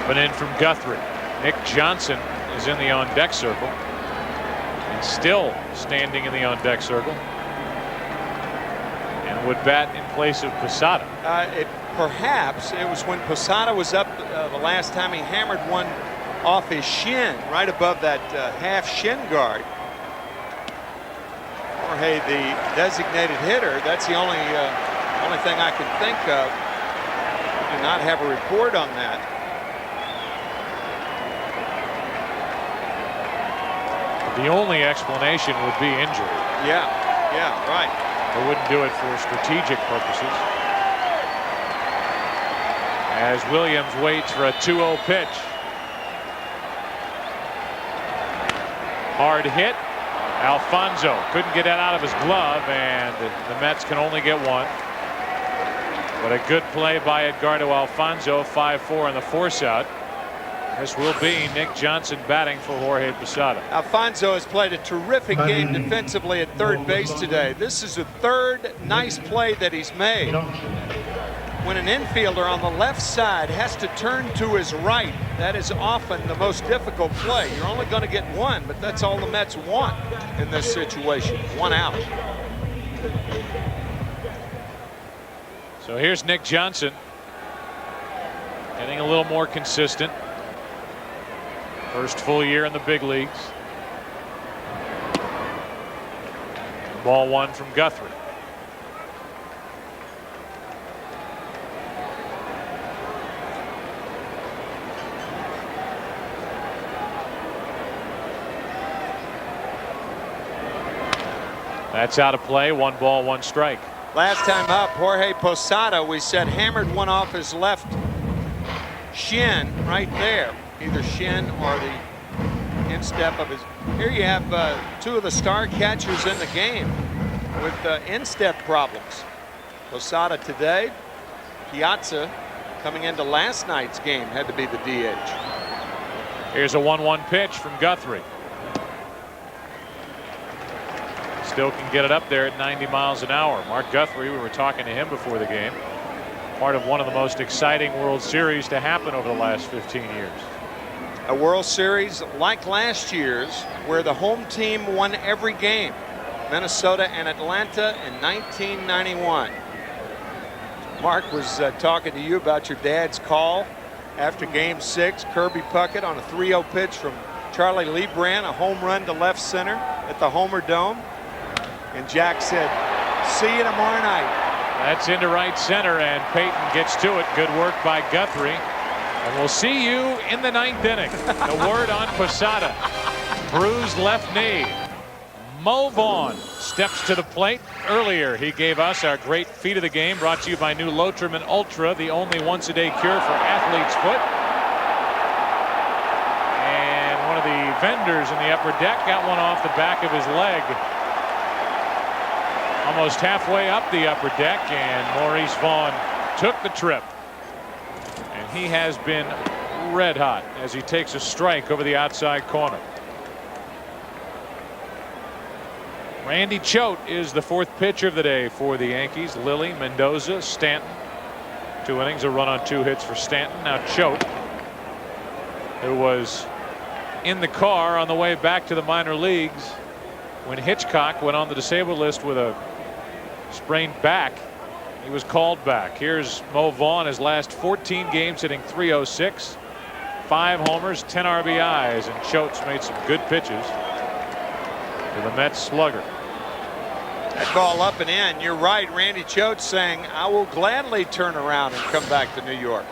Up and in from Guthrie. Nick Johnson is in the on-deck circle and still standing in the on-deck circle and would bat in place of Posada. Perhaps it was when Posada was up the last time he hammered one off his shin right above that half shin guard. Jorge, the designated hitter, that's the only thing I can think of. We do not have a report on that. The only explanation would be injury. Yeah, right. They wouldn't do it for strategic purposes. As Williams waits for a 2-0 pitch. Hard hit. Alfonso couldn't get that out of his glove, and the Mets can only get 1. But a good play by Edgardo Alfonso, 5-4 in the force out. This will be Nick Johnson batting for Jorge Posada. Alfonso has played a terrific game defensively at third base today. This is the 3rd nice play that he's made. When an infielder on the left side has to turn to his right, that is often the most difficult play. You're only going to get 1, but that's all the Mets want in this situation. 1 out. So here's Nick Johnson getting a little more consistent. First full year in the big leagues. Ball 1 from Guthrie. That's out of play. 1 ball, 1 strike. Last time up, Jorge Posada, we said, hammered one off his left shin right there, either shin or the instep of his. Here you have two of the star catchers in the game with instep problems. Posada today, Piazza coming into last night's game had to be the DH. Here's a 1-1 pitch from Guthrie. Still can get it up there at 90 miles an hour. Mark Guthrie, we were talking to him before the game. Part of one of the most exciting World Series to happen over the last 15 years. A World Series like last year's, where the home team won every game. Minnesota and Atlanta in 1991. Mark was talking to you about your dad's call after Game 6. Kirby Puckett on a 3-0 pitch from Charlie Lebrand, a home run to left center at the Homer Dome. And Jack said, "See you tomorrow night." That's into right center, and Payton gets to it. Good work by Guthrie. And we'll see you in the 9th inning. The word on Posada. Bruised left knee. Mo Vaughn steps to the plate. Earlier, he gave us our great feat of the game, brought to you by new Lotrimin Ultra, the only once-a-day cure for athlete's foot. And one of the vendors in the upper deck got one off the back of his leg. Almost halfway up the upper deck, and Maurice Vaughn took the trip. And he has been red hot as he takes a strike over the outside corner. Randy Choate is the 4th pitcher of the day for the Yankees. Lilly, Mendoza, Stanton. 2 innings, a run on 2 hits for Stanton. Now Choate, who was in the car on the way back to the minor leagues when Hitchcock went on the disabled list with a sprained back. He was called back. Here's Mo Vaughn, his last 14 games hitting .306, 5 homers, 10 RBIs, and Choate's made some good pitches to the Mets slugger. That ball up and in. You're right. Randy Choate saying, "I will gladly turn around and come back to New York."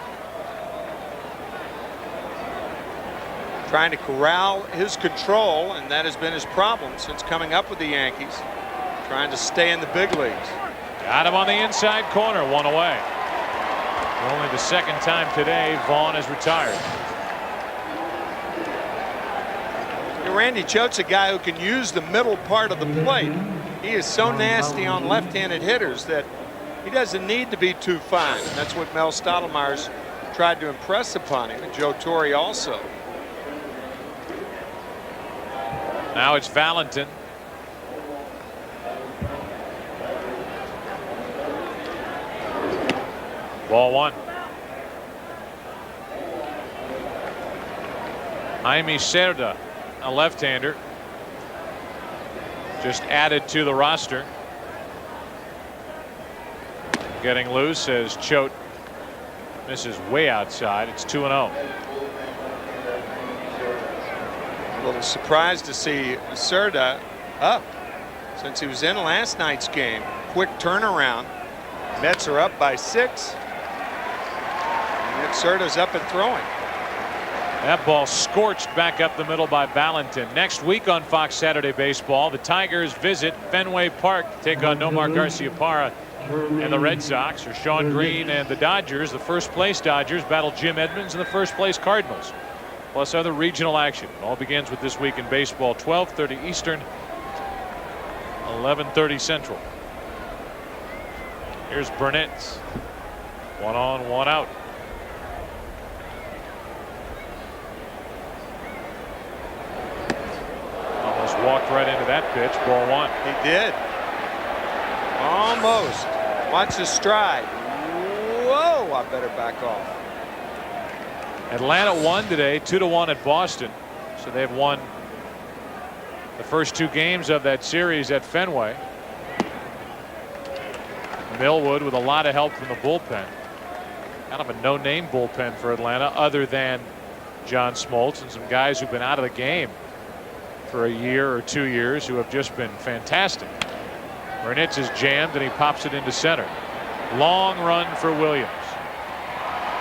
Trying to corral his control, and that has been his problem since coming up with the Yankees. Trying to stay in the big leagues. Got him on the inside corner, 1 away. Only the 2nd time today Vaughn has retired. Randy Choate's a guy who can use the middle part of the plate. He is so nasty on left-handed hitters that he doesn't need to be too fine. And that's what Mel Stottlemyre's tried to impress upon him, and Joe Torre also. Now it's Valentin. Ball 1. Jaime Cerda, a left-hander, just added to the roster. Getting loose as Choate misses way outside. It's 2-0. A little surprised to see Cerda up since he was in last night's game. Quick turnaround. Mets are up by 6. And Cerda's up and throwing. That ball scorched back up the middle by Valentin. Next week on Fox Saturday Baseball, the Tigers visit Fenway Park to take on Nomar Garciaparra and the Red Sox, or Sean Green and the Dodgers. The first place Dodgers battle Jim Edmonds and the first place Cardinals, plus other regional action. It all begins with This Week in Baseball, 12:30 Eastern, 11:30 Central. Here's Burnett. 1 on, 1 out. Almost walked right into that pitch. Ball 1. He did. Almost. Watch his stride. Whoa, I better back off. Atlanta won today, 2-1 at Boston. So they've won the first 2 games of that series at Fenway. Millwood with a lot of help from the bullpen. Kind of a no-name bullpen for Atlanta, other than John Smoltz and some guys who've been out of the game for a year or 2 years who have just been fantastic. Burnett is jammed and he pops it into center. Long run for Williams.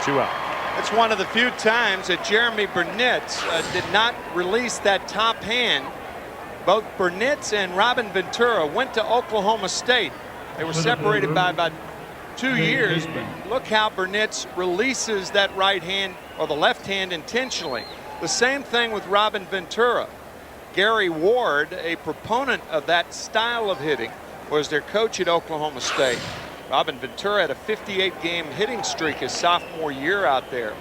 2 out. It's one of the few times that Jeremy Burnett did not release that top hand. Both Burnett and Robin Ventura went to Oklahoma State. They were separated by about 2 years, but look how Burnett releases that right hand or the left hand intentionally. The same thing with Robin Ventura. Gary Ward, a proponent of that style of hitting, was their coach at Oklahoma State. Robin Ventura had a 58-game hitting streak his sophomore year out there.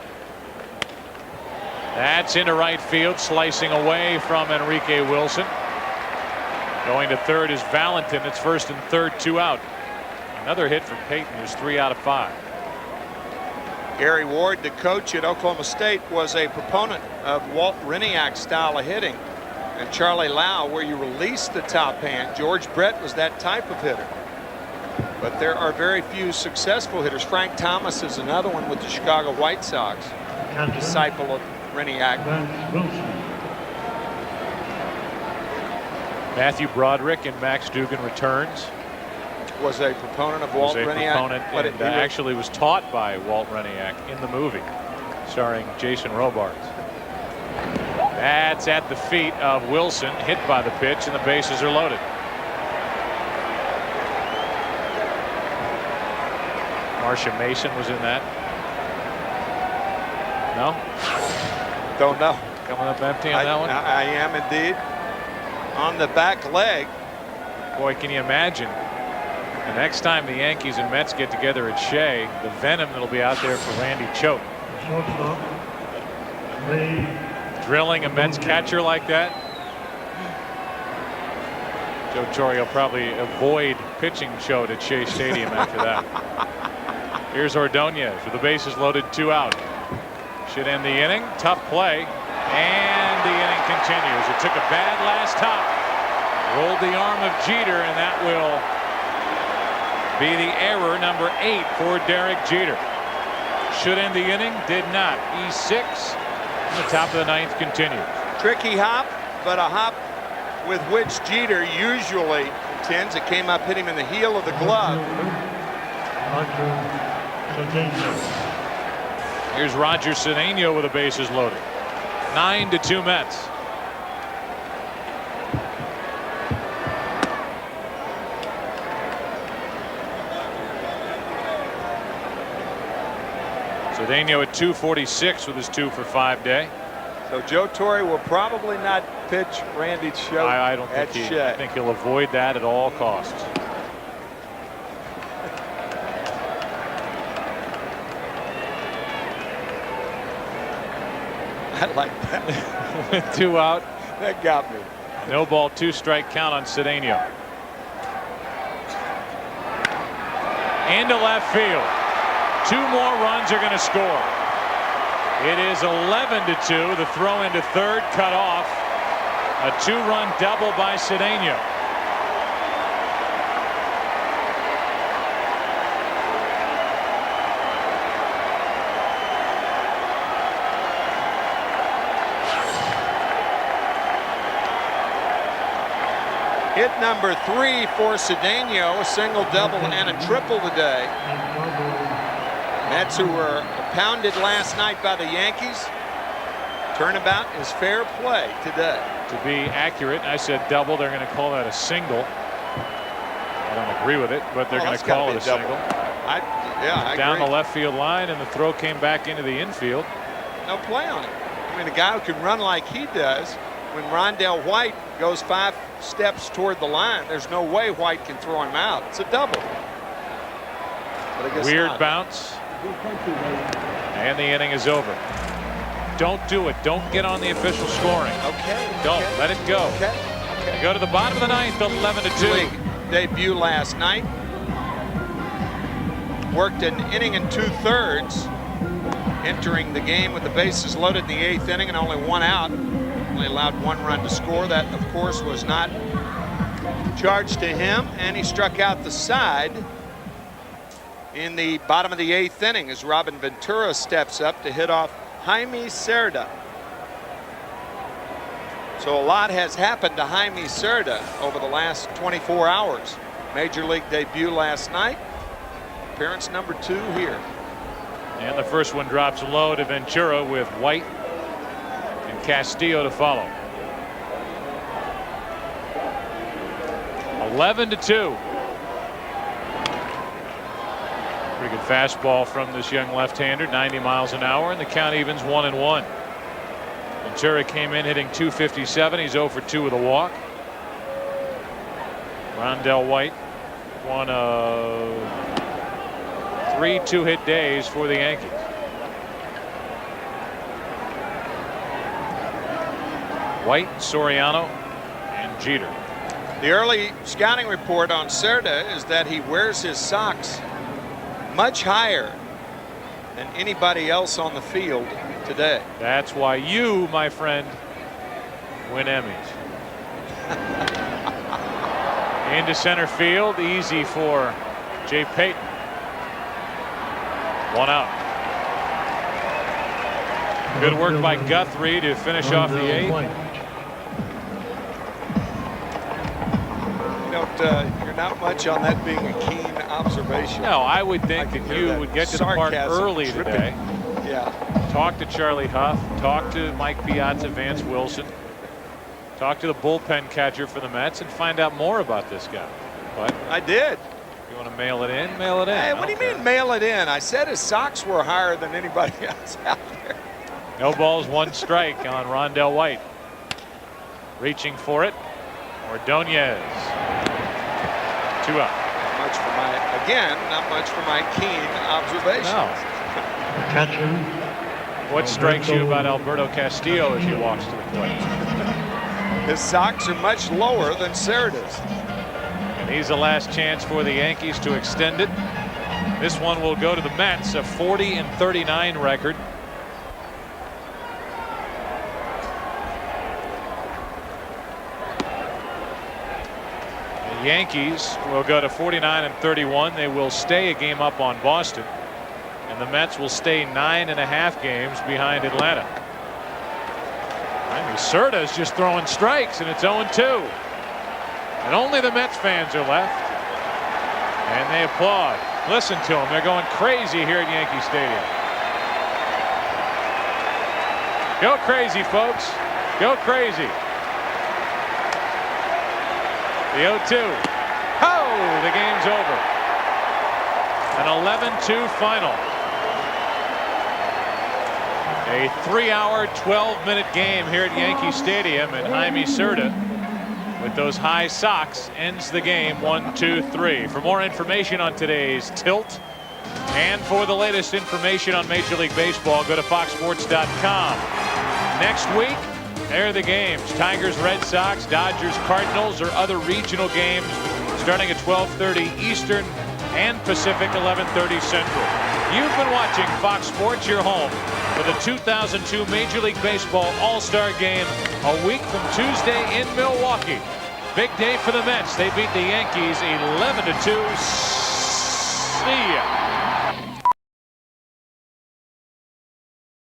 That's into right field, slicing away from Enrique Wilson. Going to third is Valentin. It's first and third, 2 out. Another hit for Peyton, who's 3 out of 5. Gary Ward, the coach at Oklahoma State, was a proponent of Walt Reniak's style of hitting. And Charlie Lau, where you release the top hand. George Brett was that type of hitter. But there are very few successful hitters. Frank Thomas is another one with the Chicago White Sox, a disciple of Reniak. Matthew Broderick and Max Dugan returns. Was a proponent of Walt Reniak. But it actually was taught by Walt Reniak in the movie starring Jason Robards. That's at the feet of Wilson, hit by the pitch, and the bases are loaded. Marcia Mason was in that. No? Don't know. Coming up empty on that one? I am indeed. On the back leg. Boy, can you imagine? The next time the Yankees and Mets get together at Shea, the venom that'll be out there for Randy Choate. Drilling a Mets catcher like that. Joe Torre will probably avoid pitching Choate at Shea Stadium after that. Here's Ordonez with the bases loaded, 2 out. Should end the inning. Tough play. And the inning continues. It took a bad last top. Rolled the arm of Jeter, and that will be the error number 8 for Derek Jeter. Should end the inning, did not. E6. And the top of the 9th continues. Tricky hop, but a hop with which Jeter usually contends. It came up, hit him in the heel of the glove. Here's Roger Cedeno with the bases loaded. 9-2 Mets. Cedeno at 246 with his 2 for 5 day. So Joe Torre will probably not pitch Randy Choate. I don't think I think he'll avoid that at all costs. I like that. With 2 out. That got me. No ball, 2 strike count on Cedeno. Into left field. 2 more runs are going to score. It is 11-2. The throw into third cut off. A 2-run double by Cedeno. Hit number 3 for Cedeno, a single, double, and a triple today. Mets, who were pounded last night by the Yankees. Turnabout is fair play today. To be accurate, I said double. They're going to call that a single. I don't agree with it, but they're going to call it a single. I Down agree. the left field line, and the throw came back into the infield. No play on it. I mean, a guy who can run like he does, when Rondell White goes 5 steps toward the line, there's no way White can throw him out. It's a double. But I guess Weird not. bounce. And the inning is over. Don't do it. Don't get on the official scoring. Okay. Don't. Okay. Let it go. Okay. We go to the bottom of the 9th, 11-2. League debut last night. Worked an inning and 2/3, entering the game with the bases loaded in the 8th inning and only 1 out. Only allowed 1 run to score. That, of course, was not charged to him, and he struck out the side in the bottom of the 8th inning as Robin Ventura steps up to hit off Jaime Cerda. So a lot has happened to Jaime Cerda over the last 24 hours. Major League debut last night. Appearance number 2 here. And the first one drops low to Ventura with White and Castillo to follow. 11-2. Pretty good fastball from this young left-hander, 90 miles an hour, and the count evens 1-1. Ventura came in hitting .257. He's 0 for 2 with a walk. Rondell White, one of 3 2-hit days for the Yankees. White, Soriano, and Jeter. The early scouting report on Cerda is that he wears his socks much higher than anybody else on the field today. That's why you, my friend, win Emmys. Into center field, easy for Jay Payton. 1 out. Good work by Guthrie to finish off the 8th. You're not much on that being a keen observation. No, I would think that you would get to the park early today. Yeah. Talk to Charlie Huff, talk to Mike Piazza, Vance Wilson, talk to the bullpen catcher for the Mets, and find out more about this guy. But I did. You want to mail it in? Mail it in. Hey, what do you mean mail it in? I said his socks were higher than anybody else out there. No balls, 1 strike on Rondell White. Reaching for it. Ordonez. 2 out. Not much for my keen observation. No. Catcher. What strikes you about Alberto Castillo as he walks to the plate? His socks are much lower than Cerda's. And he's the last chance for the Yankees to extend it. This one will go to the Mets, a 40-39 record. The Yankees will go to 49-31. They will stay a game up on Boston. And the Mets will stay 9.5 games behind Atlanta. Cerda is just throwing strikes, and it's 0-2. And only the Mets fans are left. And they applaud. Listen to them. They're going crazy here at Yankee Stadium. Go crazy, folks. Go crazy. The 0-2. Oh, the game's over. An 11-2 final. A 3-hour, 12-minute game here at Yankee Stadium, and Jaime Cerda, with those high socks, ends the game 1-2-3. For more information on today's tilt and for the latest information on Major League Baseball, go to foxsports.com. Next week, there are the games. Tigers, Red Sox, Dodgers, Cardinals, or other regional games starting at 12:30 Eastern and Pacific, 11:30 Central. You've been watching Fox Sports, your home for the 2002 Major League Baseball All-Star Game a week from Tuesday in Milwaukee. Big day for the Mets. They beat the Yankees 11-2. See ya.